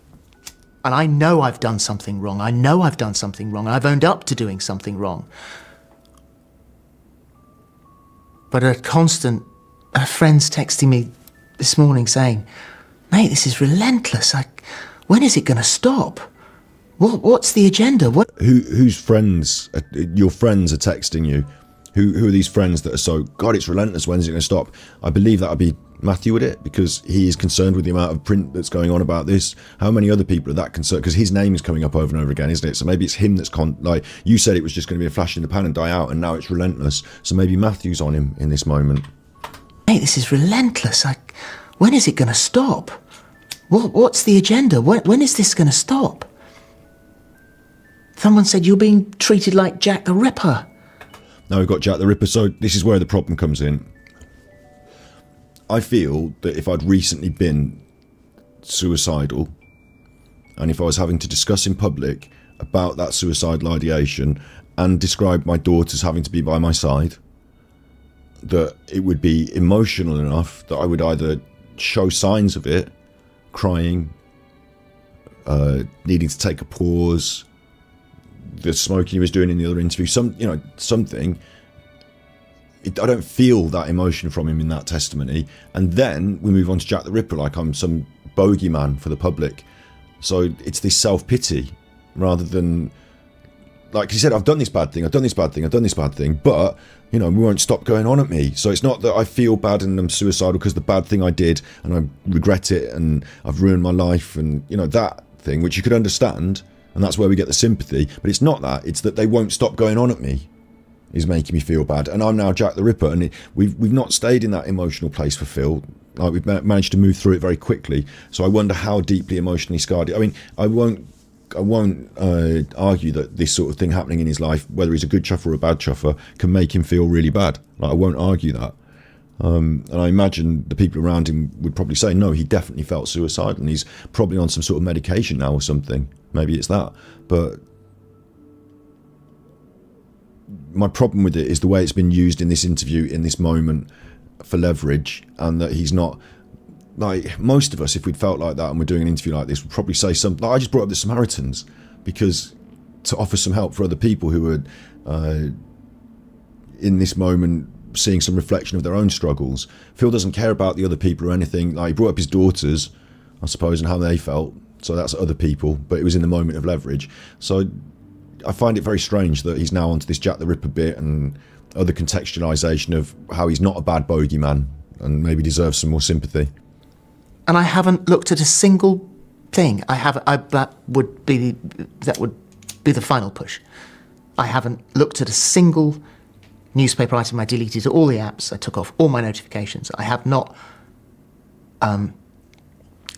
And I know I've done something wrong. I know I've done something wrong. I've owned up to doing something wrong. But a friend's texting me this morning saying, mate, this is relentless. When is it going to stop? What's the agenda? Whose friends? Your friends are texting you. Who are these friends that are so, God, it's relentless, when's it going to stop? I believe that would be Matthew, would it? Because he is concerned with the amount of print that's going on about this. How many other people are that concerned? Because his name is coming up over and over again, isn't it? So maybe it's him that's like, you said it was just going to be a flash in the pan and die out, and now it's relentless. So maybe Matthew's on him in this moment. Mate, this is relentless. When is it going to stop? What's the agenda? When is this going to stop? Someone said you're being treated like Jack the Ripper. Now we've got Jack the Ripper, so this is where the problem comes in. I feel that if I'd recently been suicidal, and if I was having to discuss in public about that suicidal ideation and describe my daughters having to be by my side, that it would be emotional enough that I would either show signs of it, crying, needing to take a pause, the smoking he was doing in the other interview, something. I don't feel that emotion from him in that testimony. And then we move on to Jack the Ripper like I'm some bogeyman for the public. So it's this self-pity rather than, like he said, I've done this bad thing, I've done this bad thing, I've done this bad thing, but, you know, we won't stop going on at me. So it's not that I feel bad and I'm suicidal because the bad thing I did and I regret it and I've ruined my life and, you know, that thing, which you could understand. And that's where we get the sympathy. But it's not that. It's that they won't stop going on at me is making me feel bad. And I'm now Jack the Ripper. And we've not stayed in that emotional place for Phil. Like, we've managed to move through it very quickly. So I wonder how deeply emotionally scarred. I mean, I won't argue that this sort of thing happening in his life, whether he's a good chuffer or a bad chuffer, can make him feel really bad. Like, I won't argue that. And I imagine the people around him would probably say, no, he definitely felt suicidal and he's probably on some sort of medication now or something. Maybe it's that. But my problem with it is the way it's been used in this interview, in this moment, for leverage, and that he's not... Like, most of us, if we'd felt like that and we're doing an interview like this, would probably say something... Like, I just brought up the Samaritans because to offer some help for other people who are in this moment seeing some reflection of their own struggles. Phil doesn't care about the other people or anything. Like, he brought up his daughters, I suppose, and how they felt. So that's other people, but it was in the moment of leverage. So I find it very strange that he's now onto this Jack the Ripper bit and other contextualisation of how he's not a bad bogeyman and maybe deserves some more sympathy. And I haven't looked at a single thing. That would be the final push. I haven't looked at a single newspaper item. I deleted all the apps. I took off all my notifications. I have not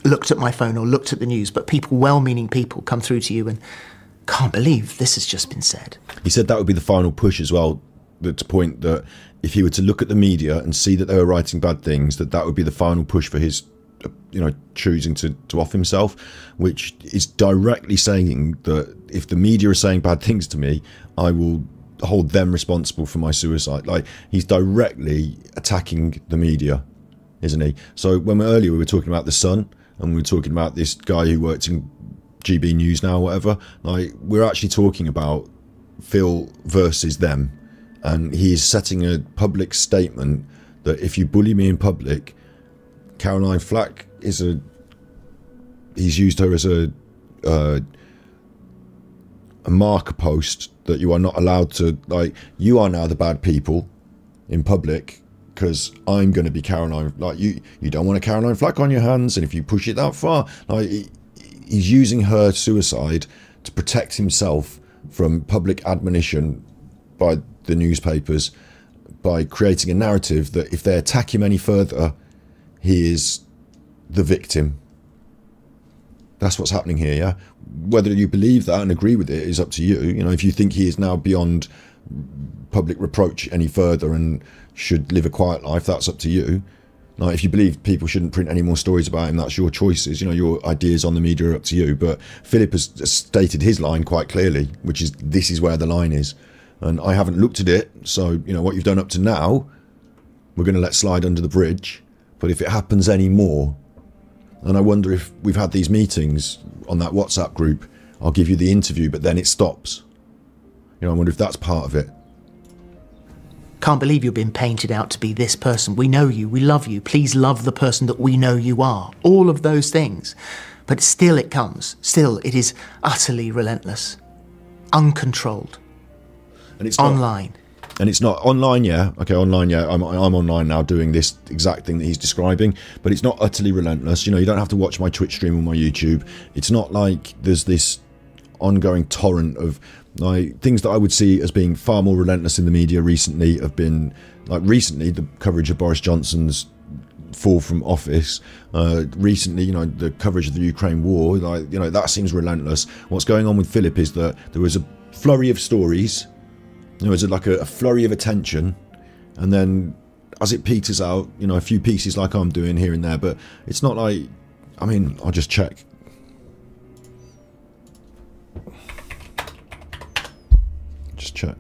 looked at my phone or looked at the news, but people, well-meaning people, come through to you and can't believe this has just been said. He said that would be the final push as well, to point that if he were to look at the media and see that they were writing bad things, that would be the final push for his, you know, choosing to off himself, which is directly saying that if the media are saying bad things to me, I will hold them responsible for my suicide. Like, he's directly attacking the media isn't he? So when earlier we were talking about the Sun, and we were talking about this guy who works in GB News now, or whatever, like, we're actually talking about Phil versus them, and he's setting a public statement that if you bully me in public, Caroline Flack is he's used her as a marker post that you are not allowed to, like, you are now the bad people in public because I'm going to be Caroline, like, you don't want a Caroline Flack on your hands, and if you push it that far, like, he's using her suicide to protect himself from public admonition by the newspapers, by creating a narrative that if they attack him any further, he is the victim. That's what's happening here, yeah? Whether you believe that and agree with it is up to you. You know, if you think he is now beyond public reproach any further and should live a quiet life, that's up to you. Like, if you believe people shouldn't print any more stories about him, that's your choices. You know, your ideas on the media are up to you. But Philip has stated his line quite clearly, which is, this is where the line is. And I haven't looked at it, so, you know, what you've done up to now, we're going to let slide under the bridge. But if it happens any more, and I wonder if we've had these meetings on that WhatsApp group, I'll give you the interview, but then it stops. You know, I wonder if that's part of it. Can't believe you've been painted out to be this person. We know you, we love you, please love the person that we know you are. All of those things. But still it comes. Still, it is utterly relentless. Uncontrolled. And it's not, online. And it's not online, yeah. Okay, online, yeah. I'm online now doing this exact thing that he's describing, but it's not utterly relentless. You know, you don't have to watch my Twitch stream or my YouTube. It's not like there's this ongoing torrent of, like, things that I would see as being far more relentless in the media recently have been, like, recently the coverage of Boris Johnson's fall from office, recently, you know, the coverage of the Ukraine war, like, you know, that seems relentless. What's going on with Philip is that there was a flurry of stories. You know, it's like a flurry of attention, and then as it peters out, you know, a few pieces like I'm doing here and there, but it's not like, I mean, I'll just check. Just check.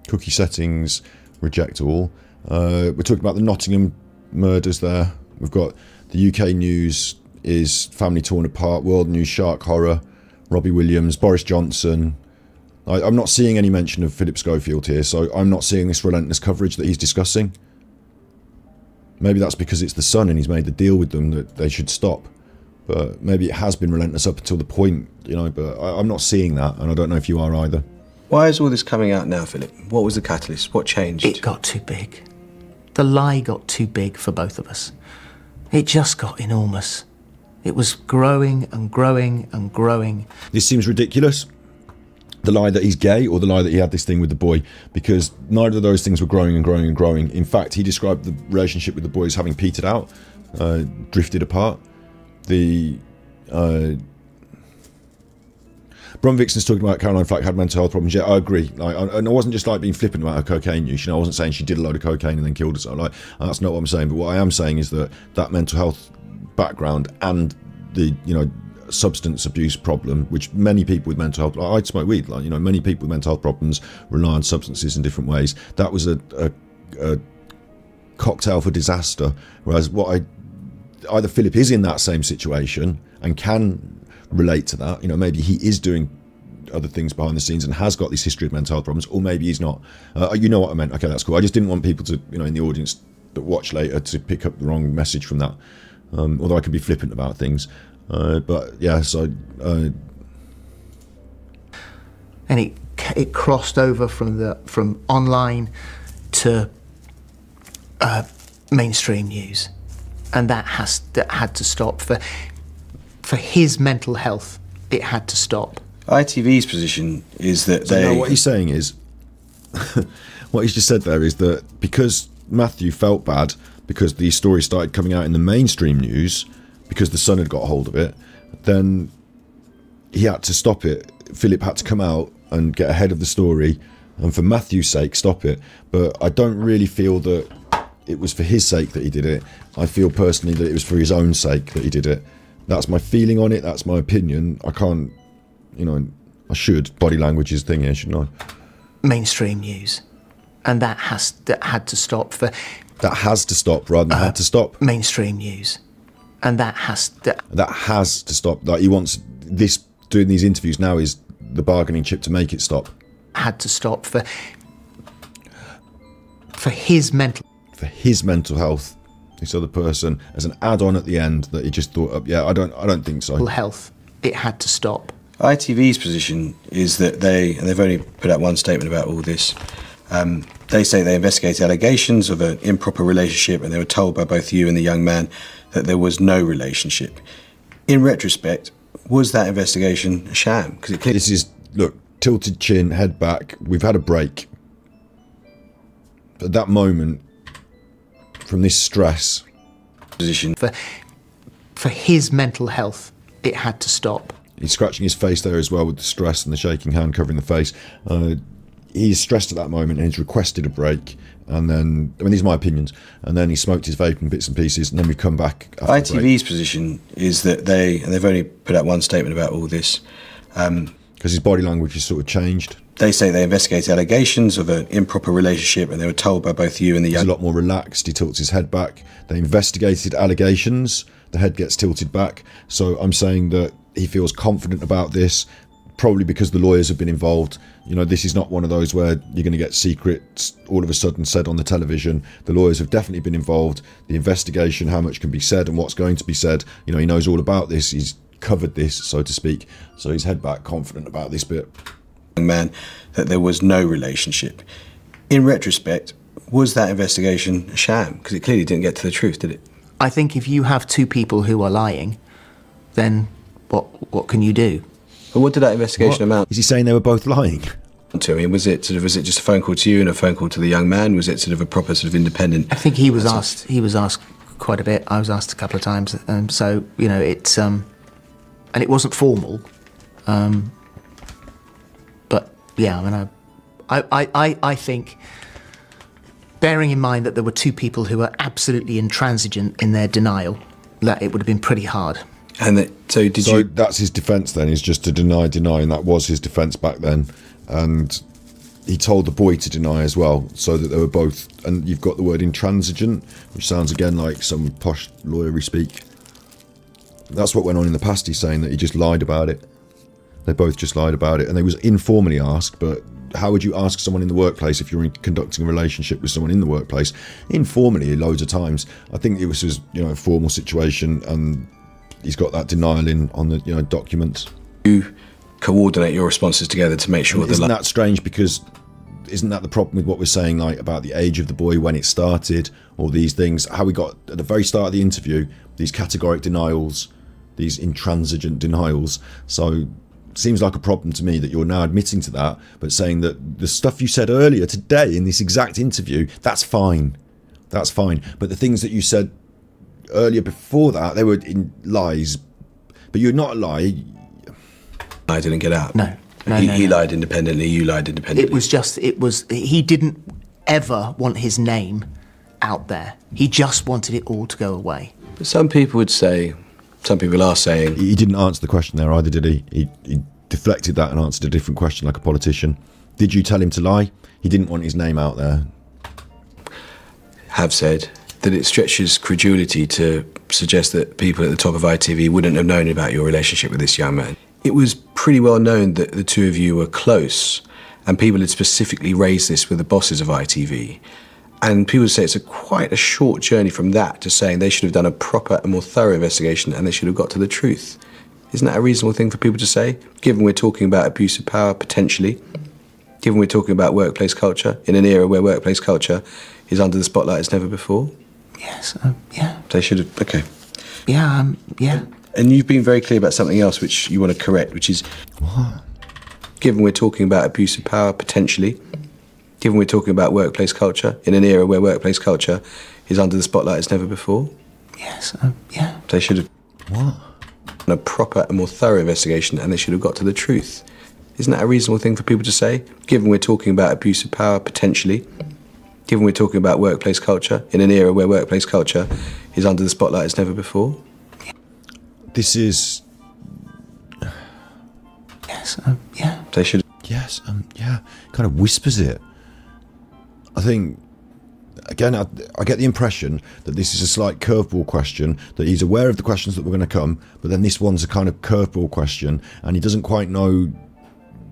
Cookie settings, reject all. We're talking about the Nottingham murders there. We've got the UK news is family torn apart, world news shark horror, Robbie Williams, Boris Johnson. I'm not seeing any mention of Philip Schofield here, so I'm not seeing this relentless coverage that he's discussing. Maybe that's because it's the Sun and he's made the deal with them that they should stop. But maybe it has been relentless up until the point, you know, but I'm not seeing that, and I don't know if you are either. Why is all this coming out now, Philip? What was the catalyst? What changed? It got too big. The lie got too big for both of us. It just got enormous. It was growing and growing and growing. This seems ridiculous. The lie that he's gay, or the lie that he had this thing with the boy, because neither of those things were growing and growing and growing. In fact, he described the relationship with the boy as having petered out, drifted apart. The Bron Vixen's talking about Caroline Flack had mental health problems. Yeah, I agree. Like, and I wasn't just like being flippant about her cocaine use. You know, I wasn't saying she did a load of cocaine and then killed herself. Like, that's not what I'm saying. But what I am saying is that that mental health background and the, you know, substance abuse problem, which many people with mental health, like, I smoke weed, like, you know, many people with mental health problems rely on substances in different ways. That was a cocktail for disaster. Whereas either Philip is in that same situation and can relate to that, you know, maybe he is doing other things behind the scenes and has got this history of mental health problems, or maybe he's not. You know what I meant. Okay, that's cool. I just didn't want people to, you know, in the audience that watch later to pick up the wrong message from that. Although I could be flippant about things. But yeah, so and it crossed over from online to mainstream news, and that had to stop for his mental health. It had to stop. ITV's position is that No, what he's saying is, what he's just said there is that because Matthew felt bad because these stories started coming out in the mainstream news, because the Sun had got a hold of it, then he had to stop it. Philip had to come out and get ahead of the story, and for Matthew's sake, stop it. But I don't really feel that it was for his sake that he did it. I feel personally that it was for his own sake that he did it. That's my feeling on it. That's my opinion. I can't, you know, I should. Body language is thing here, shouldn't I? Mainstream news. And that had to stop for That has to stop rather than had to stop. mainstream news. And that has to stop. Like, he wants this, doing these interviews now is the bargaining chip to make it stop. Had to stop for his mental health. This other person, as an add-on at the end that he just thought up. Yeah, I don't think so. health. It had to stop. ITV's position is that they've only put out one statement about all this. They say they investigated allegations of an improper relationship, and they were told by both you and the young man that there was no relationship. In retrospect, was that investigation a sham? Because this is, look, tilted chin, head back. We've had a break. At that moment, from this stress, position for his mental health, it had to stop. He's scratching his face there as well with the stress and the shaking hand covering the face. He's stressed at that moment and he's requested a break. And then, I mean, these are my opinions. And then he smoked his vape in bits and pieces, and then we come back. ITV's position is that they've only put out one statement about all this. Because his body language has sort of changed. They say they investigated allegations of an improper relationship, and they were told by both you and the young... He's a lot more relaxed. He tilts his head back. They investigated allegations. The head gets tilted back. So I'm saying that he feels confident about this, probably because the lawyers have been involved. You know, this is not one of those where you're going to get secrets all of a sudden said on the television. The lawyers have definitely been involved. The investigation, how much can be said and what's going to be said. You know, he knows all about this. He's covered this, so to speak. So he's head back, confident about this bit. Man, that there was no relationship. In retrospect, was that investigation a sham? Because it clearly didn't get to the truth, did it? I think if you have two people who are lying, then what can you do? But what did that investigation amount? Is he saying they were both lying? To him, was it just a phone call to you and a phone call to the young man? Was it sort of a proper sort of independent? I think he was asked. He was asked quite a bit. I was asked a couple of times. So you know, it's and it wasn't formal. But yeah, I mean, I think, bearing in mind that there were two people who were absolutely intransigent in their denial, that it would have been pretty hard. And so that's his defence then, is just to deny, and that was his defence back then. And he told the boy to deny as well, so that they were both, and you've got the word intransigent, which sounds again like some posh lawyery speak. That's what went on in the past. He's saying that he just lied about it. They both just lied about it, and they was informally asked, but how would you ask someone in the workplace if you're conducting a relationship with someone in the workplace? Informally, loads of times. I think it was just, you know, a formal situation, and he's got that denial in on the, you know, documents. You coordinate your responses together to make sure that... Isn't that strange? Because isn't that the problem with what we're saying, like about the age of the boy, when it started, all these things, how we got at the very start of the interview, these categoric denials, these intransigent denials. So it seems like a problem to me that you're now admitting to that, but saying that the stuff you said earlier today in this exact interview, that's fine. That's fine. But the things that you said earlier before that, they were in lies. But you're not a lie. I didn't get out. No. He lied independently, you lied independently. He didn't ever want his name out there. He just wanted it all to go away. But some people would say, some people are saying... He didn't answer the question there either, did he? He deflected that and answered a different question like a politician. Did you tell him to lie? He didn't want his name out there. Have said that it stretches credulity to suggest that people at the top of ITV wouldn't have known about your relationship with this young man. It was pretty well known that the two of you were close, and people had specifically raised this with the bosses of ITV. And people say it's quite a short journey from that to saying they should have done a proper and more thorough investigation and they should have got to the truth. Isn't that a reasonable thing for people to say, given we're talking about abuse of power, potentially, given we're talking about workplace culture, in an era where workplace culture is under the spotlight as never before? Yes, yeah. They should have, okay. Yeah, yeah. And you've been very clear about something else which you want to correct, which is... What? Given we're talking about abuse of power, potentially, given we're talking about workplace culture, in an era where workplace culture is under the spotlight as never before? Yes, yeah. They should have... What? ...done a proper and more thorough investigation and they should have got to the truth. Isn't that a reasonable thing for people to say, given we're talking about abuse of power, potentially, given we're talking about workplace culture, in an era where workplace culture is under the spotlight as never before? This is... Yes, yeah. They should... Yes, yeah. Kind of whispers it. I think, again, I get the impression that this is a slight curveball question, that he's aware of the questions that were going to come, but then this one's a kind of curveball question, and he doesn't quite know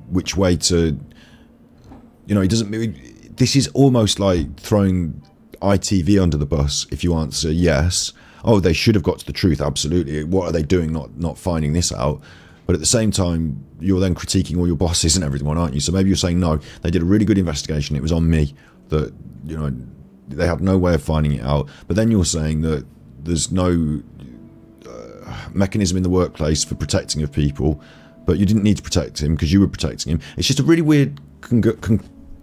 which way to, you know, he doesn't, this is almost like throwing ITV under the bus if you answer yes. Oh, they should have got to the truth, absolutely. What are they doing not finding this out? But at the same time, you're then critiquing all your bosses and everyone, aren't you? So maybe you're saying, no, they did a really good investigation, it was on me, that, you know, they had no way of finding it out. But then you're saying that there's no mechanism in the workplace for protecting of people, but you didn't need to protect him because you were protecting him. It's just a really weird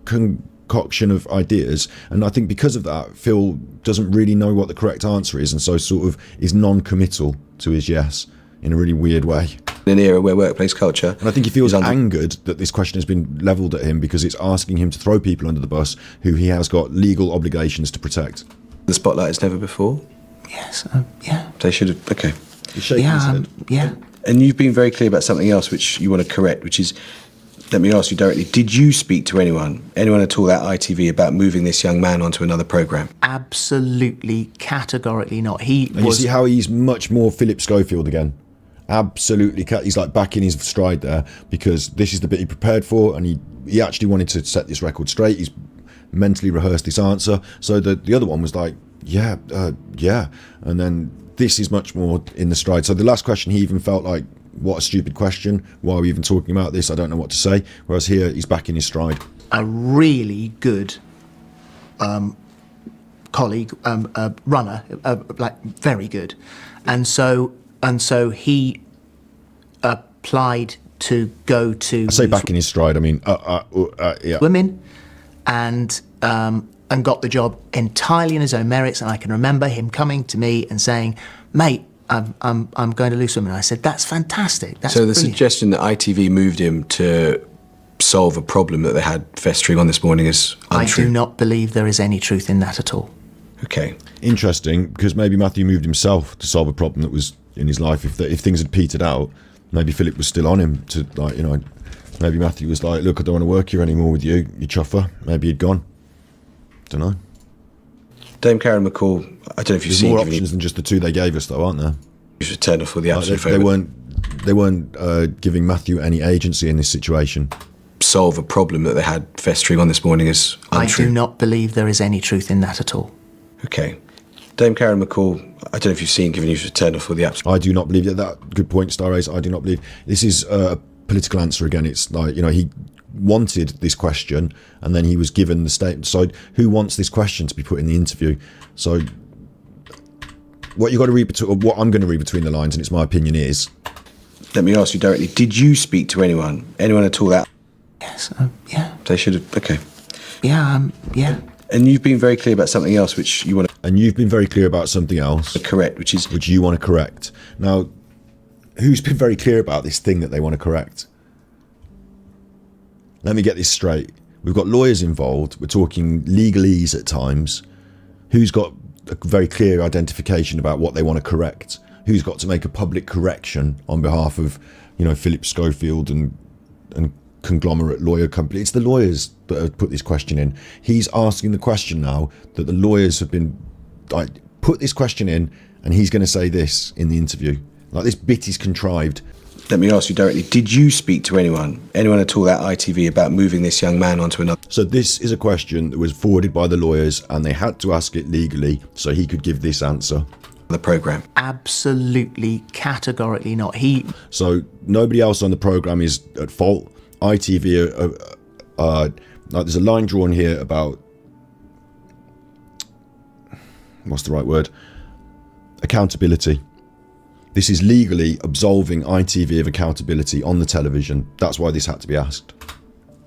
concoction of ideas, and I think because of that, Phil doesn't really know what the correct answer is, and so sort of is non-committal to his yes in a really weird way. In an era where workplace culture, and I think he feels angered that this question has been levelled at him because it's asking him to throw people under the bus who he has got legal obligations to protect. The spotlight as never before? Yes, yeah. They should have, okay. He's shaking his head. Yeah. And you've been very clear about something else which you want to correct, which is, let me ask you directly, did you speak to anyone at all at ITV about moving this young man onto another programme? Absolutely, categorically not. And you see how he's much more Phillip Schofield again? Absolutely, he's like back in his stride there, because this is the bit he prepared for, and he actually wanted to set this record straight. He's mentally rehearsed this answer, so the other one was like, yeah, and then this is much more in the stride. So the last question, he even felt like, what a stupid question, why are we even talking about this, I don't know what to say, whereas here he's back in his stride. A really good colleague, runner, like very good, and so he applied to go to... I say back in his stride, I mean, yeah. Women, and got the job entirely on his own merits, and I can remember him coming to me and saying, mate, I'm going to Loose Women. I said, that's fantastic, that's So the brilliant. suggestion that ITV moved him to solve a problem that they had festering on this morning is untrue? I do not believe there is any truth in that at all. Okay. Interesting, because maybe Matthew moved himself to solve a problem that was in his life. If things had petered out, maybe Philip was still on him to, like, you know, maybe Matthew was like, look, I don't want to work here anymore with you, you chuffer. Maybe he'd gone. Don't know. Dame Karen McCall, I don't know if you've There's seen... more options than just the two they gave us, though, aren't there? You should turn off all the absolute They weren't giving Matthew any agency in this situation. Solve a problem that they had festering on this morning is untrue? I do not believe there is any truth in that at all. Okay. Dame Karen McCall, I don't know if you've seen, given you should turn off all the absolute... I do not believe that. Good point, Star Ace. I do not believe. This is a political answer again. It's like, you know, he wanted this question and then he was given the statement. So who wants this question to be put in the interview? So what you got to read between, what I'm going to read between the lines, and it's my opinion, is... Let me ask you directly, did you speak to anyone at all that... Yes, yeah. They should have... Okay. Yeah, yeah. And you've been very clear about something else which you want to... And you've been very clear about something else. Correct, which is... Which you want to correct. Now, who's been very clear about this thing that they want to correct? Let me get this straight. We've got lawyers involved. We're talking legalese at times. Who's got a very clear identification about what they want to correct? Who's got to make a public correction on behalf of, you know, Phillip Schofield and conglomerate lawyer company? It's the lawyers that have put this question in. He's asking the question now that the lawyers have been, like, put this question in, and he's going to say this in the interview. Like, this bit is contrived. Let me ask you directly, did you speak to anyone at all at ITV about moving this young man onto another... So this is a question that was forwarded by the lawyers, and they had to ask it legally so he could give this answer. The programme? Absolutely, categorically not. So nobody else on the programme is at fault. ITV, like, there's a line drawn here about... What's the right word? Accountability. This is legally absolving ITV of accountability on the television. That's why this had to be asked.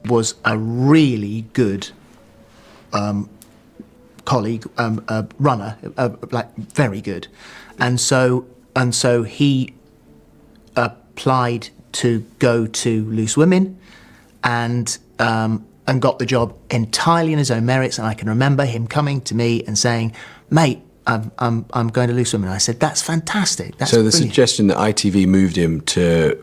Was a really good colleague, runner, like very good, and so he applied to go to Loose Women, and got the job entirely on his own merits. And I can remember him coming to me and saying, mate, I'm going to Loose Women. I said, that's fantastic, that's So the brilliant. suggestion that ITV moved him to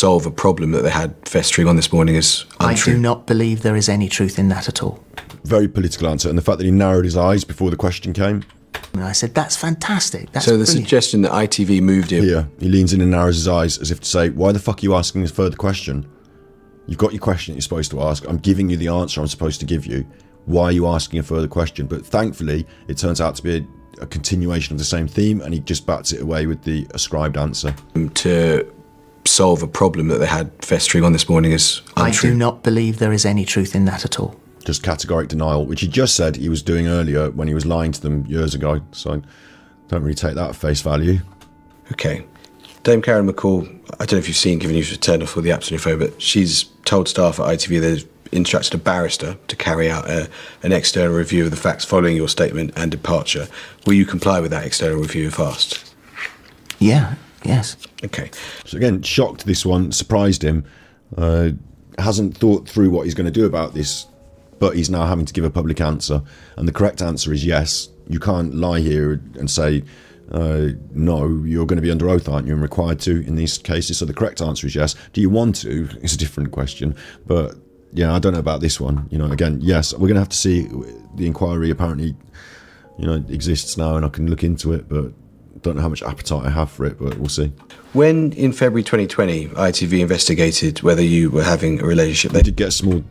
solve a problem that they had festering on this morning as untrue? I do not believe there is any truth in that at all. Very political answer. And the fact that he narrowed his eyes before the question came. And I said, that's fantastic. That's So the brilliant. suggestion that ITV moved him. Here, he leans in and narrows his eyes as if to say, why the fuck are you asking this further question? You've got your question that you're supposed to ask. I'm giving you the answer I'm supposed to give you. Why are you asking a further question? But thankfully, it turns out to be a continuation of the same theme, and he just bats it away with the ascribed answer. To solve a problem that they had festering on this morning as untrue. I do not believe there is any truth in that at all. Just categoric denial, which he just said he was doing earlier when he was lying to them years ago. So I don't really take that at face value. Okay. Dame Karen McCall, I don't know if you've seen, given you've returned off all the apps on your phone, but she's told staff at ITV they've instructed a barrister to carry out an external review of the facts following your statement and departure. Will you comply with that external review if asked? Yeah, yes. Okay. So again, shocked this one, surprised him, hasn't thought through what he's going to do about this, but he's now having to give a public answer. And the correct answer is yes. You can't lie here and say, no, you're going to be under oath, aren't you, and required to in these cases. So the correct answer is yes. Do you want to? It's a different question. But yeah, I don't know about this one. You know, again, yes, we're going to have to see. The inquiry apparently, you know, exists now, and I can look into it, but don't know how much appetite I have for it, but we'll see. When in February 2020 ITV investigated whether you were having a relationship, They did get a small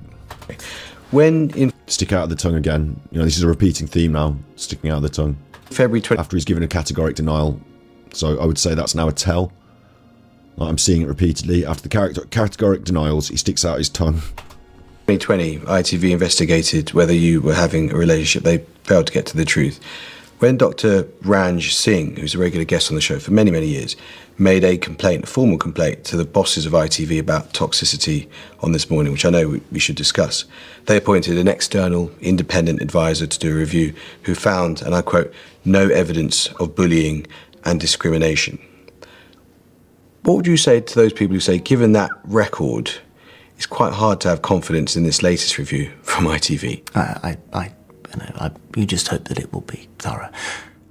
when in stick out of the tongue again. You know, this is a repeating theme now, sticking out of the tongue. February 20 After he's given a categoric denial. So I would say that's now a tell. Like, I'm seeing it repeatedly. After the categoric denials, he sticks out his tongue. 2020 ITV investigated whether you were having a relationship. They failed to get to the truth. When Dr. Ranj Singh, who's a regular guest on the show for many, many years, made a complaint, a formal complaint, to the bosses of ITV about toxicity on this morning, which I know we should discuss, they appointed an external independent advisor to do a review who found, and I quote, no evidence of bullying and discrimination. What would you say to those people who say, given that record, it's quite hard to have confidence in this latest review from ITV? You just hope that it will be thorough.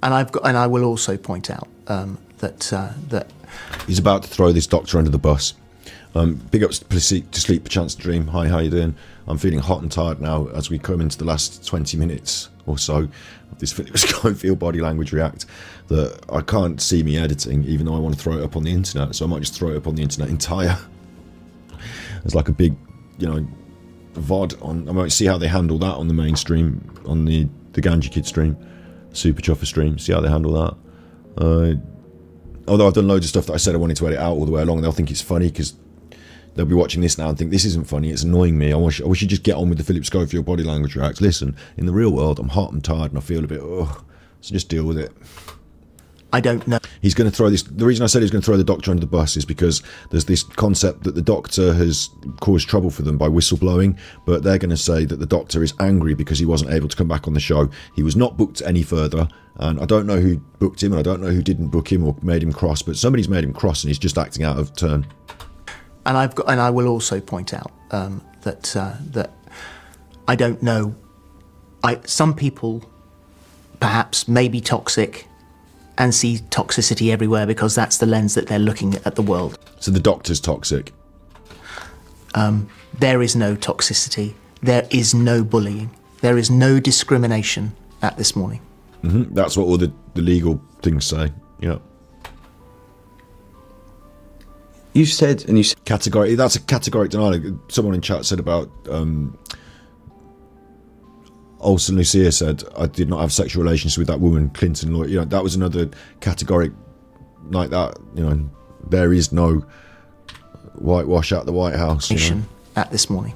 And I will also point out that He's about to throw this doctor under the bus. Big ups to Sleep, Chance to Dream. Hi, how you doing? I'm feeling hot and tired now as we come into the last 20 minutes or so of this Phillip Schofield body language react that I can't see me editing, even though I want to throw it up on the internet. So I might just throw it up on the internet entire. It's like a big, you know, VOD on. I might see how they handle that on the mainstream, on the Ganji Kid stream, Super Chuffer stream. See how they handle that. Although I've done loads of stuff that I said I wanted to edit out all the way along, and they'll think it's funny because they'll be watching this now and think this isn't funny. It's annoying me. I wish you'd just get on with the Phillip Schofield body language reacts. Listen, in the real world, I'm hot, I'm tired, and I feel a bit. So just deal with it. I don't know. He's going to throw this. The reason I said he's going to throw the doctor under the bus is because there's this concept that the doctor has caused trouble for them by whistleblowing, but they're going to say that the doctor is angry because he wasn't able to come back on the show. He was not booked any further, and I don't know who booked him, and I don't know who didn't book him or made him cross, but somebody's made him cross, and he's just acting out of turn. And I will also point out that I don't know. Some people perhaps may be toxic and see toxicity everywhere because that's the lens that they're looking at the world. So the doctor's toxic. There is no toxicity. There is no bullying. There is no discrimination at this morning. That's what all the legal things say. Yeah. You said, and you said... Category. That's a categoric denial. Someone in chat said about... Olsen Lucia said, I did not have sexual relations with that woman, Clinton Lloyd. You know, that was another categoric like that. You know, there is no whitewash at the White House. You know? At this morning.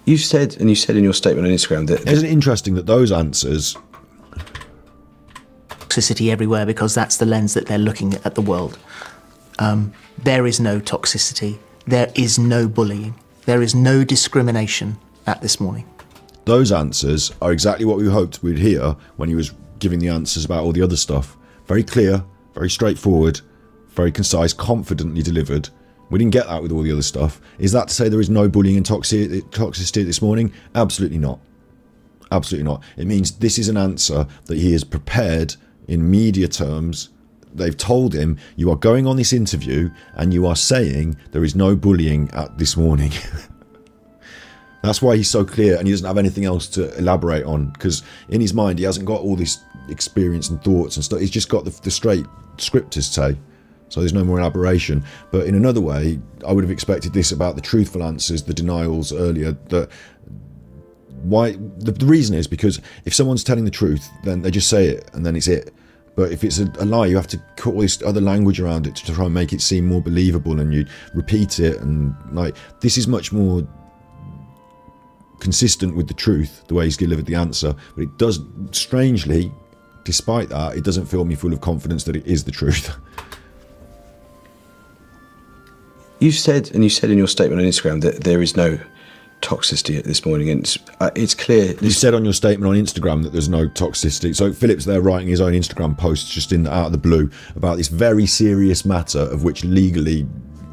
You said, and you said in your statement on Instagram that... Isn't it interesting that those answers... Toxicity everywhere because that's the lens that they're looking at the world. There is no toxicity. There is no bullying. There is no discrimination at this morning. Those answers are exactly what we hoped we'd hear when he was giving the answers about all the other stuff. Very clear, very straightforward, very concise, confidently delivered. We didn't get that with all the other stuff. Is that to say there is no bullying and toxicity this morning? Absolutely not. Absolutely not. It means this is an answer that he has prepared in media terms they've told him, you are going on this interview and you are saying there is no bullying at This Morning. That's why he's so clear, and he doesn't have anything else to elaborate on, because in his mind he hasn't got all this experience and thoughts and stuff. He's just got the straight script to say, so there's no more elaboration. But in another way, I would have expected this about the truthful answers, the denials earlier. That why the reason is because if someone's telling the truth, then they just say it and then it's it. But if it's a lie, you have to put all this other language around it to try and make it seem more believable, and you repeat it, and like this is much more consistent with the truth, the way he's delivered the answer. But it does, strangely, despite that, it doesn't fill me full of confidence that it is the truth. You said in your statement on Instagram that there is no toxicity at This Morning, and it's clear. You said on your statement on Instagram that there's no toxicity. So Philip's there writing his own Instagram posts just out of the blue about this very serious matter, of which legally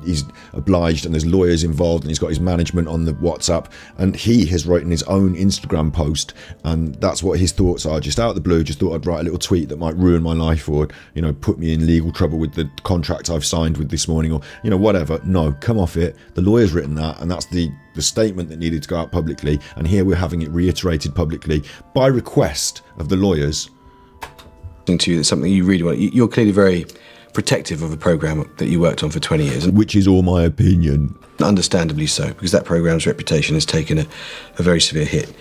he's obliged, and there's lawyers involved, and he's got his management on the WhatsApp, and he has written his own Instagram post, and that's what his thoughts are, just out of the blue. Just thought I'd write a little tweet that might ruin my life, or, you know, put me in legal trouble with the contract I've signed with This Morning, or, you know, whatever. No, come off it. The lawyer's written that, and that's the statement that needed to go out publicly, and here we're having it reiterated publicly by request of the lawyers. To you, that's something you really want. You're clearly very protective of a programme that you worked on for 20 years. Which is all my opinion. Understandably so, because that programme's reputation has taken a very severe hit.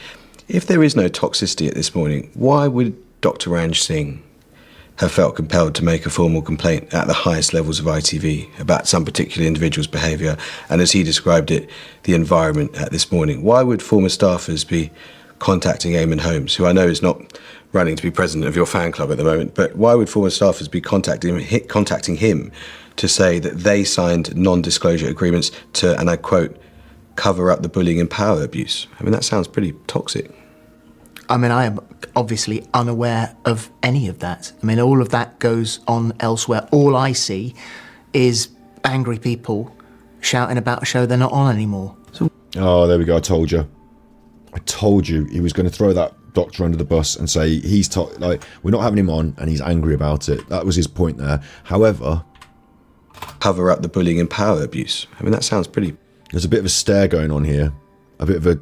If there is no toxicity at This Morning, why would Dr. Ranj Singh have felt compelled to make a formal complaint at the highest levels of ITV about some particular individual's behaviour, and as he described it, the environment at This Morning? Why would former staffers be contacting Eamon Holmes, who I know is not running to be president of your fan club at the moment, but why would former staffers be contacting him to say that they signed non-disclosure agreements to, and I quote, cover up the bullying and power abuse? I mean, that sounds pretty toxic. I mean, I am obviously unaware of any of that. I mean, all of that goes on elsewhere. All I see is angry people shouting about a show they're not on anymore. So, oh, there we go. I told you. I told you he was going to throw that doctor under the bus and say he's like, we're not having him on, and he's angry about it. That was his point there. However, cover up the bullying and power abuse. I mean, that sounds pretty... There's a bit of a stare going on here. A bit of a,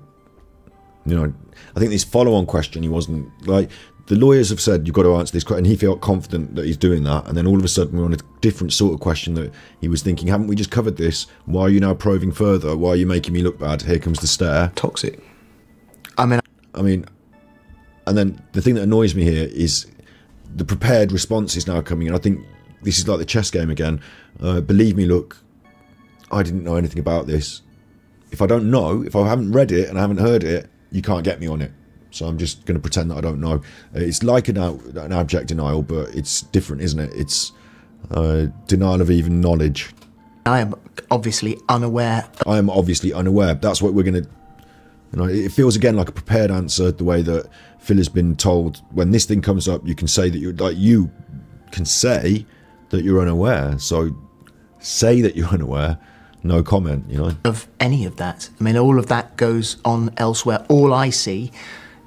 you know, I think this follow-on question, he wasn't, like, the lawyers have said, you've got to answer this question, and he felt confident that he's doing that, and then all of a sudden we're on a different sort of question that he was thinking, haven't we just covered this? Why are you now probing further? Why are you making me look bad? Here comes the stare. Toxic. I mean, and then the thing that annoys me here is the prepared response is now coming, and I think this is like the chess game again. Believe me, look, I didn't know anything about this. If I don't know, if I haven't read it and I haven't heard it, you can't get me on it. So I'm just going to pretend that I don't know. It's like an abject denial, but it's different, isn't it? It's denial of even knowledge. I am obviously unaware. I am obviously unaware. That's what we're going to... You know, it feels again like a prepared answer, the way that Phil has been told, when this thing comes up, you can say that you can say that you're unaware. So say that you're unaware, no comment, you know. Of any of that. I mean, all of that goes on elsewhere. All I see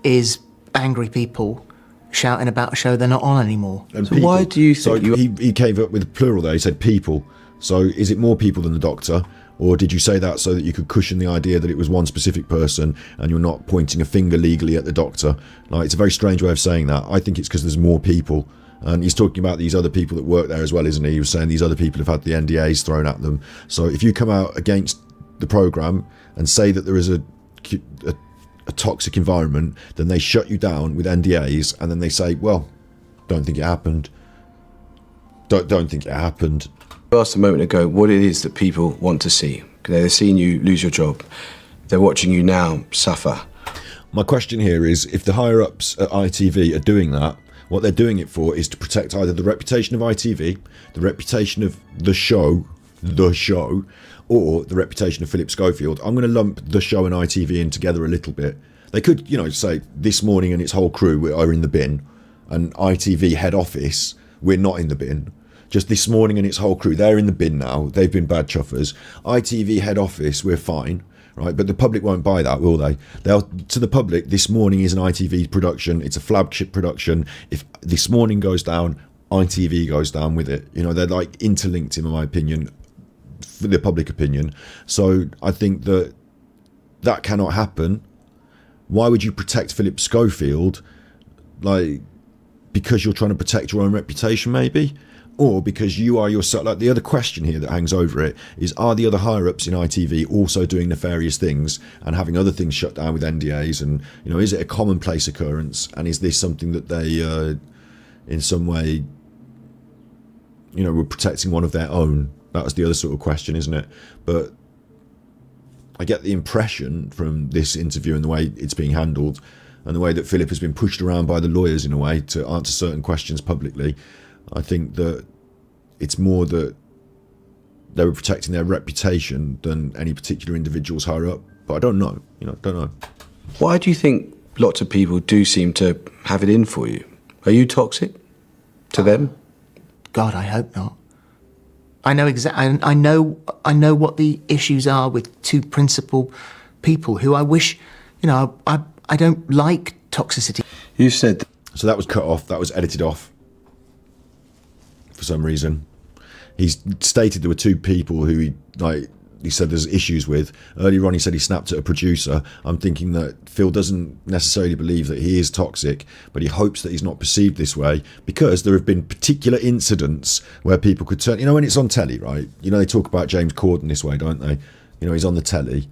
is angry people shouting about a show they're not on anymore. And so people, why do you think... So he came up with plural there, he said people. So is it more people than the doctor? Or did you say that so that you could cushion the idea that it was one specific person and you're not pointing a finger legally at the doctor? Like, it's a very strange way of saying that. I think it's because there's more people. And he's talking about these other people that work there as well, isn't he? He was saying these other people have had the NDAs thrown at them. So if you come out against the programme and say that there is a toxic environment, then they shut you down with NDAs, and then they say, well, don't think it happened. Don't think it happened. You asked a moment ago what it is that people want to see. They're seeing you lose your job. They're watching you now suffer. My question here is, if the higher-ups at ITV are doing that, what they're doing it for is to protect either the reputation of ITV, the reputation of the show, or the reputation of Philip Schofield. I'm going to lump the show and ITV in together a little bit. They could, you know, say This Morning and its whole crew are in the bin, and ITV head office, we're not in the bin. Just This Morning and its whole crew, they're in the bin now. They've been bad chuffers. ITV head office, we're fine, right? But the public won't buy that, will they? To the public, This Morning is an ITV production. It's a flagship production. If This Morning goes down, ITV goes down with it. You know, they're like interlinked, in my opinion, for the public opinion. So I think that that cannot happen. Why would you protect Phillip Schofield? Like, because you're trying to protect your own reputation, maybe? Or because you are yourself. Like, the other question here that hangs over it is, are the other higher-ups in ITV also doing nefarious things and having other things shut down with NDAs? And, you know, is it a commonplace occurrence? And is this something that they, in some way, you know, were protecting one of their own? That was the other sort of question, isn't it? But I get the impression from this interview and the way it's being handled and the way that Phillip has been pushed around by the lawyers in a way to answer certain questions publicly, I think that it's more that they were protecting their reputation than any particular individuals higher up. But I don't know, you know, don't know. Why do you think lots of people do seem to have it in for you? Are you toxic to them? God, I hope not. I know I know what the issues are with two principal people who I wish, you know, I don't like toxicity. You said that. So that was cut off. That was edited off for some reason. He's stated there were two people who he said there's issues with. Earlier on he said he snapped at a producer. I'm thinking that Phil doesn't necessarily believe that he is toxic, but he hopes that he's not perceived this way, because there have been particular incidents where people could turn, you know, when it's on telly, right? You know, they talk about James Corden this way, don't they? You know, he's on the telly,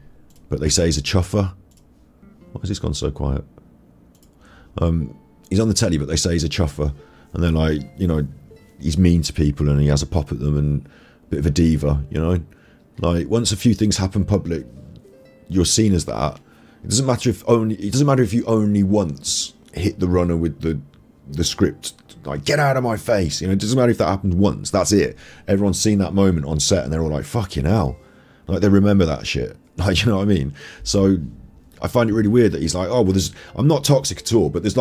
but they say he's a chuffer. Why has this gone so quiet? He's on the telly, but they say he's a chuffer, and they're like, you know, he's mean to people and he has a pop at them and a bit of a diva, you know? Like, once a few things happen public, you're seen as that. It doesn't matter if you only once hit the runner with the script, like, get out of my face. You know, it doesn't matter if that happens once. That's it. Everyone's seen that moment on set and they're all like, fucking hell. Like, they remember that shit. Like, you know what I mean? So I find it really weird that he's like, oh, well, I'm not toxic at all, but there's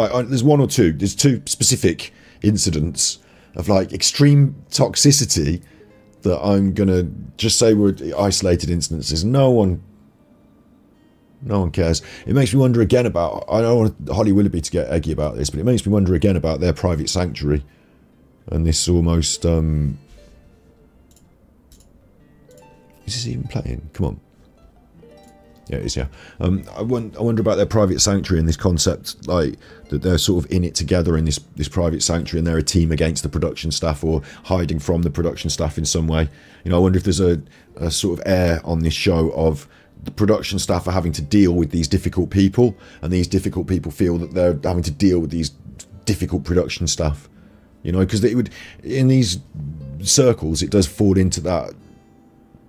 one or two. There's two specific incidents of like extreme toxicity that I'm gonna just say were isolated instances. No one cares. It makes me wonder again about, I don't want Holly Willoughby to get eggy about this, but it makes me wonder again about their private sanctuary and this almost is this even playing? Come on. Yeah, it is, yeah. I wonder about their private sanctuary and this concept, like, that they're sort of in it together in this private sanctuary and they're a team against the production staff or hiding from the production staff in some way. You know, I wonder if there's a sort of air on this show of the production staff are having to deal with these difficult people, and these difficult people feel that they're having to deal with these difficult production staff. You know, because it would, in these circles, it does fall into that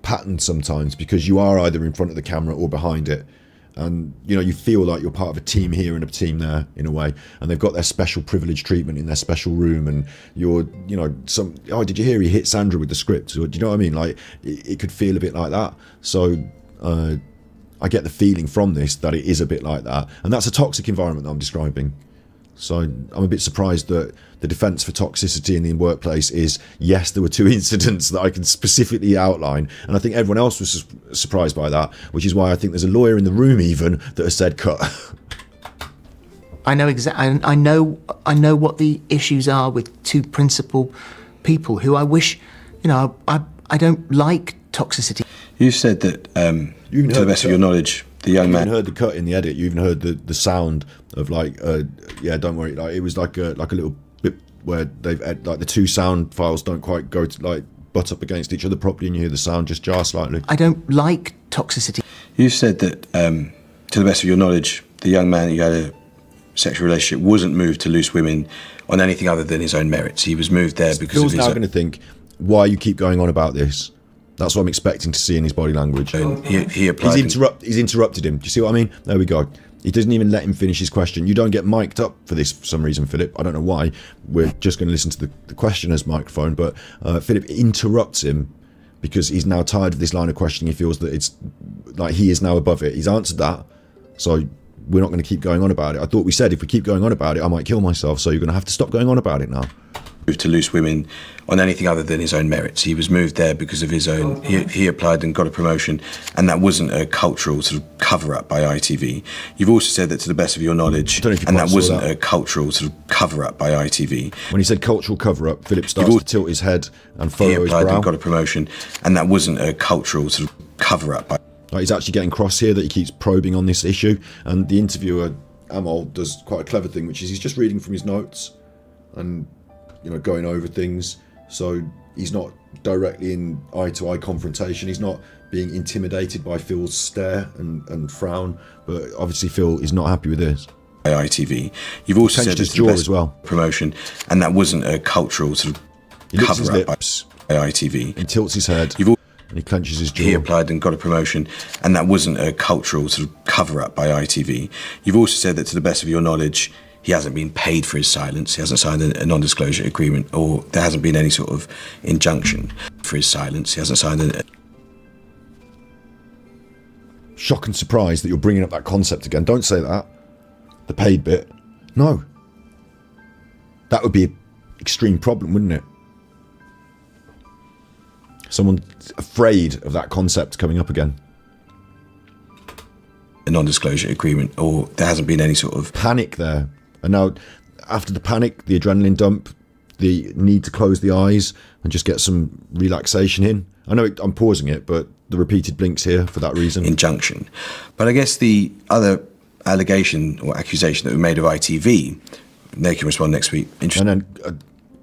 pattern sometimes, because you are either in front of the camera or behind it, and you know, you feel like you're part of a team here and a team there in a way, and they've got their special privileged treatment in their special room, and you're, you know, oh, did you hear he hit Sandra with the script? Or, do you know what I mean? Like, it could feel a bit like that. So I get the feeling from this that it is a bit like that, and that's a toxic environment that I'm describing. So I'm a bit surprised that the defence for toxicity in the workplace is, yes, there were two incidents that I can specifically outline, and I think everyone else was surprised by that, which is why I think there's a lawyer in the room even that has said cut. I know what the issues are with two principal people who I wish, you know, I don't like toxicity. You said that, to the best of your knowledge, the young man. You even heard the cut in the edit. You even heard the sound of like, yeah, don't worry. Like, it was like a little bit where they've like the two sound files don't quite go to like butt up against each other properly, and you hear the sound just jar slightly. I don't like toxicity. You said that, to the best of your knowledge, the young man that you had a sexual relationship wasn't moved to loose women on anything other than his own merits. He was moved there because Phil's now going to think, why you keep going on about this? That's what I'm expecting to see in his body language. He applied. He's interrupted him. Do you see what I mean? There we go. He doesn't even let him finish his question. You don't get mic'd up for this for some reason, Philip. I don't know why. We're just going to listen to the questioner's microphone, but Philip interrupts him because he's now tired of this line of questioning. He feels that it's like he is now above it. He's answered that, so we're not going to keep going on about it. I thought we said if we keep going on about it, I might kill myself, so you're going to have to stop going on about it now. moved to Loose Women on anything other than his own merits. He was moved there because of his own. He applied and got a promotion, and that wasn't a cultural sort of cover-up by ITV. You've also said that to the best of your knowledge, and that wasn't a cultural sort of cover-up by ITV. When he said cultural cover-up, Philip starts to tilt his head and furrow his brow. He applied and got a promotion, and that wasn't a cultural sort of cover-up by. Like, he's actually getting cross here that he keeps probing on this issue, and the interviewer Amol does quite a clever thing, which is he's just reading from his notes and, you know, going over things. So he's not directly in eye-to-eye confrontation. He's not being intimidated by Phil's stare and frown. But obviously Phil is not happy with this. By ITV. You've also said his jaw as well. Promotion, and that wasn't a cultural sort of cover-up by ITV. He tilts his head. And he clenches his jaw. He applied and got a promotion, and that wasn't a cultural sort of cover-up by ITV. You've also said that to the best of your knowledge, he hasn't been paid for his silence. He hasn't signed a non-disclosure agreement, or there hasn't been any sort of injunction for his silence. He hasn't signed a... Shock and surprise that you're bringing up that concept again. Don't say that. The paid bit. No. That would be an extreme problem, wouldn't it? Someone afraid of that concept coming up again. A non-disclosure agreement, or there hasn't been any sort of... Panic there. And now, after the panic, the adrenaline dump, the need to close the eyes and just get some relaxation in. I know I'm pausing it, but the repeated blinks here for that reason. Injunction. But I guess the other allegation or accusation that we made of ITV, they can respond next week. And then a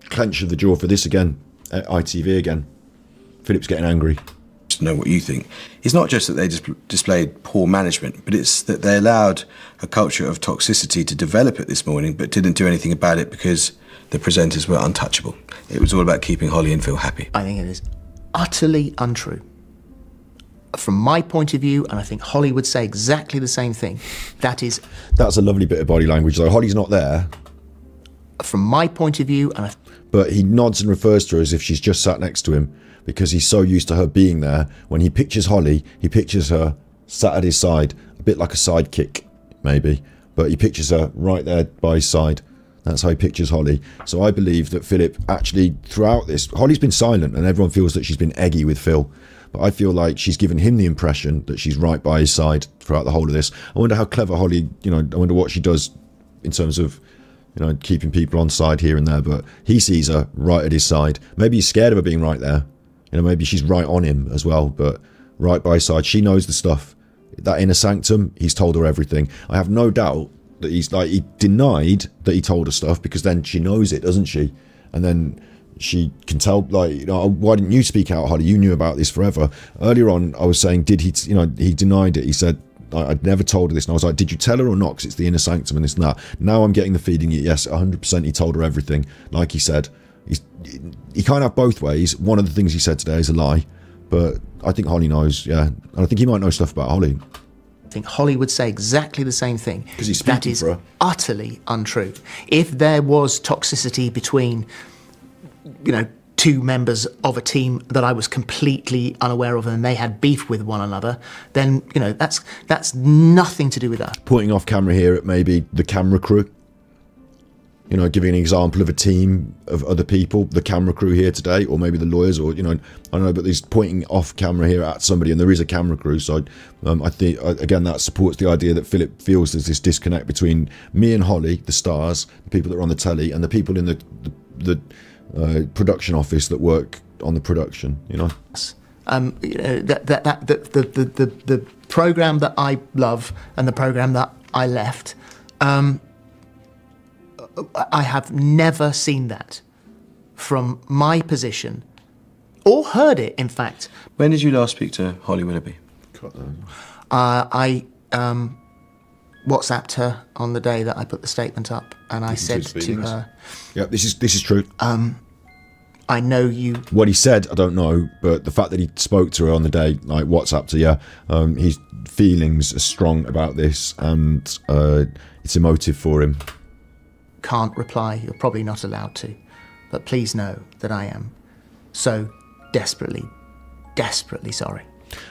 clench of the jaw for this again. ITV again. Philip's getting angry. To know what you think. It's not just that they displayed poor management, but it's that they allowed a culture of toxicity to develop it this morning, but didn't do anything about it because the presenters were untouchable. It was all about keeping Holly and Phil happy. I think it is utterly untrue. From my point of view, and I think Holly would say exactly the same thing, that's a lovely bit of body language, though. Holly's not there. From my point of view, but he nods and refers to her as if she's just sat next to him, because he's so used to her being there. When he pictures Holly, he pictures her sat at his side, a bit like a sidekick, maybe. But he pictures her right there by his side. That's how he pictures Holly. So I believe that Philip actually, throughout this, Holly's been silent and everyone feels that she's been eggy with Phil. But I feel like she's given him the impression that she's right by his side throughout the whole of this. I wonder how clever Holly, you know, I wonder what she does in terms of, you know, keeping people on side here and there. But he sees her right at his side. Maybe he's scared of her being right there. You know, maybe she's right on him as well, but right by his side. She knows the stuff. That inner sanctum, he's told her everything. I have no doubt that he denied that he told her stuff, because then she knows it, doesn't she? And then she can tell, like, you know, why didn't you speak out, Holly? You knew about this forever. Earlier on, I was saying, did he, you know, he denied it. He said, I'd never told her this. And I was like, did you tell her or not? Because it's the inner sanctum and this and that. Now I'm getting the feeling, yes, 100% he told her everything. Like he said. He can't have both ways. One of the things he said today is a lie, but I think Holly knows, yeah. And I think he might know stuff about Holly. I think Holly would say exactly the same thing. Because he's speaking that is for her. Utterly untrue. If there was toxicity between, you know, two members of a team that I was completely unaware of and they had beef with one another, then, you know, that's nothing to do with us. Pointing off camera here at maybe the camera crew. You know, giving an example of a team of other people, the camera crew here today, or maybe the lawyers, or, you know, I don't know, but he's pointing off camera here at somebody, and there is a camera crew. So I think, again, that supports the idea that Philip feels there's this disconnect between me and Holly, the stars, the people that are on the telly, and the people in the production office that work on the production, you know. You know, the program that I love and the program that I left, I have never seen that from my position, or heard it, in fact. When did you last speak to Holly Willoughby? I WhatsApped her on the day that I put the statement up, and I said to her... Yeah, this is true. I know you... What he said, I don't know, but the fact that he spoke to her on the day, like WhatsApped her, yeah, his feelings are strong about this, and it's emotive for him. Can't reply, you're probably not allowed to, but please know that I am so desperately, desperately sorry.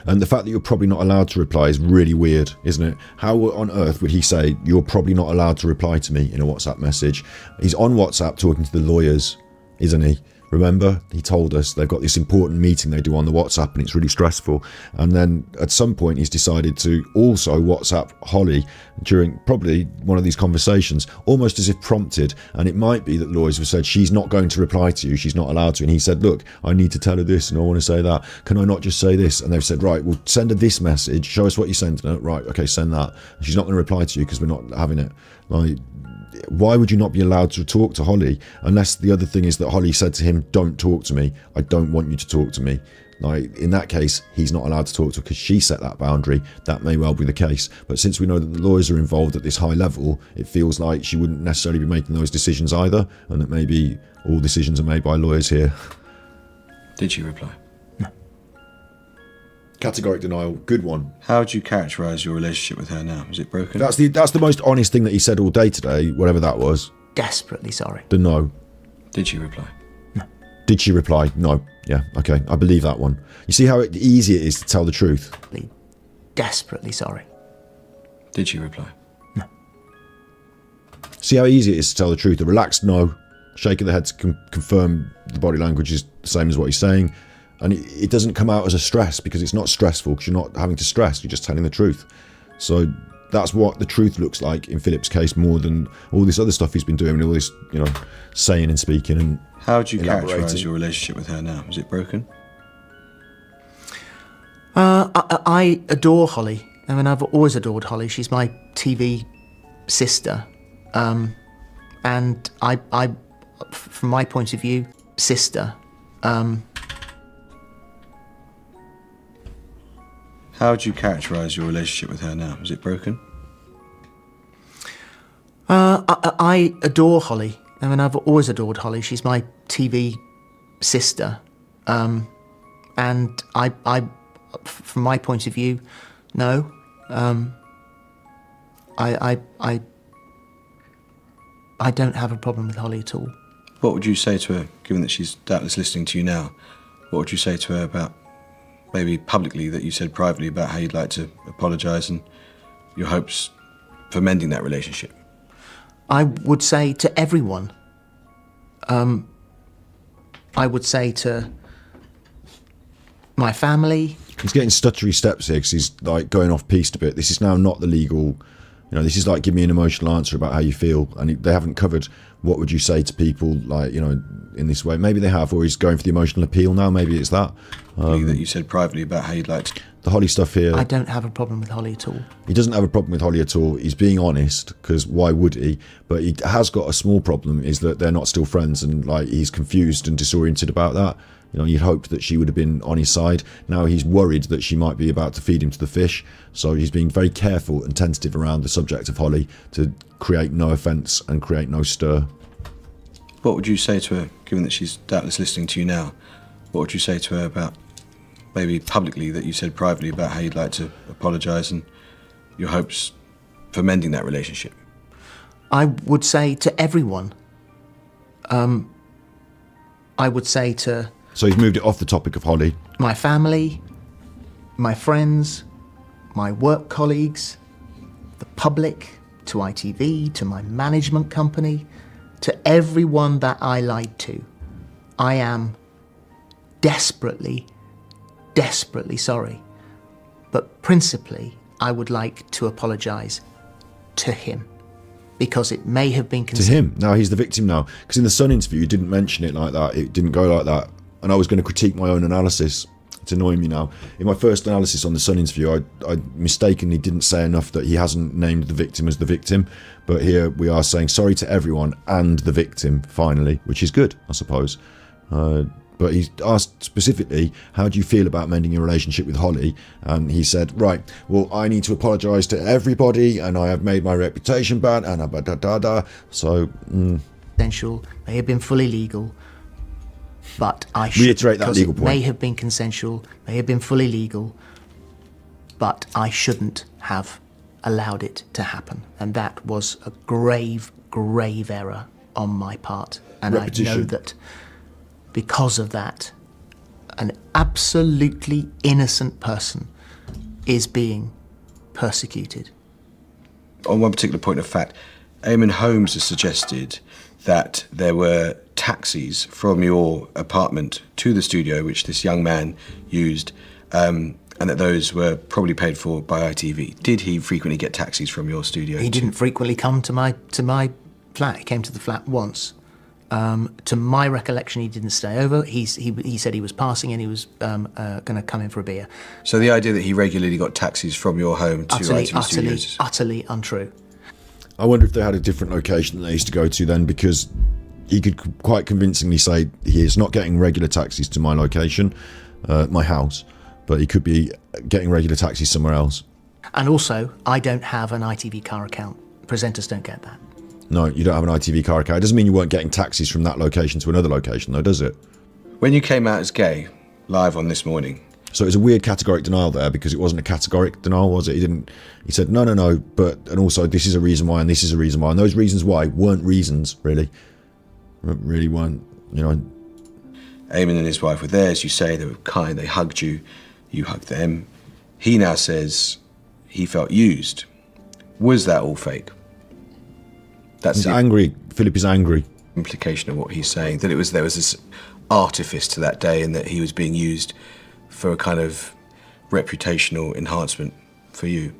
And the fact that you're probably not allowed to reply is really weird, isn't it? How on earth would he say, you're probably not allowed to reply to me in a WhatsApp message? He's on WhatsApp talking to the lawyers isn't he? Remember, he told us they've got this important meeting they do on the WhatsApp and it's really stressful. And then at some point he's decided to also WhatsApp Holly during probably one of these conversations, almost as if prompted. And it might be that lawyers have said, she's not going to reply to you, she's not allowed to. And he said, look, I need to tell her this and I want to say that. Can I not just say this? And they've said, right, well, send her this message, show us what you sent her. Right, okay, send that. And she's not going to reply to you because we're not having it. Like, why would you not be allowed to talk to Holly? Unless the other thing is that Holly said to him, don't talk to me. I don't want you to talk to me. Like, in that case, he's not allowed to talk to her because she set that boundary. That may well be the case. But since we know that the lawyers are involved at this high level, it feels like she wouldn't necessarily be making those decisions either. And that maybe all decisions are made by lawyers here. Did she reply? No. Categoric denial. Good one. How would you characterise your relationship with her now? Is it broken? That's the most honest thing that he said all day today, whatever that was. Desperately sorry. The no. Did she reply? No. Did she reply? No. Yeah, okay. I believe that one. You see how easy it is to tell the truth? Desperately sorry. Did she reply? No. See how easy it is to tell the truth? A relaxed no, shaking the head to confirm the body language is the same as what he's saying. And it doesn't come out as a stress because it's not stressful because you're not having to stress, you're just telling the truth. So that's what the truth looks like in Philip's case more than all this other stuff he's been doing and all this, you know, saying and speaking and how would you elaborating. characterise your relationship with her now? Is it broken? I adore Holly. I mean, I've always adored Holly. She's my TV sister. And I, from my point of view, sister. How would you characterise your relationship with her now? Is it broken? I adore Holly. I mean, I've always adored Holly. She's my TV sister. And I, from my point of view, no. I don't have a problem with Holly at all. What would you say to her, given that she's doubtless listening to you now? What would you say to her about, maybe publicly, that you said privately about how you'd like to apologise and your hopes for mending that relationship? I would say to everyone, I would say to my family. He's getting stuttery steps here because he's like going off piste a bit. This is now not the legal, you know, this is like give me an emotional answer about how you feel. And they haven't covered what would you say to people, like, you know, in this way. Maybe they have, or he's going for the emotional appeal now. Maybe it's that. That you said privately about how you'd like to... The Holly stuff here. I don't have a problem with Holly at all. He doesn't have a problem with Holly at all. He's being honest, because why would he? But he has got a small problem, is that they're not still friends, and like he's confused and disoriented about that. You know, you'd hoped that she would have been on his side. Now he's worried that she might be about to feed him to the fish. So he's being very careful and tentative around the subject of Holly to create no offence and create no stir. What would you say to her, given that she's doubtless listening to you now? What would you say to her about, maybe publicly, that you said privately about how you'd like to apologise and your hopes for mending that relationship? I would say to everyone, I would say to... So he's moved it off the topic of Holly. My family, my friends, my work colleagues, the public, to ITV, to my management company, to everyone that I lied to. I am desperately, desperately sorry. But principally, I would like to apologise to him, because it may have been... To him? Now he's the victim now. Because in the Sun interview, you didn't mention it like that. It didn't go like that. And I was going to critique my own analysis. It's annoying me now. In my first analysis on the Sun interview, I mistakenly didn't say enough that he hasn't named the victim as the victim. But here we are saying sorry to everyone and the victim, finally, which is good, I suppose. But he asked specifically, how do you feel about mending your relationship with Holly? And he said, right, well, I need to apologise to everybody, and I have made my reputation bad, and da-da-da-da. So... Consensual, may have been fully legal, but I should... Reiterate that legal point. May have been consensual, may have been fully legal, but I shouldn't have allowed it to happen. And that was a grave, grave error on my part. And Repetition. I know that because of that, an absolutely innocent person is being persecuted. On one particular point of fact, Eamon Holmes has suggested that there were taxis from your apartment to the studio, which this young man used, and that those were probably paid for by ITV. Did he frequently get taxis from your studio? He didn't frequently come to my flat. He came to the flat once. To my recollection, he didn't stay over. He said he was passing and he was going to come in for a beer. So the idea that he regularly got taxis from your home to ITV studios... Utterly untrue. I wonder if they had a different location that they used to go to then, because he could quite convincingly say he is not getting regular taxis to my location, my house, but he could be getting regular taxis somewhere else. And also, I don't have an ITV car account. Presenters don't get that. No, you don't have an ITV car account. It doesn't mean you weren't getting taxis from that location to another location, though, does it? When you came out as gay, live on This Morning... So it was a weird categoric denial there, because it wasn't a categoric denial, was it? He said, no, but, and also this is a reason why, and this is a reason why. And those reasons why weren't reasons, really. Really weren't, you know. Eamon and his wife were there, as you say, they were kind, they hugged you, you hugged them. He now says he felt used. Was that all fake? He's angry. Philip is angry. Implication of what he's saying, that there was this artifice to that day and that he was being used for a kind of reputational enhancement for you.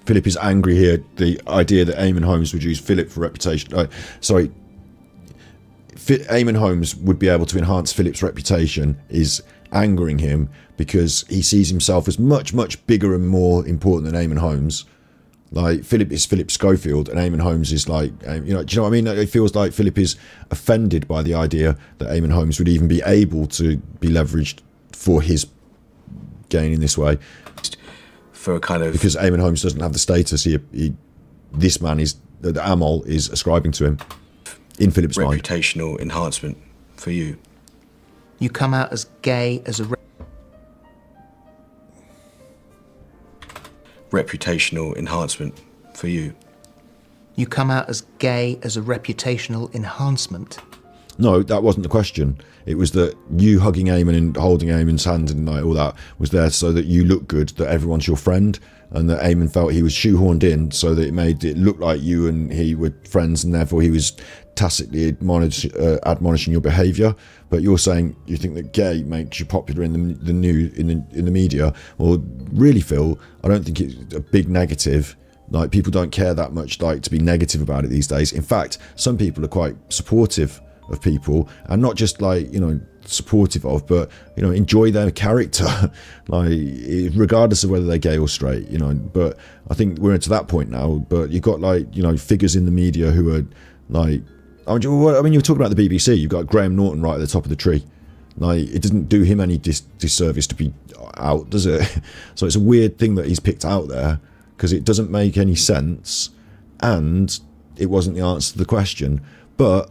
Philip is angry here. The idea that Eamon Holmes would use Philip for reputation... Eamon Holmes would be able to enhance Philip's reputation is angering him, because he sees himself as much, much bigger and more important than Eamon Holmes. Like, Philip is Philip Schofield, and Eamon Holmes is like, you know, do you know what I mean? It feels like Philip is offended by the idea that Eamon Holmes would even be able to be leveraged for his gain in this way. For a kind of... Because Eamon Holmes doesn't have the status this man is, that Amol is ascribing to him, in Philip's mind. Reputational enhancement for you. You come out as gay as a... Reputational enhancement for you. You come out as gay as a reputational enhancement. No, that wasn't the question. It was that you hugging Eamon and holding Eamon's hand and like all that was there so that you look good, that everyone's your friend, and that Eamon felt he was shoehorned in so that it made it look like you and he were friends, and therefore he was tacitly admonishing your behaviour. But you're saying you think that gay makes you popular in the media. Well, really, Phil, I don't think it's a big negative. Like, people don't care that much like to be negative about it these days. In fact, some people are quite supportive of people, and not just like, you know, supportive of, but, you know, enjoy their character, like, regardless of whether they're gay or straight, you know. But I think we're into that point now. But you've got, like, you know, figures in the media who are like, I mean, you're talking about the BBC. You've got Graham Norton right at the top of the tree. Like, it doesn't do him any disservice to be out, does it? So it's a weird thing that he's picked out there, because it doesn't make any sense, and it wasn't the answer to the question. But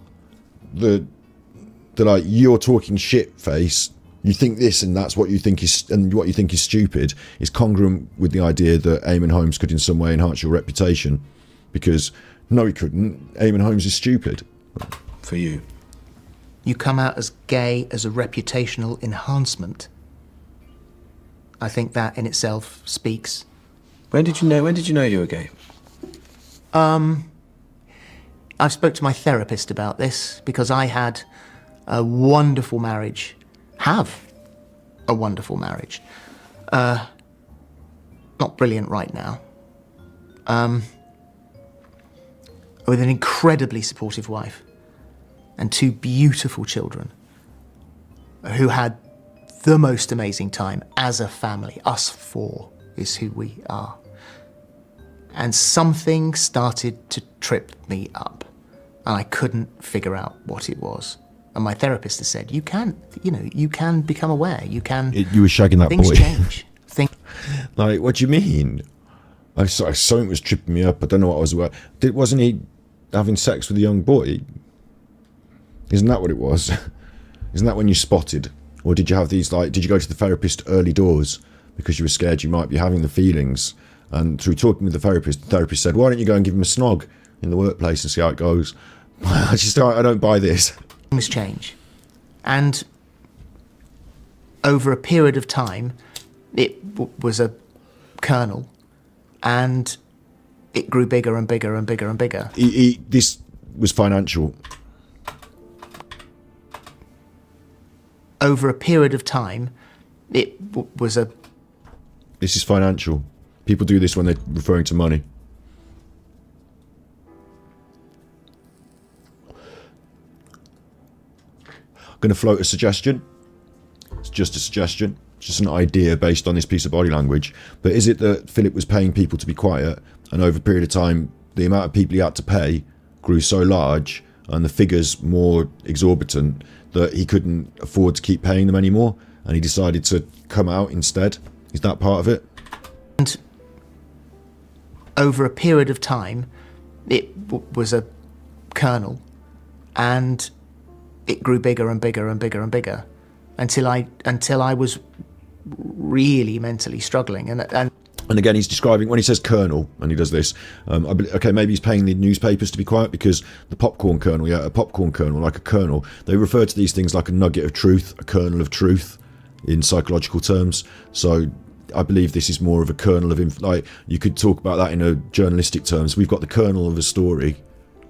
the like, you're talking shit face, you think this and that's what you think is, and what you think is stupid, is congruent with the idea that Eamon Holmes could in some way enhance your reputation, because no, he couldn't. Eamon Holmes is stupid. For you. You come out as gay as a reputational enhancement. I think that in itself speaks. When did you know you were gay? I spoke to my therapist about this, because I had a wonderful marriage, have a wonderful marriage. Not brilliant right now. With an incredibly supportive wife and two beautiful children who had the most amazing time as a family. Us four is who we are. And something started to trip me up, and I couldn't figure out what it was. And my therapist has said, you can become aware. You were shagging that things boy. Change. Like, what do you mean? Something was tripping me up. I don't know what I was about. Wasn't he having sex with a young boy? Isn't that what it was? Isn't that when you spotted? Or did you have these, like, did you go to the therapist early doors because you were scared you might be having the feelings? And through talking with the therapist said, why don't you go and give him a snog in the workplace and see how it goes? I don't buy this. Things change. And over a period of time, it was a kernel, and it grew bigger and bigger and bigger and bigger. This was financial. over a period of time, it was a... This is financial. People do this when they're referring to money. I'm going to float a suggestion. It's just a suggestion. It's just an idea based on this piece of body language. But is it that Philip was paying people to be quiet, and over a period of time, the amount of people he had to pay grew so large, and the figures more exorbitant, that he couldn't afford to keep paying them anymore, and he decided to come out instead? Is that part of it? And over a period of time, it was a kernel, and it grew bigger and bigger and bigger and bigger, until I was really mentally struggling. And again, he's describing, when he says kernel, and he does this, okay, maybe he's paying the newspapers to be quiet, because the popcorn kernel, yeah, a popcorn kernel, like a kernel, they refer to these things like a nugget of truth, a kernel of truth, in psychological terms. So I believe this is more of a kernel of, like, you could talk about that in a journalistic terms. We've got the kernel of a story,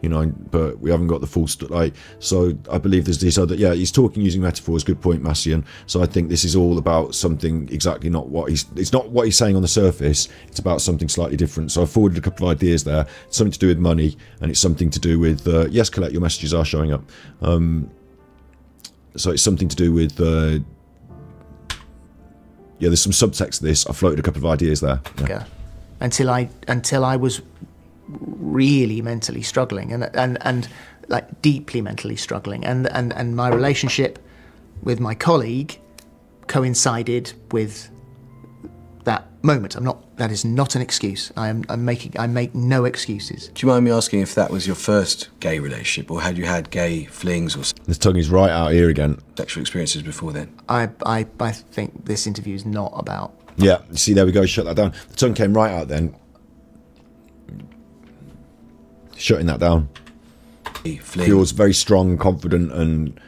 you know, but we haven't got the full like. So I believe there's this other, yeah, he's talking using metaphors. Good point, Massian. So I think this is all about something exactly not what it's not what he's saying on the surface. It's about something slightly different. So I forwarded a couple of ideas there. It's something to do with money, and it's something to do with yes, Colette, your messages are showing up. So it's something to do with yeah, there's some subtext to this. I floated a couple of ideas there. Yeah. Until I was really mentally struggling, and like deeply mentally struggling, and my relationship with my colleague coincided with that moment. That is not an excuse. I make no excuses. Do you mind me asking if that was your first gay relationship, or had you had gay flings or this tongue is right out here again. Sexual experiences before then? I think this interview is not about... Yeah, see, there we go, shut that down. The tongue came right out then. Shutting that down. Feels very strong, confident, and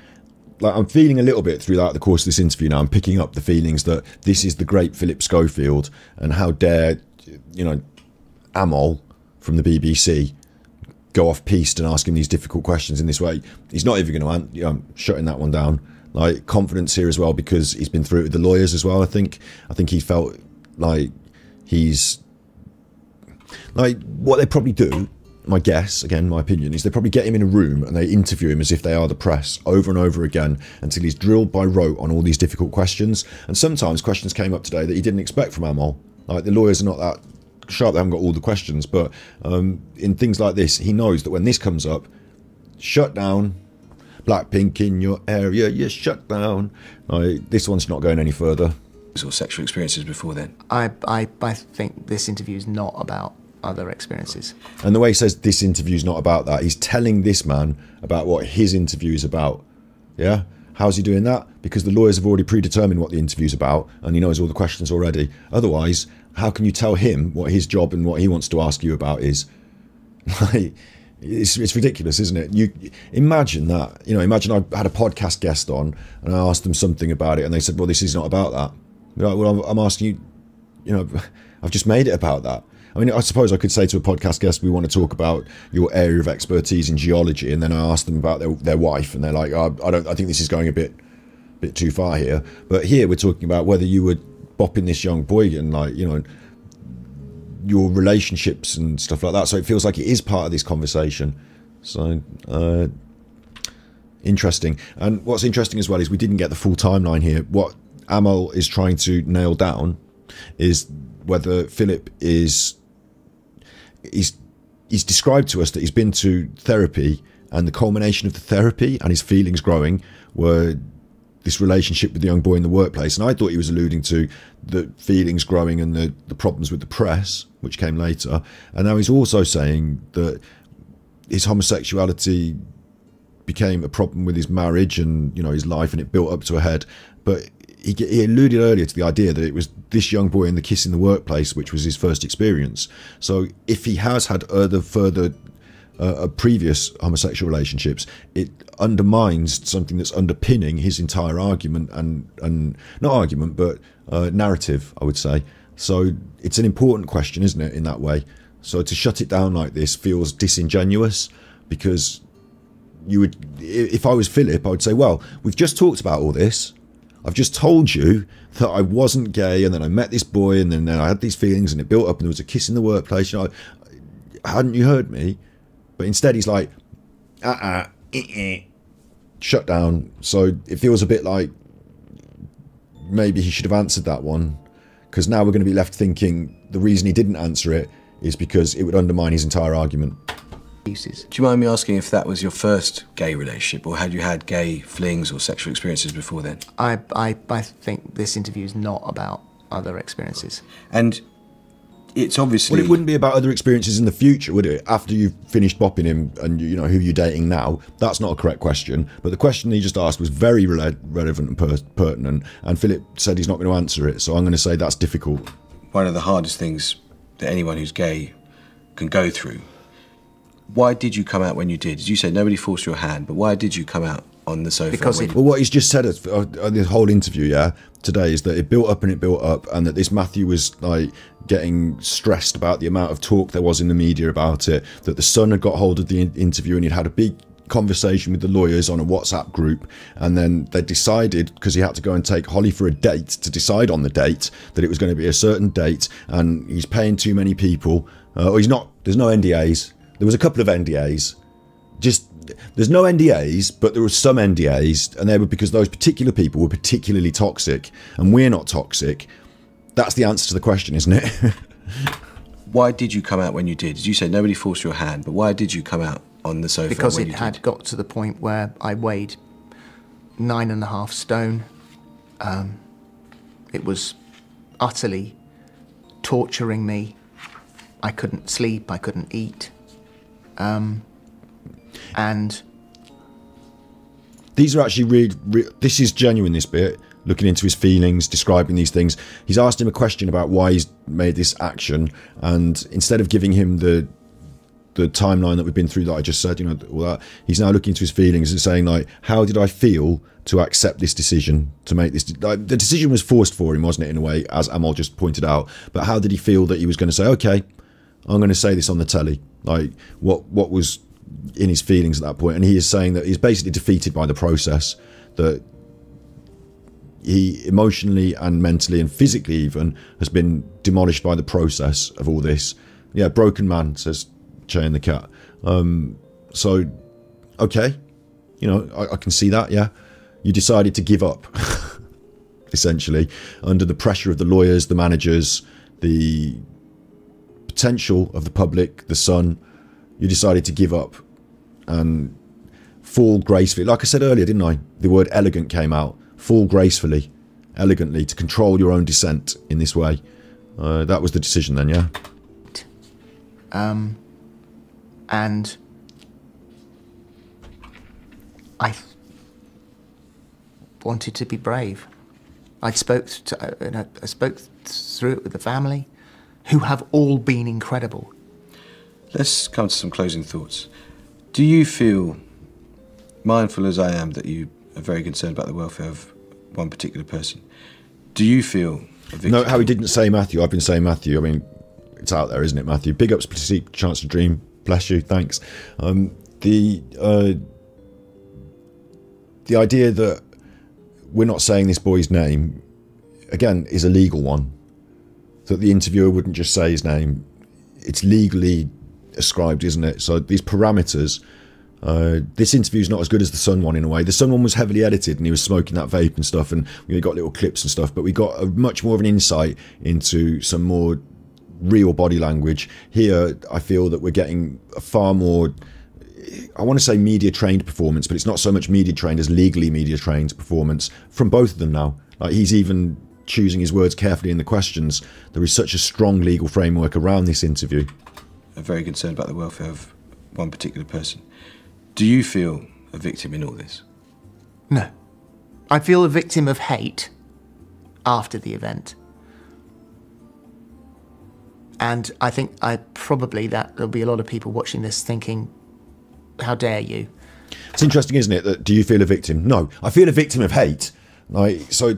like I'm feeling a little bit throughout the course of this interview now. I'm picking up the feelings that this is the great Philip Schofield, and how dare, you know, Amol from the BBC go off piste and ask him these difficult questions in this way. He's not even going to, you know, I'm shutting that one down. Like, confidence here as well, because he's been through it with the lawyers as well. I think he felt like he's like, what they probably do, my guess, again, my opinion, is they probably get him in a room and they interview him as if they are the press over and over again until he's drilled by rote on all these difficult questions. And sometimes questions came up today that he didn't expect from Amol. Like, the lawyers are not that sharp, they haven't got all the questions, but in things like this, he knows that when this comes up, shut down, Blackpink in your area, you're shut down. Like, this one's not going any further. Or sexual experiences before then? I think this interview is not about other experiences. And the way he says this interview is not about that, he's telling this man about what his interview is about. Yeah? How's he doing that? Because the lawyers have already predetermined what the interview's about, and he knows all the questions already. Otherwise, how can you tell him what his job and what he wants to ask you about is? Like, it's ridiculous, isn't it? You imagine that. You know, imagine I had a podcast guest on and I asked them something about it, and they said, well, this is not about that. Like, well, I'm asking you, you know, I've just made it about that. I mean, I suppose I could say to a podcast guest, we want to talk about your area of expertise in geology, and then I ask them about their wife, and they're like, oh, I think this is going a bit too far here. But here we're talking about whether you were bopping this young boy and, like, you know, your relationships and stuff like that. So it feels like it is part of this conversation. So interesting. And what's interesting as well is we didn't get the full timeline here. What Amol is trying to nail down is whether Philip he's described to us that he's been to therapy, and the culmination of the therapy and his feelings growing were this relationship with the young boy in the workplace. And I thought he was alluding to the feelings growing and the problems with the press, which came later. And now he's also saying that his homosexuality became a problem with his marriage and, you know, his life, and it built up to a head. But he alluded earlier to the idea that it was this young boy and the kiss in the workplace which was his first experience. So if he has had further previous homosexual relationships, it undermines something that's underpinning his entire argument and not argument, but narrative, I would say. So it's an important question, isn't it, in that way? So to shut it down like this feels disingenuous, because you would, if I was Philip, I would say, well, we've just talked about all this. I've just told you that I wasn't gay, and then I met this boy, and then I had these feelings, and it built up, and there was a kiss in the workplace. You know, hadn't you heard me? But instead he's like, shut down. So it feels a bit like maybe he should have answered that one, because now we're going to be left thinking the reason he didn't answer it is because it would undermine his entire argument. Do you mind me asking if that was your first gay relationship, or had you had gay flings or sexual experiences before then? I think this interview is not about other experiences. And it's obviously... Well, it wouldn't be about other experiences in the future, would it? After you've finished bopping him and you know who you're dating now, that's not a correct question. But the question he just asked was very relevant and pertinent, and Philip said he's not going to answer it, so I'm going to say that's difficult. One of the hardest things that anyone who's gay can go through. Why did you come out when you did? As you said, nobody forced your hand, but why did you come out on the sofa? Because well, what he's just said this whole interview, yeah, today, is that it built up, and that this Matthew was like getting stressed about the amount of talk there was in the media about it, that the Sun had got hold of the interview and he'd had a big conversation with the lawyers on a WhatsApp group, and then they decided, because he had to go and take Holly for a date to decide on the date, that it was going to be a certain date, and he's paying too many people, or he's not, there's no NDAs. There was a couple of NDAs. There's no NDAs, but there were some NDAs, and they were because those particular people were particularly toxic, and we're not toxic. That's the answer to the question, isn't it? Why did you come out when you did? As you said, nobody forced your hand, but why did you come out on the sofa? Because when it had got to the point where I weighed 9.5 stone. It was utterly torturing me. I couldn't sleep, I couldn't eat. And these are actually this is genuine, this bit, looking into his feelings, describing these things. He's asked him a question about why he's made this action, and instead of giving him the timeline that we've been through that I just said, you know, all that, he's now looking into his feelings and saying, like, how did I feel to accept this decision, to make this, like, the decision was forced for him, wasn't it, in a way, as Amal just pointed out, but how did he feel that he was going to say, okay, I'm going to say this on the telly? Like, what was in his feelings at that point? And he is saying that he's basically defeated by the process, that he emotionally and mentally and physically even has been demolished by the process of all this. Yeah, broken man, says Che and the cat. So, okay, you know, I can see that, yeah. You decided to give up, essentially, under the pressure of the lawyers, the managers, the potential of the public, the Sun. You decided to give up and fall gracefully. Like I said earlier, didn't I? The word elegant came out. Fall gracefully, elegantly, to control your own descent in this way. That was the decision then, yeah? And I wanted to be brave. I spoke through it with the family, who have all been incredible. Let's come to some closing thoughts. Do you feel, mindful as I am that you are very concerned about the welfare of one particular person, do you feel a victim? No, how he didn't say Matthew. I've been saying Matthew. I mean, it's out there, isn't it, Matthew? Big ups to Seek, Chance to Dream. Bless you, thanks. The idea that we're not saying this boy's name, again, is a legal one. That the interviewer wouldn't just say his name. It's legally ascribed, isn't it? So these parameters, this interview is not as good as the Sun one in a way. The Sun one was heavily edited and he was smoking that vape and stuff, and we got little clips and stuff, but we got a much more of an insight into some more real body language. Here, I feel that we're getting a far more, I want to say media trained performance, but it's not so much media trained as legally media trained performance from both of them now. Like, he's even choosing his words carefully in the questions. There is such a strong legal framework around this interview. I'm very concerned about the welfare of one particular person. Do you feel a victim in all this? No. I feel a victim of hate after the event. And I think probably that there'll be a lot of people watching this thinking, how dare you? It's interesting, isn't it, that do you feel a victim? No, I feel a victim of hate. Like, so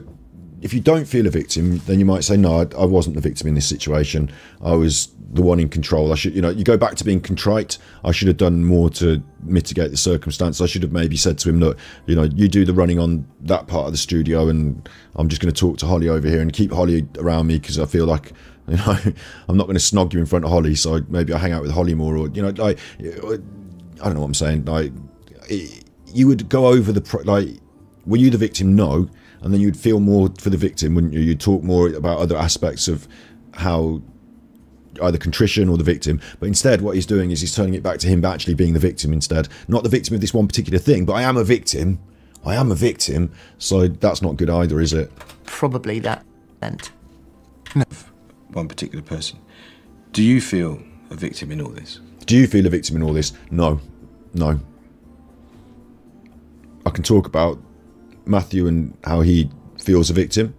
if you don't feel a victim, then you might say, no, I wasn't the victim in this situation. I was the one in control. I should, you go back to being contrite. I should have done more to mitigate the circumstance. I should have maybe said to him, look, you do the running on that part of the studio, and I'm just going to talk to Holly over here and keep Holly around me, because I feel like, I'm not going to snog you in front of Holly, so maybe I hang out with Holly more, or, like, I don't know what I'm saying. Like, you would go over were you the victim? No. And then you'd feel more for the victim, wouldn't you? You'd talk more about other aspects of how either contrition or the victim. But instead, what he's doing is he's turning it back to him actually being the victim instead. Not the victim of this one particular thing, but I am a victim. I am a victim. So that's not good either, is it? Probably that meant. No. One particular person. Do you feel a victim in all this? Do you feel a victim in all this? No. No. I can talk about Matthew and how he feels a victim.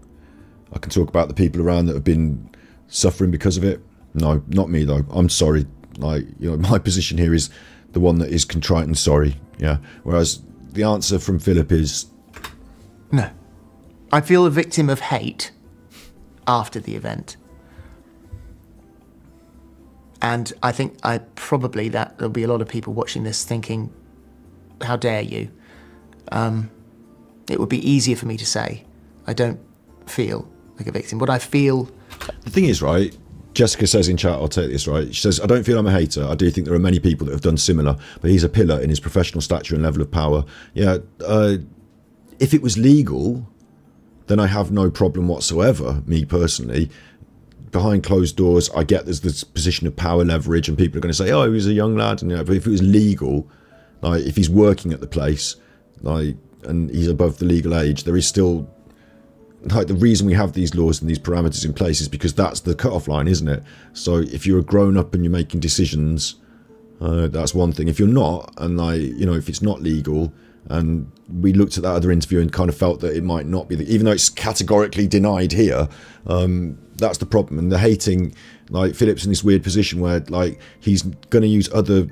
I can talk about the people around that have been suffering because of it. No, not me though. I'm sorry. Like, my position here is the one that is contrite and sorry. Yeah. Whereas the answer from Philip is no. I feel a victim of hate after the event. And I think probably that there'll be a lot of people watching this thinking, how dare you? It would be easier for me to say, I don't feel like a victim. What I feel... The thing is, right, Jessica says in chat, I'll take this, right? She says, I don't feel I'm a hater. I do think there are many people that have done similar, but he's a pillar in his professional stature and level of power. Yeah, if it was legal, then I have no problem whatsoever, me personally. Behind closed doors, I get there's this position of power leverage, and people are going to say, oh, he was a young lad. And, but if it was legal, like if he's working at the place, like, and he's above the legal age, there is still, like, the reason we have these laws and these parameters in place is because that's the cut-off line, isn't it? So if you're a grown-up and you're making decisions, that's one thing. If you're not, and like, if it's not legal, and we looked at that other interview and kind of felt that it might not be, even though it's categorically denied here, that's the problem. And the hating, like, Philip's in this weird position where, like, he's going to use other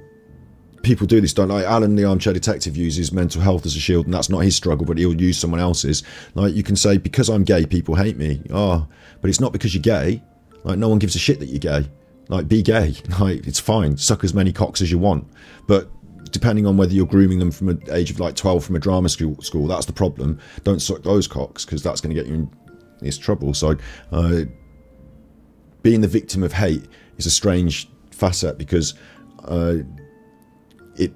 people do this, don't like Alan the armchair detective uses mental health as a shield, and that's not his struggle, but he'll use someone else's. Like, you can say, because I'm gay people hate me. Oh, but it's not because you're gay. Like, no one gives a shit that you're gay. Like, be gay. Like, it's fine, suck as many cocks as you want. But depending on whether you're grooming them from an age of like 12 from a drama school, that's the problem. Don't suck those cocks, because that's going to get you in this trouble. So being the victim of hate is a strange facet, because it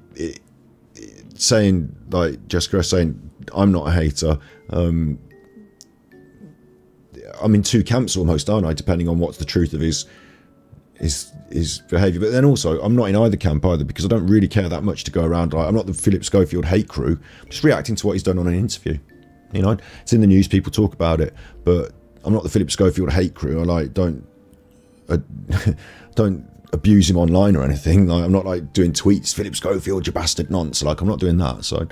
saying, like Jessica saying, I'm not a hater, I'm in two camps almost, aren't I, depending on what's the truth of his behaviour. But then also, I'm not in either camp either, because I don't really care that much to go around, like, I'm not the Philip Schofield hate crew. I'm just reacting to what he's done on an interview. It's in the news, people talk about it, but I'm not the Philip Schofield hate crew. I don't abuse him online or anything. Like, I'm not like doing tweets, Philip Schofield, you bastard nonce. Like, I'm not doing that. So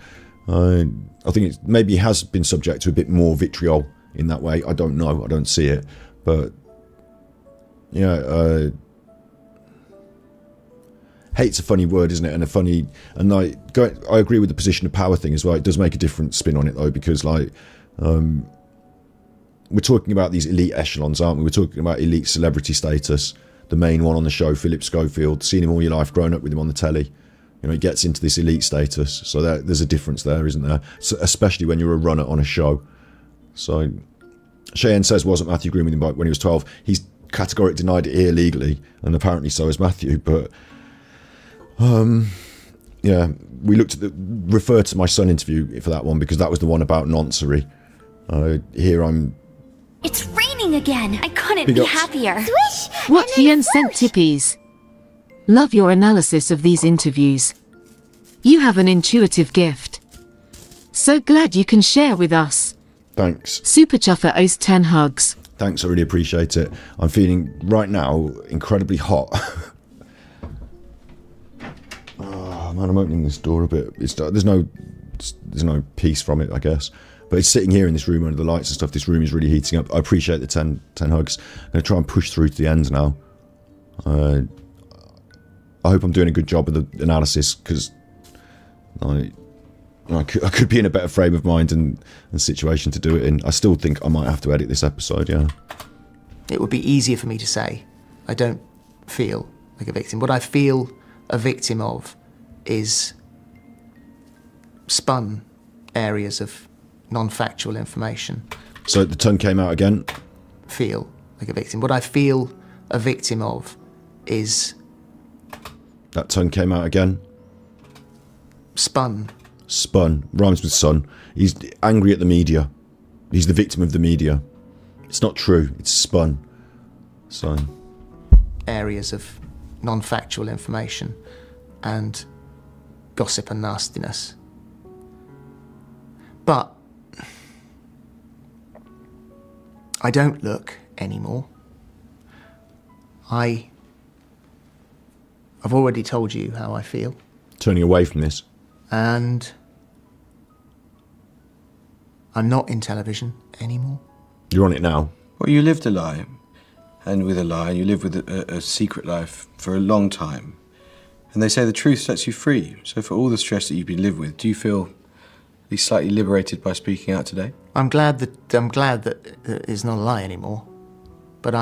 I think maybe he has been subject to a bit more vitriol in that way. I don't know. I don't see it. But yeah, hate's a funny word, isn't it? And like, I agree with the position of power thing as well. It does make a different spin on it though, because like, we're talking about these elite echelons, aren't we? We're talking about elite celebrity status. The main one on the show, Philip Schofield, seen him all your life, grown up with him on the telly. He gets into this elite status. So there's a difference there, isn't there? So, especially when you're a runner on a show. So Cheyenne says, wasn't Matthew grooming him when he was 12? He's categorically denied it here legally, and apparently so is Matthew. But yeah, we looked at refer to my son interview for that one, because that was the one about noncery. Here I'm... It's raining again. I couldn't be happier. Swish! What Ian sent tippies. Love your analysis of these interviews. You have an intuitive gift. So glad you can share with us. Thanks. Super Chuffer owes 10 hugs. Thanks, I really appreciate it. I'm feeling right now incredibly hot. Oh man, I'm opening this door a bit. There's no peace from it, I guess. But it's sitting here in this room under the lights and stuff. This room is really heating up. I appreciate the 10 hugs. I'm going to try and push through to the end now. I hope I'm doing a good job of the analysis, because I could be in a better frame of mind and situation to do it in. I still think I might have to edit this episode, yeah. It would be easier for me to say, I don't feel like a victim. What I feel a victim of is spun areas of non-factual information. So the tongue came out again? Feel like a victim. What I feel a victim of is... That tongue came out again? Spun. Spun. Rhymes with son. He's angry at the media. He's the victim of the media. It's not true. It's spun. So... Areas of non-factual information and gossip and nastiness. But I don't look anymore. I've already told you how I feel. Turning away from this. And I'm not in television anymore. You're on it now. Well, you lived a lie, and with a lie, you lived with a secret life for a long time. And they say the truth sets you free. So for all the stress that you've been lived with, do you feel at least slightly liberated by speaking out today? I'm glad that it's not a lie anymore. But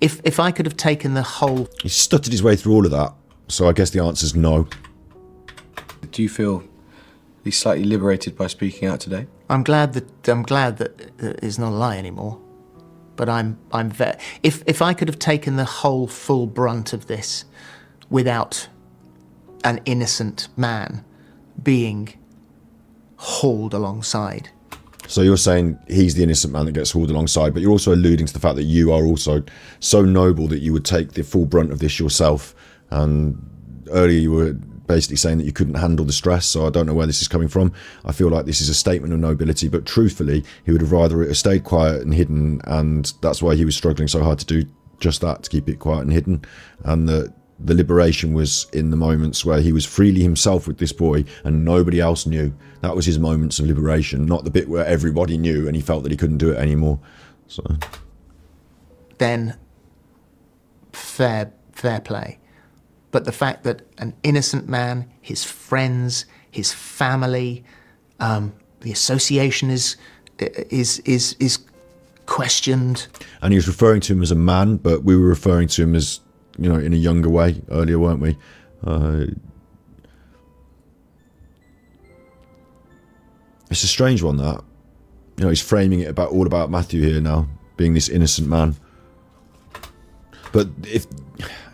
if I could have taken the whole... He stuttered his way through all of that, so I guess the answer's no. Do you feel at least slightly liberated by speaking out today? I'm glad that it's not a lie anymore. But if I could have taken the whole full brunt of this without an innocent man being hauled alongside. So you're saying he's the innocent man that gets hauled alongside, but you're also alluding to the fact that you are also so noble that you would take the full brunt of this yourself. And earlier you were basically saying that you couldn't handle the stress, so I don't know where this is coming from. I feel like this is a statement of nobility, but truthfully, he would have rather stayed quiet and hidden, and that's why he was struggling so hard to do just that, to keep it quiet and hidden. And the liberation was in the moments where he was freely himself with this boy and nobody else knew. That was his moments of liberation, not the bit where everybody knew and he felt that he couldn't do it anymore. So then fair play. But the fact that an innocent man, his friends, his family, the association is questioned. And he was referring to him as a man, but we were referring to him as, you know, in a younger way earlier, weren't we? It's a strange one, that. You know, he's framing it all about Matthew here now, being this innocent man. But if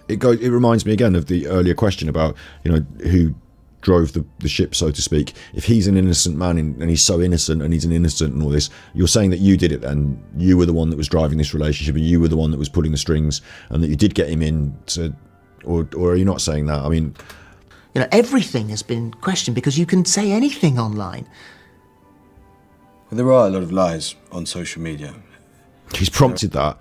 it reminds me again of the earlier question about, you know, who drove the ship, so to speak. If he's an innocent man and he's so innocent and he's an innocent and all this, you're saying that you did it then. You were the one that was driving this relationship and you were the one that was pulling the strings and that you did get him in to, or are you not saying that? I mean... You know, everything has been questioned because you can say anything online. Well, there are a lot of lies on social media. He's prompted that.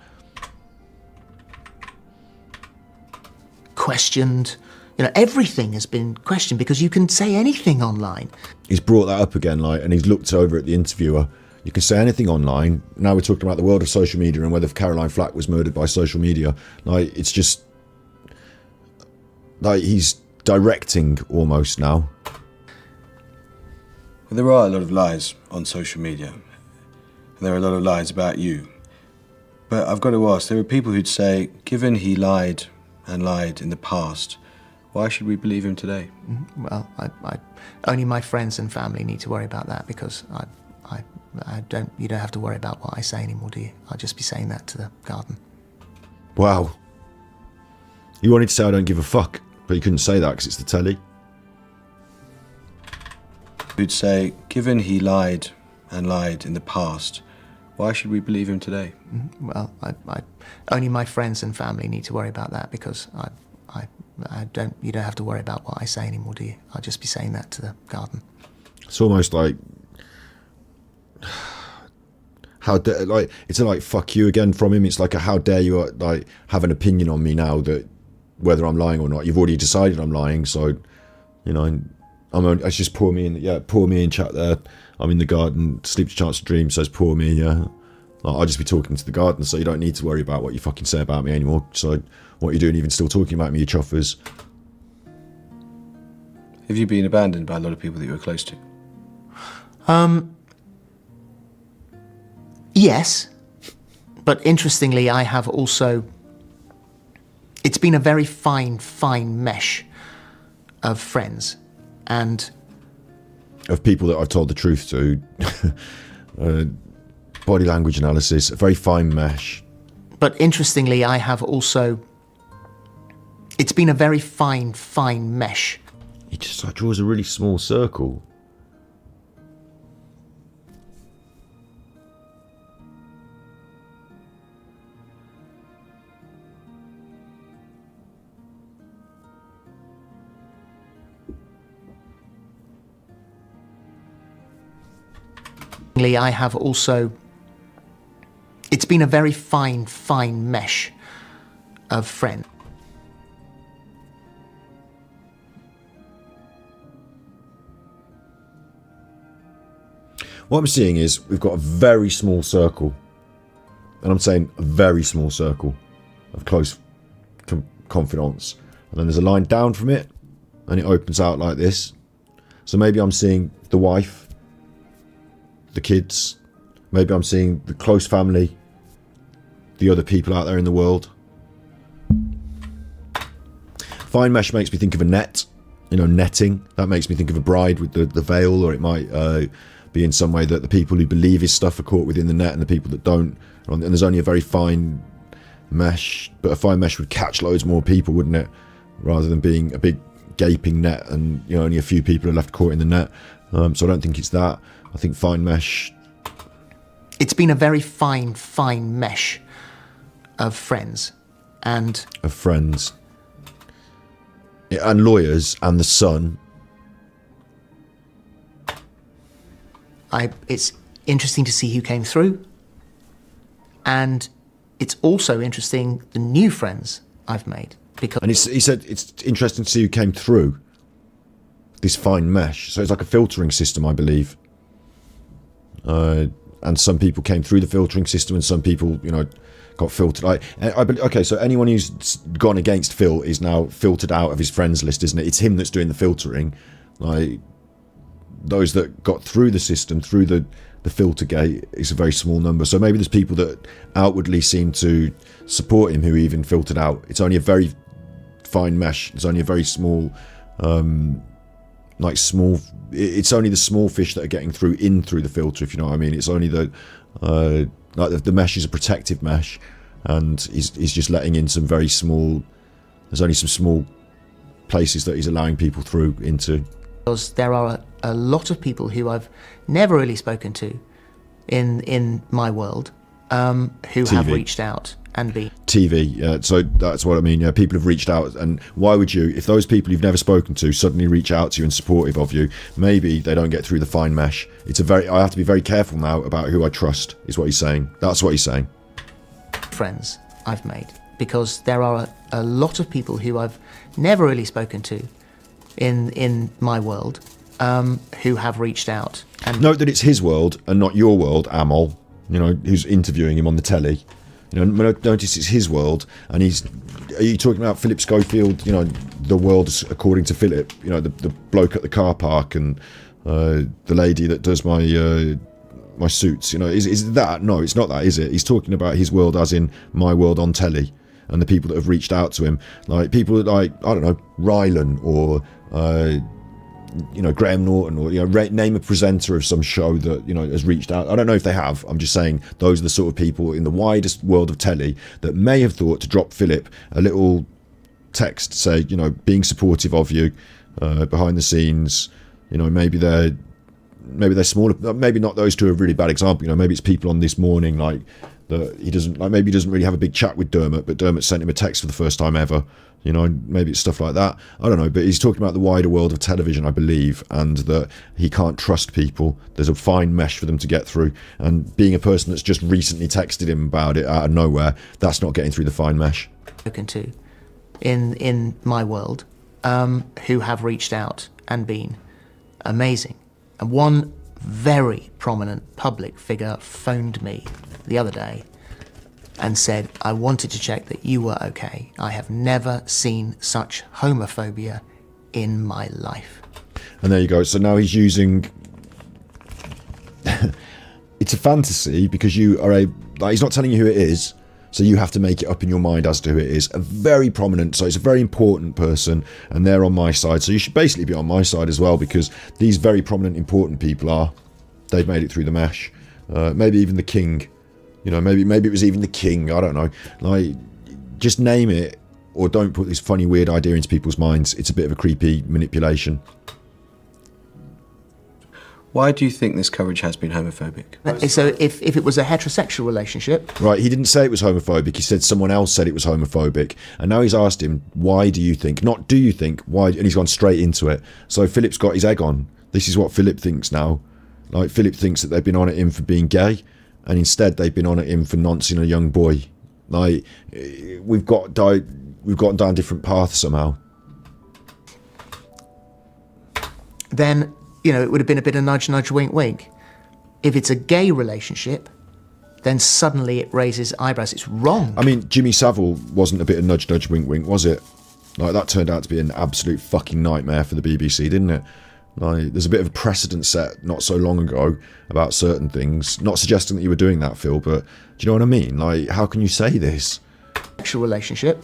Questioned. You know, everything has been questioned because you can say anything online. He's brought that up again, like, and he's looked over at the interviewer. You can say anything online. Now we're talking about the world of social media and whether Caroline Flack was murdered by social media. Like, it's just... like, he's directing almost now. Well, there are a lot of lies on social media. And there are a lot of lies about you. But I've got to ask, there are people who'd say, given he lied and lied in the past, why should we believe him today? Well, only my friends and family need to worry about that because you don't have to worry about what I say anymore, do you? I'll just be saying that to the garden. Wow. You wanted to say I don't give a fuck, but you couldn't say that because it's the telly. Who'd say, given he lied and lied in the past, why should we believe him today? Well, only my friends and family need to worry about that because you don't have to worry about what I say anymore, do you? I'll just be saying that to the garden. It's almost like... it's a like fuck you again from him. It's like a how dare you like have an opinion on me now that whether I'm lying or not. You've already decided I'm lying, so you know it's just poor me in chat there. I'm in the garden, sleeps a chance to dream, says poor me, yeah. Like, I'll just be talking to the garden, so you don't need to worry about what you fucking say about me anymore. So what are you doing even still talking about me, you chuffers? Have you been abandoned by a lot of people that you were close to? Yes, but interestingly, I have also... It's been a very fine mesh of friends and... Of people that I've told the truth to. Body language analysis, a very fine mesh. But interestingly, I have also... It's been a very fine mesh. He just draws a really small circle. I have also... It's been a very fine mesh of friends. What I'm seeing is we've got a very small circle, and I'm saying a very small circle of close confidants, and then there's a line down from it and it opens out like this. So maybe I'm seeing the wife, the kids, maybe I'm seeing the close family, the other people out there in the world. Fine mesh makes me think of a net, you know, netting. That makes me think of a bride with the veil, or it might be in some way that the people who believe his stuff are caught within the net and the people that don't. And there's only a very fine mesh, but a fine mesh would catch loads more people, wouldn't it? Rather than being a big gaping net and, you know, only a few people are left caught in the net. So I don't think it's that. I think fine mesh... It's been a very fine mesh of friends and... Of friends. Yeah, and lawyers and the son. It's interesting to see who came through, and it's also interesting the new friends I've made. Because and he said it's interesting to see who came through this fine mesh. So it's like a filtering system, I believe. And some people came through the filtering system, and some people, you know, got filtered. Okay, so anyone who's gone against Phil is now filtered out of his friends list, isn't it? It's him that's doing the filtering. Like, those that got through the system, through the filter gate, is a very small number. So maybe there's people that outwardly seem to support him who he even filtered out. It's only a very fine mesh. It's only a very small, it's only the small fish that are getting through the filter, if you know what I mean. It's only the mesh is a protective mesh, and he's just letting in some very small... There's only some small places that he's allowing people through into. Because there are a lot of people who I've never really spoken to in my world who have reached out and been... TV, so that's what I mean. Yeah, people have reached out, and why would you, if those people you've never spoken to suddenly reach out to you and supportive of you, maybe they don't get through the fine mesh. I have to be very careful now about who I trust, is what he's saying. That's what he's saying. Friends I've made, because there are a lot of people who I've never really spoken to in my world who have reached out. And note that it's his world and not your world, Amol, you know, who's interviewing him on the telly. You know, notice it's his world, and are you talking about Phillip Schofield, you know, the world according to Phillip, you know, the bloke at the car park, and the lady that does my suits, you know, is that? No, it's not that, is it? He's talking about his world as in my world on telly, and the people that have reached out to him, like people like, I don't know, Rylan, or you know, Graham Norton, or, you know, name a presenter of some show that, you know, has reached out. I don't know if they have. I'm just saying those are the sort of people in the widest world of telly that may have thought to drop Phillip a little text, say, you know, being supportive of you behind the scenes. You know, maybe they're smaller. Maybe not those two are a really bad example. You know, maybe it's people on This Morning, like, that he doesn't like. Maybe he doesn't really have a big chat with Dermot, but Dermot sent him a text for the first time ever. You know, maybe it's stuff like that. I don't know, but he's talking about the wider world of television, I believe, and that he can't trust people. There's a fine mesh for them to get through, and being a person that's just recently texted him about it out of nowhere, that's not getting through the fine mesh. Spoken to in my world who have reached out and been amazing. And one very prominent public figure phoned me the other day and said, I wanted to check that you were okay. I have never seen such homophobia in my life. And there you go. So now he's using it's a fantasy because you are he's not telling you who it is, so you have to make it up in your mind as to who it is. A very prominent, so it's a very important person, and they're on my side, so you should basically be on my side as well, because these very prominent, important people they've made it through the mesh. Maybe even the king, you know, maybe it was even the king, I don't know. Like, just name it, or don't put this funny, weird idea into people's minds. It's a bit of a creepy manipulation. Why do you think this coverage has been homophobic? So if it was a heterosexual relationship... Right, he didn't say it was homophobic. He said someone else said it was homophobic. And now he's asked him, why do you think? Not do you think, why? And he's gone straight into it. So Philip's got his egg on. This is what Philip thinks now. Like, Philip thinks that they've been on at him for being gay, and instead they've been on at him for noncing a young boy. Like, we've gotten down different paths somehow. Then... you know, it would have been a bit of nudge, nudge, wink, wink. If it's a gay relationship, then suddenly it raises eyebrows. It's wrong. I mean, Jimmy Savile wasn't a bit of nudge, nudge, wink, wink, was it? Like, that turned out to be an absolute fucking nightmare for the BBC, didn't it? Like, there's a bit of a precedent set not so long ago about certain things. Not suggesting that you were doing that, Phil, but do you know what I mean? Like, how can you say this? Sexual relationship,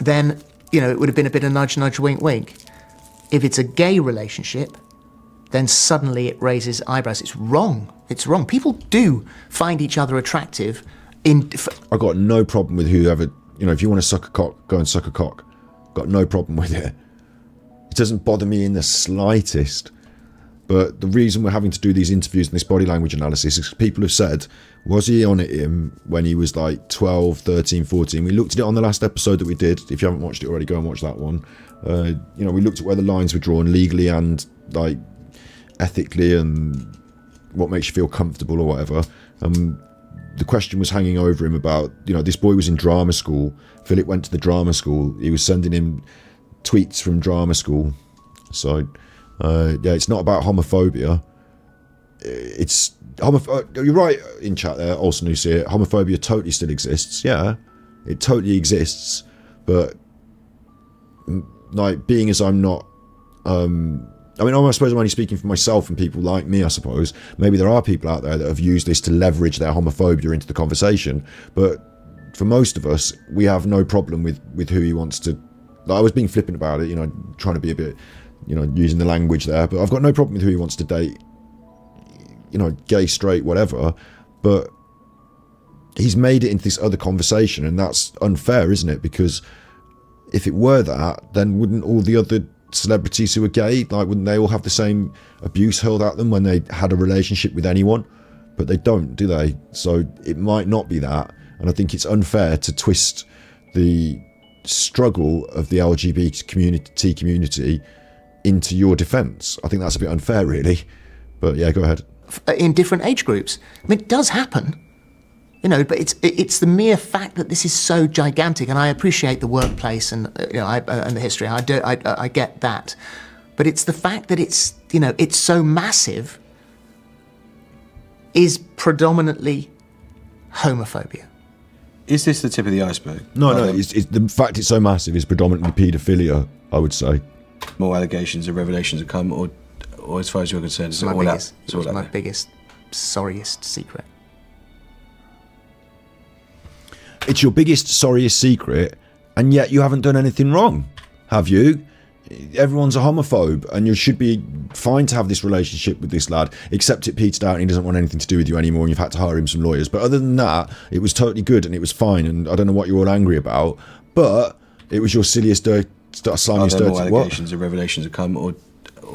then, you know, it would have been a bit of nudge, nudge, wink, wink. If it's a gay relationship, then suddenly it raises eyebrows. It's wrong. It's wrong. People do find each other attractive. I've got no problem with whoever, you know, if you want to suck a cock, go and suck a cock. Got no problem with it. It doesn't bother me in the slightest. But the reason we're having to do these interviews and this body language analysis is people have said, was he on at him when he was like 12, 13, 14? We looked at it on the last episode that we did. If you haven't watched it already, go and watch that one. You know, we looked at where the lines were drawn legally and, like, ethically, and what makes you feel comfortable or whatever. The question was hanging over him about, you know, this boy was in drama school. Philip went to the drama school. He was sending him tweets from drama school. So, yeah, it's not about homophobia. It's you're right in chat there, Olsen, who see it. Homophobia totally still exists. Yeah, it totally exists. But, like, being as I'm not... I mean, I suppose I'm only speaking for myself and people like me, I suppose. Maybe there are people out there that have used this to leverage their homophobia into the conversation. But for most of us, we have no problem with who he wants to... Like, I was being flippant about it, you know, trying to be a bit, you know, using the language there. But I've got no problem with who he wants to date, you know, gay, straight, whatever. But he's made it into this other conversation, and that's unfair, isn't it? Because if it were that, then wouldn't all the other celebrities who are gay, like, wouldn't they all have the same abuse hurled at them when they had a relationship with anyone? But they don't, do they? So it might not be that, and I think it's unfair to twist the struggle of the LGBT community into your defence. I think that's a bit unfair, really. But yeah, go ahead. In different age groups. I mean, it does happen. You know, but it's the mere fact that this is so gigantic, and I appreciate the workplace and, you know, and the history. I get that, but it's the fact that it's, you know, it's so massive is predominantly homophobia. Is this the tip of the iceberg? No, no. It's the fact it's so massive is predominantly paedophilia, I would say. More allegations and revelations have come, or as far as you're concerned, it's all out. It's all my biggest, sorriest secret. It's your biggest, sorriest secret, and yet you haven't done anything wrong, have you? Everyone's a homophobe, and you should be fine to have this relationship with this lad, except it petered out and he doesn't want anything to do with you anymore, and you've had to hire him some lawyers. But other than that, it was totally good, and it was fine, and I don't know what you're all angry about, but it was your silliest, slimiest, dirty... More allegations and revelations have come, or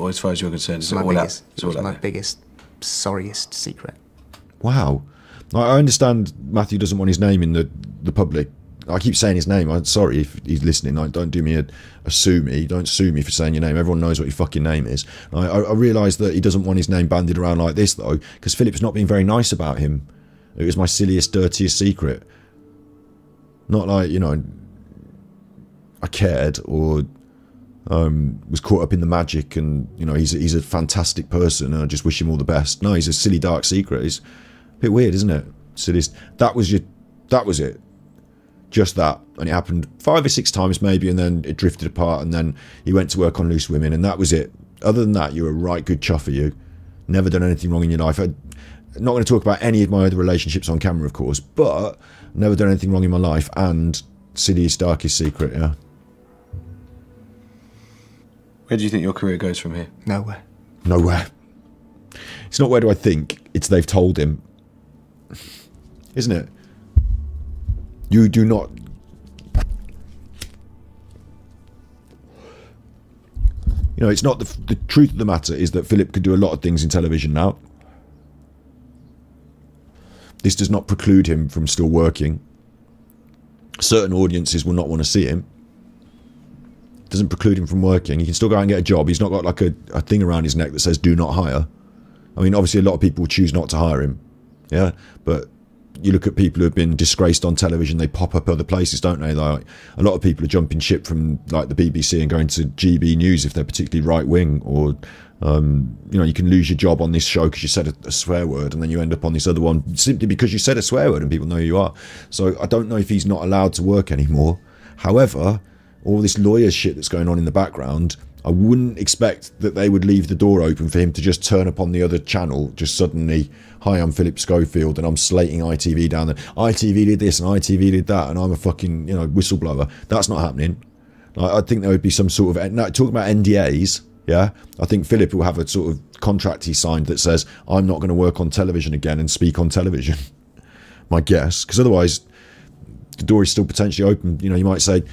as far as you're concerned, it's all out. It was my biggest, sorriest secret. Wow. I understand Matthew doesn't want his name in the public. I keep saying his name. I'm sorry if he's listening. Don't do me a sue me. Don't sue me for saying your name. Everyone knows what your fucking name is. I realise that he doesn't want his name bandied around like this, though, because Philip's not being very nice about him. It was my silliest, dirtiest secret. Not like, you know, I cared or was caught up in the magic and, you know, he's a fantastic person and I just wish him all the best. No, he's a silly, dark secret. It's a bit weird, isn't it? Silliest. That was it. Just that. And it happened 5 or 6 times maybe, and then it drifted apart, and then he went to work on Loose Women, and that was it. Other than that, you're a right good chuffer, you. Never done anything wrong in your life. not going to talk about any of my other relationships on camera, of course, but never done anything wrong in my life, and silliest, darkest secret, yeah. Where do you think your career goes from here? Nowhere. Nowhere. It's not where do I think, it's they've told him. Isn't it? You do not... You know, it's not the truth of the matter is that Philip could do a lot of things in television now. This does not preclude him from still working. Certain audiences will not want to see him. Doesn't preclude him from working. He can still go out and get a job. He's not got like a thing around his neck that says do not hire. I mean, obviously a lot of people choose not to hire him. Yeah, but you look at people who have been disgraced on television, they pop up other places, don't they? Like, a lot of people are jumping ship from like the BBC and going to GB News if they're particularly right wing, or you know, you can lose your job on this show because you said a swear word, and then you end up on this other one simply because you said a swear word and people know who you are. So I don't know if he's not allowed to work anymore. However, all this lawyers shit that's going on in the background, I wouldn't expect that they would leave the door open for him to just turn up on the other channel, just suddenly, hi, I'm Philip Schofield and I'm slating ITV down there. ITV did this and ITV did that and I'm a fucking, you know, whistleblower. That's not happening. Like, I think there would be some sort of, no, talking about NDAs, yeah, I think Philip will have a sort of contract he signed that says, I'm not going to work on television again and speak on television. My guess, because otherwise the door is still potentially open. You know, you might say,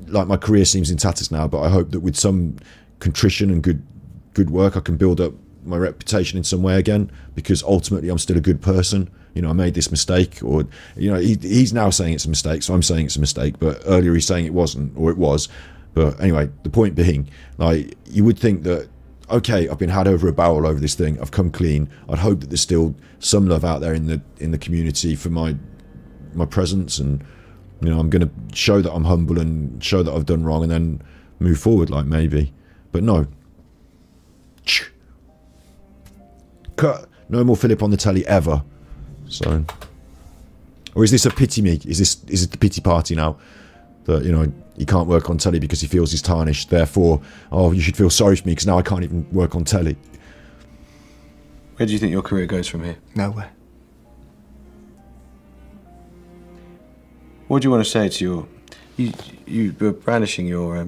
like, my career seems in tatters now, but I hope that with some contrition and good work, I can build up my reputation in some way again, because ultimately I'm still a good person. You know, I made this mistake, or, you know, he's now saying it's a mistake, so I'm saying it's a mistake, but earlier he's saying it wasn't, or it was. But anyway, the point being, like, you would think that, okay, I've been had over a barrel over this thing, I've come clean, I'd hope that there's still some love out there in the community for my presence, and, you know, I'm going to show that I'm humble and show that I've done wrong and then move forward, like, maybe. But no. Cut. No more Philip on the telly ever. So. Or is this a pity me? Is it the pity party now? That, you know, he can't work on telly because he feels he's tarnished. Therefore, oh, you should feel sorry for me because now I can't even work on telly. Where do you think your career goes from here? Nowhere. What do you want to say to you were brandishing your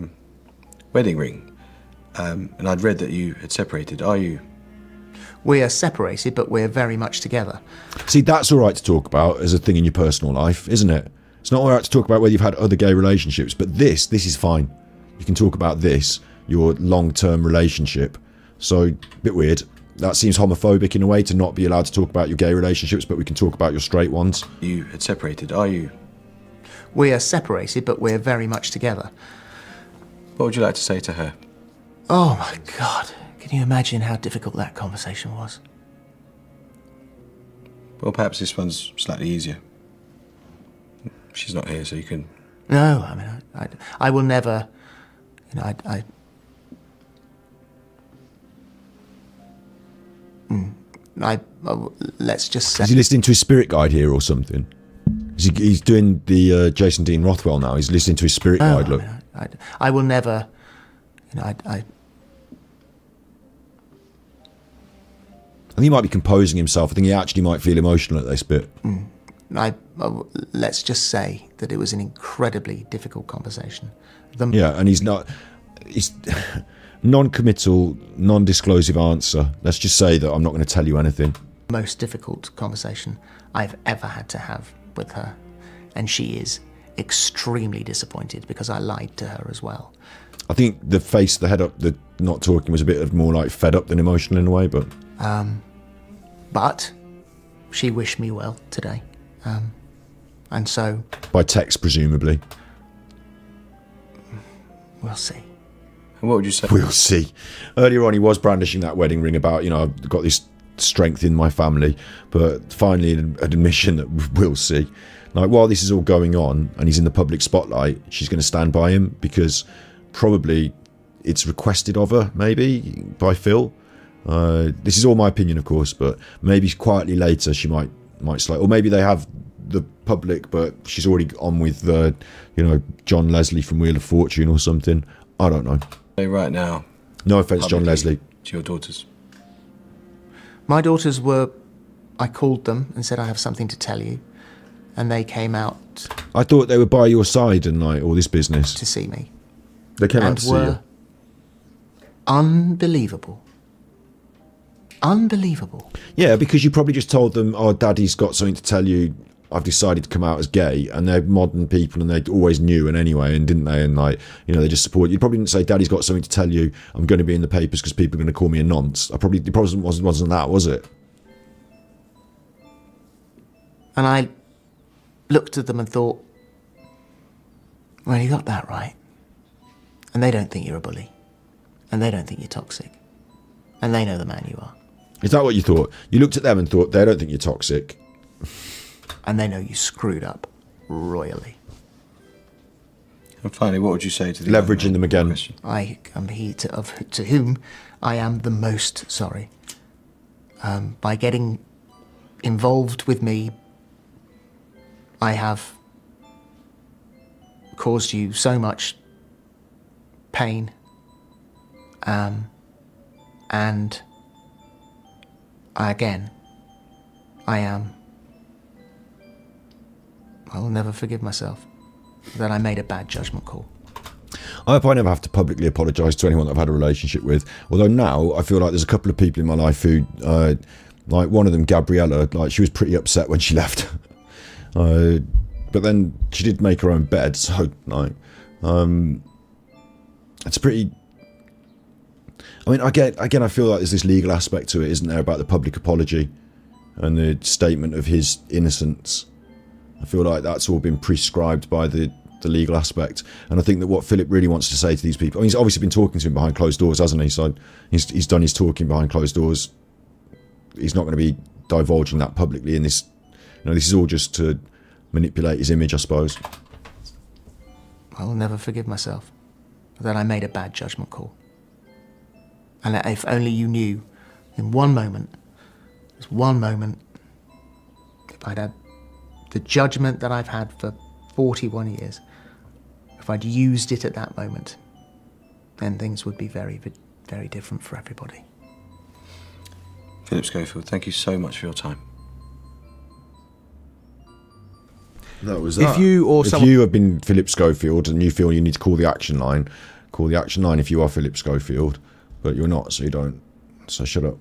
wedding ring, and I'd read that you had separated. Are you? We are separated, but we're very much together. See, that's all right to talk about as a thing in your personal life, isn't it? It's not all right to talk about whether you've had other gay relationships, but this is fine. You can talk about this, your long-term relationship. So, a bit weird. That seems homophobic in a way, to not be allowed to talk about your gay relationships, but we can talk about your straight ones. You had separated. Are you? We are separated, but we're very much together. What would you like to say to her? Oh my God. Can you imagine how difficult that conversation was? Well, perhaps this one's slightly easier. She's not here, so you can... No, I mean, I will never, you know, let's just say... Is he listening to his spirit guide here or something? He's doing the Jason Dean Rothwell now. He's listening to his spirit guide, look. I mean, I will never, you know, I think he might be composing himself. I think he actually might feel emotional at this bit. Let's just say that it was an incredibly difficult conversation. Yeah, and he's non-committal, non-disclosive answer. Let's just say that I'm not going to tell you anything. Most difficult conversation I've ever had to have with her, and she is extremely disappointed because I lied to her as well. I think the face, the head up, the not talking was a bit of more like fed up than emotional in a way, but she wished me well today, and so by text presumably. We'll see. And what would you say? We'll see. Earlier on he was brandishing that wedding ring about, you know, I've got this strength in my family, but finally an admission that we'll see. Like, while this is all going on and he's in the public spotlight, she's going to stand by him because probably it's requested of her, maybe by Phil. This is all my opinion, of course, but maybe quietly later she might slide, or maybe they have the public, but she's already on with you know, John Leslie from Wheel of Fortune or something. I don't know. Hey, right now. No offense, John Leslie. To your daughters. My daughters were I called them and said, I have something to tell you. And they came out I thought they were by your side and like all this business. to see me. They came out And to see were you. unbelievable. Unbelievable. Yeah, because you probably just told them, oh, Daddy's got something to tell you. I've decided to come out as gay. And they're modern people and they always knew and anyway, and didn't they? And like, you know, they just support you. You probably didn't say, Daddy's got something to tell you. I'm going to be in the papers because people are going to call me a nonce. It probably wasn't that, was it? And I looked at them and thought, well, you got that right. And they don't think you're a bully. And they don't think you're toxic. And they know the man you are. Is that what you thought? You looked at them and thought, they don't think you're toxic. And they know you screwed up royally. And finally, what would you say to the Leveraging them again. question? I am he to whom I am the most sorry. By getting involved with me, I have caused you so much pain, and I will never forgive myself that I made a bad judgment call. I hope I never have to publicly apologise to anyone that I've had a relationship with. Although now I feel like there's a couple of people in my life who, like one of them, Gabriella, like she was pretty upset when she left. But then she did make her own bed, so like, it's pretty. I mean, again, I feel like there's this legal aspect to it, isn't there, about the public apology and the statement of his innocence. I feel like that's all been prescribed by the legal aspect, and I think that what Philip really wants to say to these people, I mean, he's obviously been talking to him behind closed doors, hasn't he? So he's done his talking behind closed doors. He's not going to be divulging that publicly in this. You know, this is all just to manipulate his image, I suppose. I will never forgive myself that I made a bad judgment call. And if only you knew, in one moment, just one moment, if I'd had the judgment that I've had for 41 years, if I'd used it at that moment, then things would be very, very different for everybody. Philip Schofield, thank you so much for your time. That was that. If you have been Philip Schofield and you feel you need to call the action line, call the action line if you are Philip Schofield, but you're not, so you don't. So shut up.